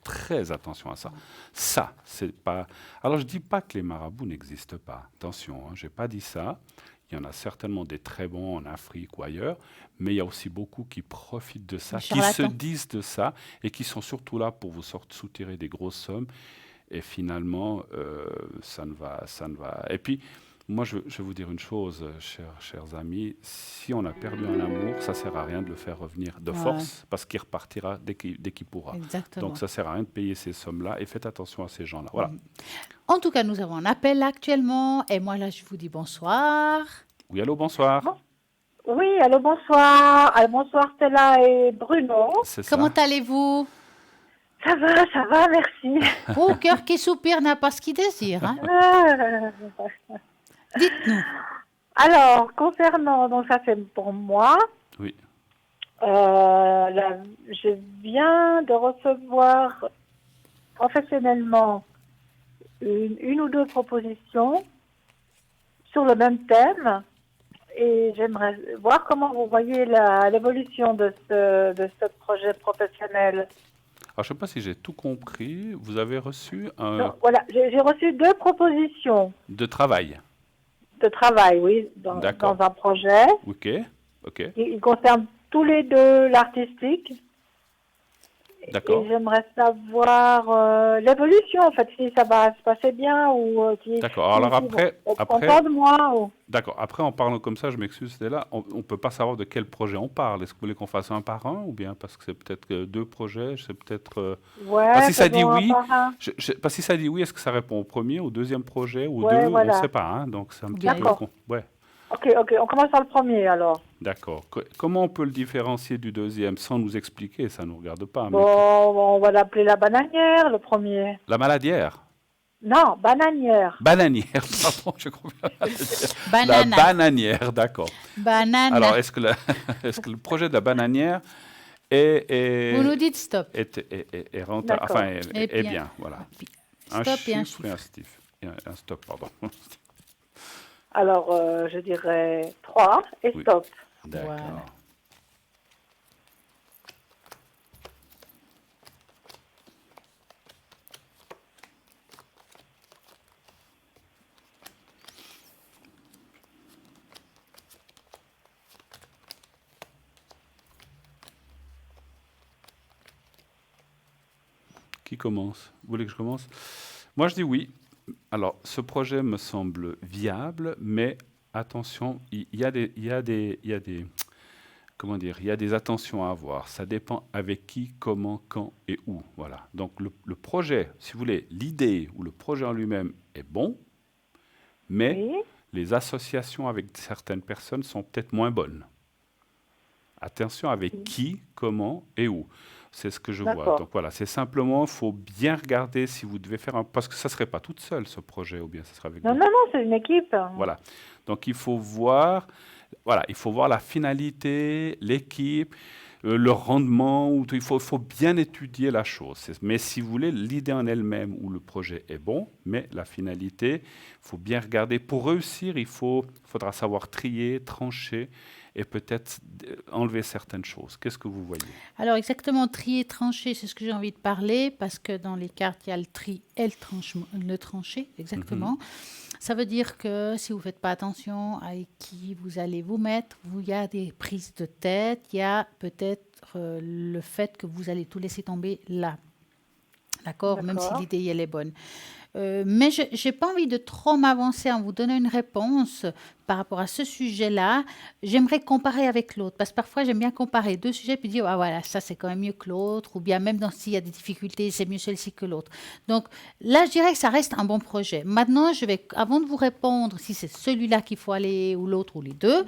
très attention à ça. Ça, c'est pas... Alors je dis pas que les marabouts n'existent pas. Attention, hein, j'ai pas dit ça. Il y en a certainement des très bons en Afrique ou ailleurs, mais il y a aussi beaucoup qui profitent de ça, Les qui se charlatans. disent de ça et qui sont surtout là pour vous soutirer des grosses sommes. Et finalement, ça ne va. Et puis, moi, je vais vous dire une chose, chers amis, si on a perdu un amour, ça sert à rien de le faire revenir de Ouais. force, parce qu'il repartira dès qu'il pourra. Exactement. Donc, ça sert à rien de payer ces sommes-là, et faites attention à ces gens-là. Voilà. En tout cas, nous avons un appel actuellement. Et moi, là, je vous dis bonsoir. Oui, allô, bonsoir. Bon. Oui, allô, bonsoir. Bonsoir Stella et Bruno. C'est ça. Comment allez-vous? Ça va, merci. Oh, cœur qui soupire n'a pas ce qu'il désire. Hein. Euh, Dites-nous. Alors, concernant, donc ça c'est pour moi, Oui. je viens de recevoir professionnellement une ou deux propositions sur le même thème et j'aimerais voir comment vous voyez l'évolution de ce projet professionnel. Alors, je ne sais pas si j'ai tout compris. Vous avez reçu Donc, voilà, j'ai reçu deux propositions de travail. de travail, oui, D'accord. dans un projet. OK. OK. Ils concernent tous les deux l'artistique. D'accord. Et j'aimerais savoir l'évolution, en fait, si ça va se passer bien ou D'accord. Alors après, content de moi. d'accord. Après, en parlant comme ça, je m'excuse, c'est là, on ne peut pas savoir de quel projet on parle. Est-ce que vous voulez qu'on fasse un par un ou bien parce que c'est peut-être deux projets, c'est peut-être. Ouais, si ça dit faisons un oui, par un. parce que si ça dit oui, est-ce que ça répond au premier, au deuxième projet, ou Ouais, deux? voilà. On ne sait pas, hein, donc c'est un petit peu. D'accord. Ouais. Ok, on commence par le premier alors. D'accord. Comment on peut le différencier du deuxième sans nous expliquer? Ça ne nous regarde pas. Mais Bon, on va l'appeler la bananière, le premier. la maladière. Non, bananière. Bananière, pardon, je crois bien. Banana. La bananière, d'accord. Banana. Alors, est-ce que le projet de la bananière est Vous nous dites stop. est rentable, D'accord. enfin, Et est puis bien, voilà. Stop et un chiffre et chiffre. un stop, pardon. Alors, je dirais 3 et Oui. stop. D'accord. Voilà. Qui commence? Vous voulez que je commence? Moi, je dis oui. Alors, ce projet me semble viable, mais attention, il y a des, comment dire, il y a des attentions à avoir. Ça dépend avec qui, comment, quand et où. Voilà. Donc, le projet, si vous voulez, l'idée ou le projet en lui-même est bon, mais Oui. les associations avec certaines personnes sont peut-être moins bonnes. Attention avec qui, comment et où. C'est ce que je vois. D'accord. Donc voilà, c'est simplement, il faut bien regarder si vous devez faire un... Parce que ça ne serait pas toute seule, ce projet, ou bien ça serait avec Non, d'autres. non, c'est une équipe. Voilà. Donc il faut voir, voilà, il faut voir la finalité, l'équipe, le rendement. Il faut bien étudier la chose. Mais si vous voulez, l'idée en elle-même ou le projet est bon, mais la finalité, il faut bien regarder. Pour réussir, faudra savoir trier, trancher et peut-être enlever certaines choses. Qu'est-ce que vous voyez? Alors exactement, trier, trancher, c'est ce que j'ai envie de parler, parce que dans les cartes, il y a le tri et le trancher, exactement. Ça veut dire que si vous ne faites pas attention à qui vous allez vous mettre, il y a des prises de tête, il y a peut-être le fait que vous allez tout laisser tomber là. D'accord? Même si D'accord. l'idée, elle est bonne. Mais je n'ai pas envie de trop m'avancer en vous donnant une réponse par rapport à ce sujet-là. J'aimerais comparer avec l'autre, parce que parfois, j'aime bien comparer deux sujets puis dire, ah voilà, ça, c'est quand même mieux que l'autre, ou bien même s'il y a des difficultés, c'est mieux celui-ci que l'autre. Donc là, je dirais que ça reste un bon projet. Maintenant, avant de vous répondre si c'est celui-là qu'il faut aller, ou l'autre, ou les deux,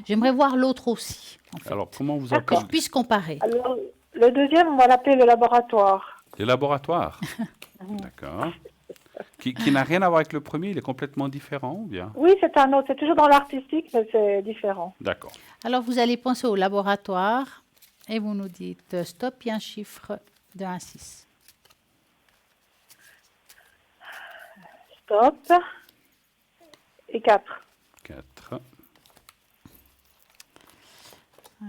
j'aimerais voir l'autre aussi, en fait, Alors, comment vous que je appelez puisse comparer. Alors, le deuxième, on va l'appeler le laboratoire. les laboratoires? D'accord. Qui n'a rien à voir avec le premier, il est complètement différent ou bien? Oui, c'est un autre. C'est toujours dans l'artistique, mais c'est différent. D'accord. Alors, vous allez penser au laboratoire et vous nous dites stop et un chiffre de 1 à 6. Stop. Et 4. 4.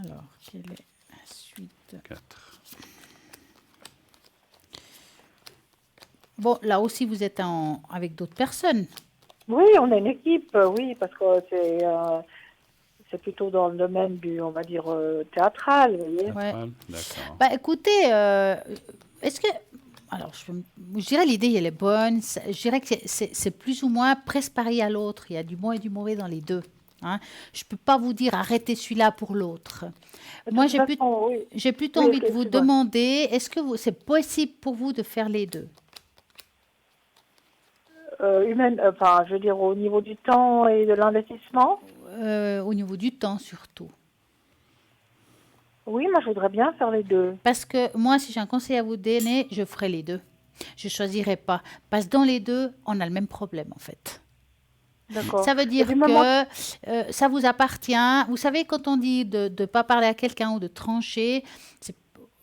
Alors, quelle est la suite? 4. Bon, là aussi, vous êtes avec d'autres personnes. Oui, on est une équipe, oui, parce que c'est plutôt dans le domaine du, on va dire, théâtral, vous voyez. Ouais. Théâtral, d'accord. Bah, écoutez, est-ce que... Alors, je dirais l'idée, elle est bonne. Je dirais que c'est plus ou moins presque pareil à l'autre. Il y a du bon et du mauvais dans les deux. Hein. Je ne peux pas vous dire arrêtez celui-là pour l'autre. De Moi, toute façon, oui. j'ai plutôt Oui, envie de vous excuse-moi. demander, est-ce que c'est possible pour vous de faire les deux? Enfin, je veux dire, au niveau du temps et de l'investissement, Au niveau du temps surtout. oui, moi, je voudrais bien faire les deux. Parce que moi, si j'ai un conseil à vous donner, je ferai les deux. Je ne choisirai pas. Parce que dans les deux, on a le même problème, en fait. D'accord. Ça veut dire du moment- que ça vous appartient. Vous savez, quand on dit de ne pas parler à quelqu'un ou de trancher,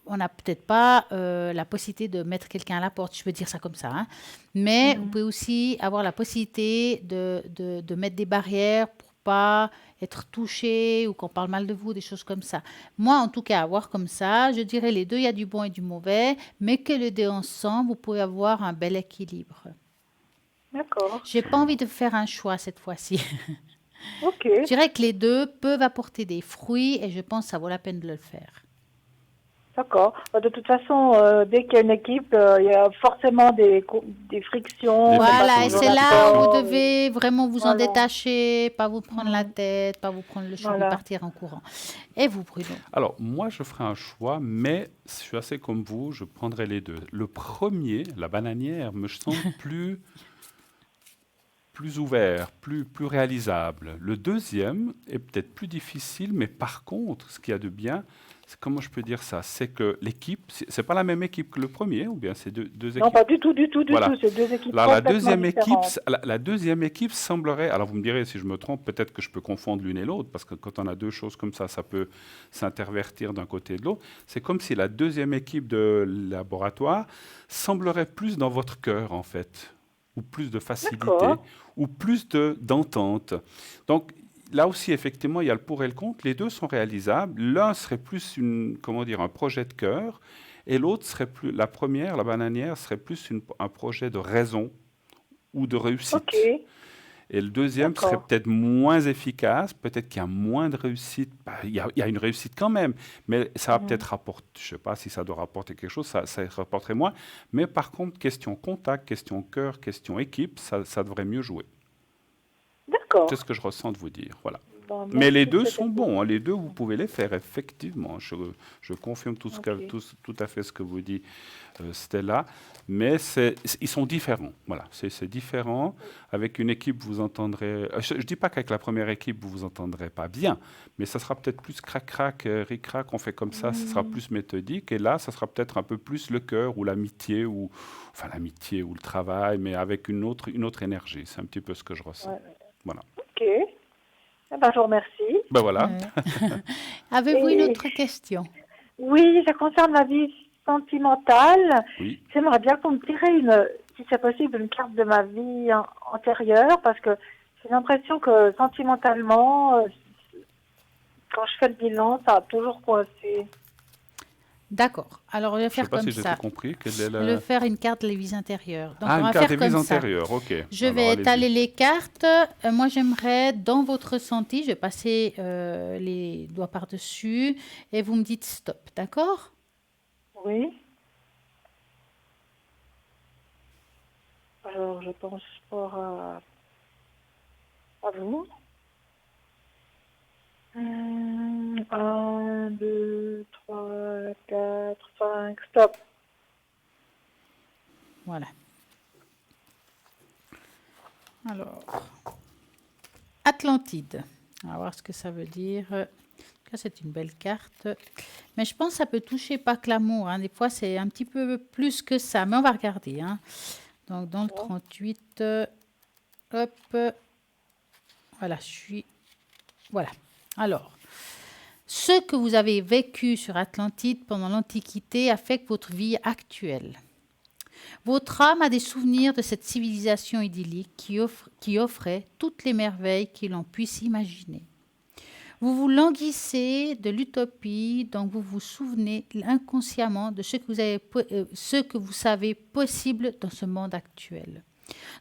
on n'a peut-être pas la possibilité de mettre quelqu'un à la porte, je peux dire ça comme ça. Hein. Mais vous pouvez aussi avoir la possibilité de mettre des barrières pour pas être touché ou qu'on parle mal de vous, des choses comme ça. Moi, en tout cas, avoir comme ça, je dirais les deux, il y a du bon et du mauvais, mais que les deux ensemble, vous pouvez avoir un bel équilibre. D'accord. J'ai pas envie de faire un choix cette fois-ci. Ok. Je dirais que les deux peuvent apporter des fruits et je pense que ça vaut la peine de le faire. D'accord. De toute façon, dès qu'il y a une équipe, il y a forcément des frictions. Des Voilà, et frictions, c'est des là où vous frictions. devez vraiment vous en Voilà. détacher, pas vous prendre la tête, pas vous prendre le cheveu, Voilà. partir en courant. Et vous, Bruno? Alors, moi, je ferai un choix, mais je suis assez comme vous, je prendrai les deux. Le premier, la bananière, me semble plus ouvert, plus réalisable. Le deuxième est peut-être plus difficile, mais par contre, ce qu'il y a de bien, comment je peux dire ça? C'est que l'équipe, c'est pas la même équipe que le premier, ou bien c'est deux équipes? Non, pas du tout, Voilà. C'est deux équipes Alors, complètement différentes. la deuxième équipe semblerait, alors vous me direz si je me trompe, peut-être que je peux confondre l'une et l'autre, parce que quand on a deux choses comme ça peut s'intervertir d'un côté et de l'autre. C'est comme si la deuxième équipe de laboratoire semblerait plus dans votre cœur, en fait, ou plus de facilité, D'accord. ou plus d'entente. Donc, là aussi, effectivement, il y a le pour et le contre. Les deux sont réalisables. L'un serait plus un projet de cœur, et l'autre serait plus, la première, la bananière, serait plus un projet de raison ou de réussite. Ok. Et le deuxième serait D'accord. peut-être moins efficace, peut-être qu'il y a moins de réussite. Bah, il y a une réussite quand même, mais ça va peut-être rapporter, je ne sais pas si ça doit rapporter quelque chose, ça rapporterait moins. Mais par contre, question contact, question cœur, question équipe, ça devrait mieux jouer. D'accord. C'est ce que je ressens de vous dire. Voilà. Bon, Mais les merci, deux c'était sont tout. bons, hein. Les deux, vous pouvez les faire, effectivement. Je confirme tout à fait ce que vous dit Stella. Mais ils sont différents. Voilà, c'est différent. Avec une équipe, vous entendrez... je ne dis pas qu'avec la première équipe, vous vous entendrez pas bien, mais ça sera peut-être plus crac-crac, ric-crac, on fait comme ça sera plus méthodique. Et là, ça sera peut-être un peu plus le cœur ou l'amitié, ou le travail, mais avec une autre énergie. C'est un petit peu ce que je ressens. Ouais. Voilà. Ok. Eh ben, je vous remercie. Ben voilà. Ouais. Avez-vous une autre question? Oui, ça concerne ma vie sentimentale. Oui. J'aimerais bien qu'on me tire si c'est possible, une carte de ma vie antérieure, parce que j'ai l'impression que sentimentalement, quand je fais le bilan, ça a toujours coincé. D'accord. Alors, je vais Je ne sais faire pas comme si j'ai ça. tout compris. Quelle est Je vais la... faire une carte des vies intérieures. Donc, on une va carte faire des vies comme ça. antérieures, ok. Je Alors, vais allez-y. étaler les cartes. Moi, j'aimerais, dans votre ressenti, je vais passer les doigts par-dessus et vous me dites stop, d'accord? Oui. Alors, je pense pas à vous. 1, 2, 3, 4, 5, stop. Voilà. Alors, Atlantide. On va voir ce que ça veut dire. Ça, c'est une belle carte. Mais je pense que ça peut toucher pas que l'amour. Hein. Des fois, c'est un petit peu plus que ça. Mais on va regarder. Hein. Donc, dans le 38, hop. Voilà, je suis... Voilà. Alors, ce que vous avez vécu sur Atlantide pendant l'Antiquité affecte votre vie actuelle. Votre âme a des souvenirs de cette civilisation idyllique qui offrait toutes les merveilles que l'on puisse imaginer. Vous vous languissez de l'utopie, donc vous vous souvenez inconsciemment de ce que vous savez possible dans ce monde actuel.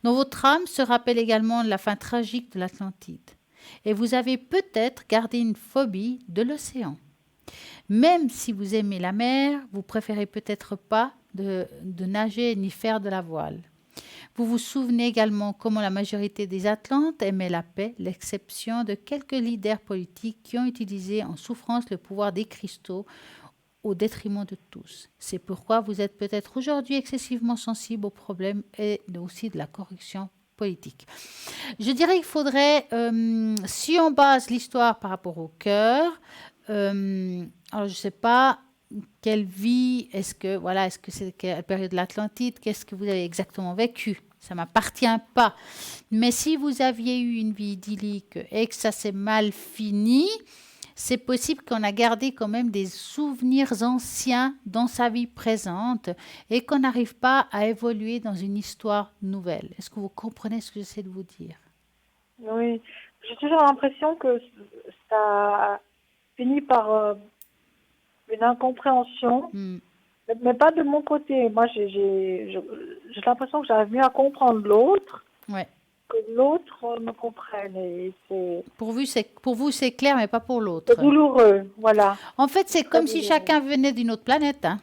Donc votre âme se rappelle également de la fin tragique de l'Atlantide. Et vous avez peut-être gardé une phobie de l'océan. Même si vous aimez la mer, vous préférez peut-être pas de nager ni faire de la voile. Vous vous souvenez également comment la majorité des Atlantes aimaient la paix, l'exception de quelques leaders politiques qui ont utilisé en souffrance le pouvoir des cristaux au détriment de tous. C'est pourquoi vous êtes peut-être aujourd'hui excessivement sensible aux problèmes et aussi de la corruption politique. Je dirais qu'il faudrait, si on base l'histoire par rapport au cœur, alors je ne sais pas quelle vie, est-ce que c'est quelle période de l'Atlantide, qu'est-ce que vous avez exactement vécu? Ça ne m'appartient pas. Mais si vous aviez eu une vie idyllique et que ça s'est mal fini, c'est possible qu'on a gardé quand même des souvenirs anciens dans sa vie présente et qu'on n'arrive pas à évoluer dans une histoire nouvelle. Est-ce que vous comprenez ce que j'essaie de vous dire? Oui, j'ai toujours l'impression que ça finit par une incompréhension, mais pas de mon côté. Moi, j'ai l'impression que j'arrive mieux à comprendre l'autre. Ouais. Que l'autre me comprenne. Et c'est... Pour vous, c'est clair, mais pas pour l'autre. C'est douloureux, voilà. En fait, c'est comme si chacun venait d'une autre planète. Hein.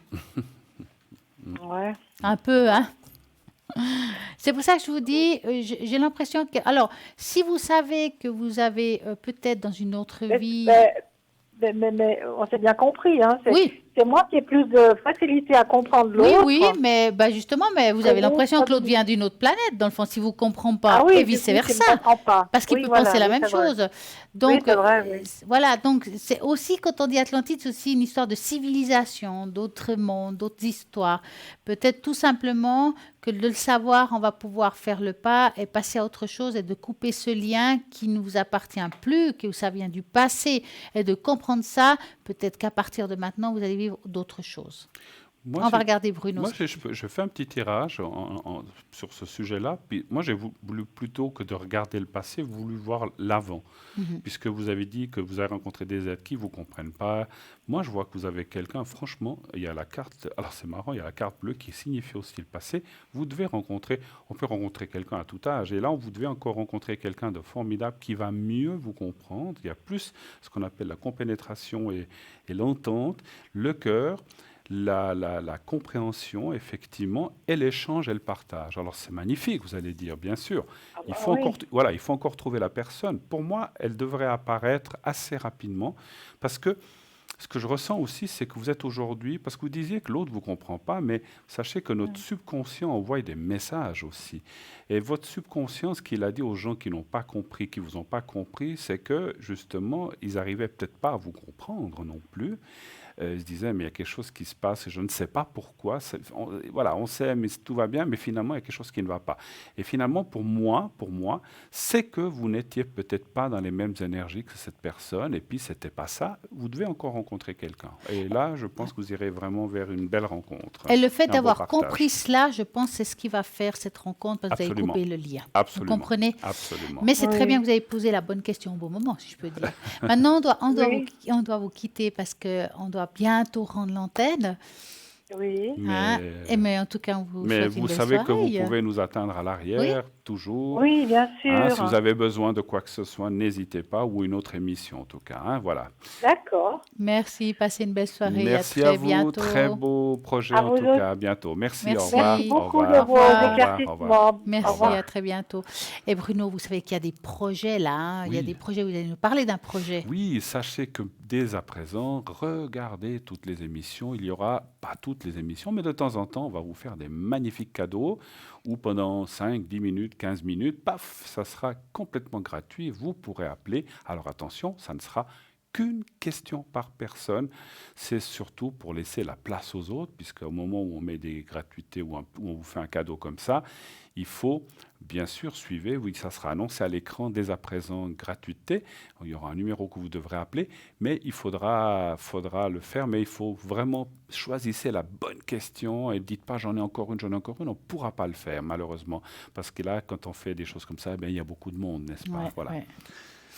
Ouais. Un peu, hein. C'est pour ça que je vous dis, j'ai l'impression que... Alors, si vous savez que vous avez peut-être dans une autre vie... Mais on s'est bien compris, hein. Oui. C'est moi qui ai plus de facilité à comprendre l'autre. Oui, mais justement, mais vous avez l'impression que l'autre vient d'une autre planète, dans le fond, si vous ne comprenez pas, et vice-versa. Parce qu'il peut penser la même chose. Donc, c'est vrai, voilà, donc c'est aussi, quand on dit Atlantide, c'est aussi une histoire de civilisation, d'autres mondes, d'autres histoires. Peut-être tout simplement que de le savoir, on va pouvoir faire le pas et passer à autre chose et de couper ce lien qui ne vous appartient plus, que ça vient du passé, et de comprendre ça, peut-être qu'à partir de maintenant, vous allez vivre d'autres choses. On va regarder Bruno. Moi, je fais un petit tirage sur ce sujet-là. Puis moi, j'ai voulu, plutôt que de regarder le passé, voulu voir l'avant. Puisque vous avez dit que vous avez rencontré des êtres qui ne vous comprennent pas. Moi, je vois que vous avez quelqu'un, franchement, il y a la carte, alors c'est marrant, il y a la carte bleue qui signifie aussi le passé. Vous devez rencontrer, on peut rencontrer quelqu'un à tout âge. Et là, vous devez encore rencontrer quelqu'un de formidable qui va mieux vous comprendre. Il y a plus ce qu'on appelle la compénétration et l'entente, le cœur. La compréhension, effectivement, et l'échange et le partage. Alors, c'est magnifique, vous allez dire, bien sûr. Il faut encore trouver la personne. Pour moi, elle devrait apparaître assez rapidement, parce que ce que je ressens aussi, c'est que vous êtes aujourd'hui, parce que vous disiez que l'autre ne vous comprend pas, mais sachez que notre subconscient envoie des messages aussi. Et votre subconscient, ce qu'il a dit aux gens qui n'ont pas compris, qui ne vous ont pas compris, c'est que, justement, ils n'arrivaient peut-être pas à vous comprendre non plus. Je disais, mais il y a quelque chose qui se passe et je ne sais pas pourquoi. On sait, mais tout va bien, mais finalement, il y a quelque chose qui ne va pas. Et finalement, pour moi, c'est que vous n'étiez peut-être pas dans les mêmes énergies que cette personne, et puis c'était pas ça. Vous devez encore rencontrer quelqu'un. Et là, je pense que vous irez vraiment vers une belle rencontre. Et le fait d'avoir compris cela, je pense, c'est ce qui va faire cette rencontre, parce que vous avez coupé le lien. Absolument. Vous comprenez? Absolument. Mais c'est très bien que vous avez posé la bonne question au bon moment, si je peux dire. Maintenant, on doit vous quitter parce qu'on doit bientôt rendre l'antenne. Oui. Mais en tout cas, on vous souhaite une belle soirée. Mais vous savez que vous pouvez nous atteindre à l'arrière, toujours. Oui, bien sûr. Si vous avez besoin de quoi que ce soit, n'hésitez pas, ou une autre émission en tout cas. Voilà. D'accord. Merci, passez une belle soirée. Merci à vous, bientôt. très beau projet en tout cas. À bientôt. Merci, au revoir. Merci beaucoup de vos éclaircissements. Merci, à très bientôt. Et Bruno, vous savez qu'il y a des projets là. Il y a des projets, vous allez nous parler d'un projet. Oui, sachez que dès à présent, regardez toutes les émissions. Il y aura, pas toutes les émissions, mais de temps en temps, on va vous faire des magnifiques cadeaux où pendant 5, 10 minutes, 15 minutes, paf, ça sera complètement gratuit. Vous pourrez appeler. Alors attention, ça ne sera qu'une question par personne. C'est surtout pour laisser la place aux autres, puisqu'au moment où on met des gratuités ou on vous fait un cadeau comme ça, il faut, bien sûr, suivez, oui, ça sera annoncé à l'écran dès à présent, gratuité. Il y aura un numéro que vous devrez appeler, mais il faudra le faire, mais il faut vraiment choisissez la bonne question et dites pas j'en ai encore une, on ne pourra pas le faire, malheureusement. Parce que là, quand on fait des choses comme ça, il y a beaucoup de monde, n'est-ce pas? Voilà.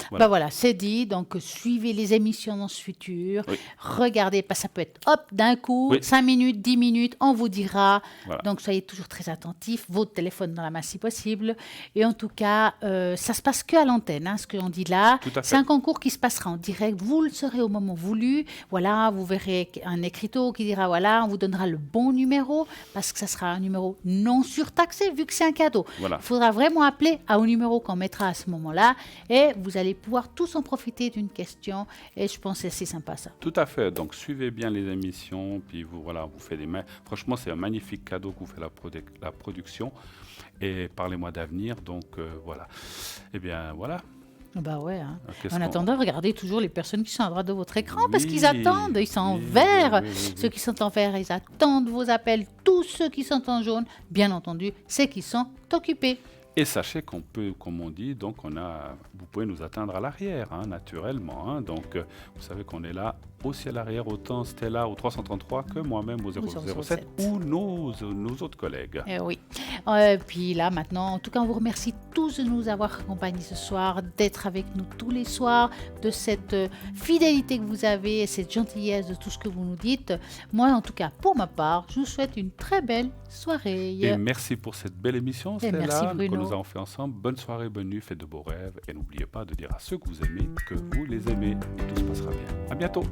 Voilà. Voilà, c'est dit. Donc, suivez les émissions dans ce futur. Oui. Regardez, ça peut être hop, d'un coup, Oui. 5 minutes, 10 minutes, on vous dira. Voilà. Donc, soyez toujours très attentifs. Votre téléphone dans la main si possible. Et en tout cas, ça se passe qu'à l'antenne, hein, ce que l'on dit là. Tout à C'est fait. un concours qui se passera en direct. Vous le saurez au moment voulu. Voilà, vous verrez un écriteau qui dira voilà, on vous donnera le bon numéro parce que ça sera un numéro non surtaxé vu que c'est un cadeau. Voilà. Il faudra vraiment appeler au numéro qu'on mettra à ce moment-là et vous allez pouvoir tous en profiter d'une question et je pense que c'est assez sympa ça. Tout à fait. Donc, suivez bien les émissions, puis vous faites franchement, c'est un magnifique cadeau que vous fait la production. Et parlez-moi d'avenir. Donc, voilà. Eh bien, voilà. Bah ouais. Hein. Qu'est-ce En qu'on- attendant, regardez toujours les personnes qui sont à droite de votre écran parce Oui, qu'ils attendent. Ils sont en oui, vert. oui, oui, oui. Ceux qui sont en vert, ils attendent vos appels. Tous ceux qui sont en jaune, bien entendu, c'est qu'ils sont occupés. Et sachez qu'on peut, comme on dit, donc vous pouvez nous atteindre à l'arrière, hein, naturellement. Hein. Donc, vous savez qu'on est là aussi à l'arrière, autant Stella au 333 que moi-même au 007 ou nos autres collègues. Oui. Puis là, maintenant, en tout cas, on vous remercie tous de nous avoir accompagnés ce soir, d'être avec nous tous les soirs, de cette fidélité que vous avez et cette gentillesse de tout ce que vous nous dites. Moi, en tout cas, pour ma part, je vous souhaite une très belle soirée. Et merci pour cette belle émission, Et merci, Stella, que Bruno. nous avons fait ensemble. Bonne soirée, bonne nuit, faites de beaux rêves. Et n'oubliez pas de dire à ceux que vous aimez que vous les aimez. Et tout se passera bien. À bientôt.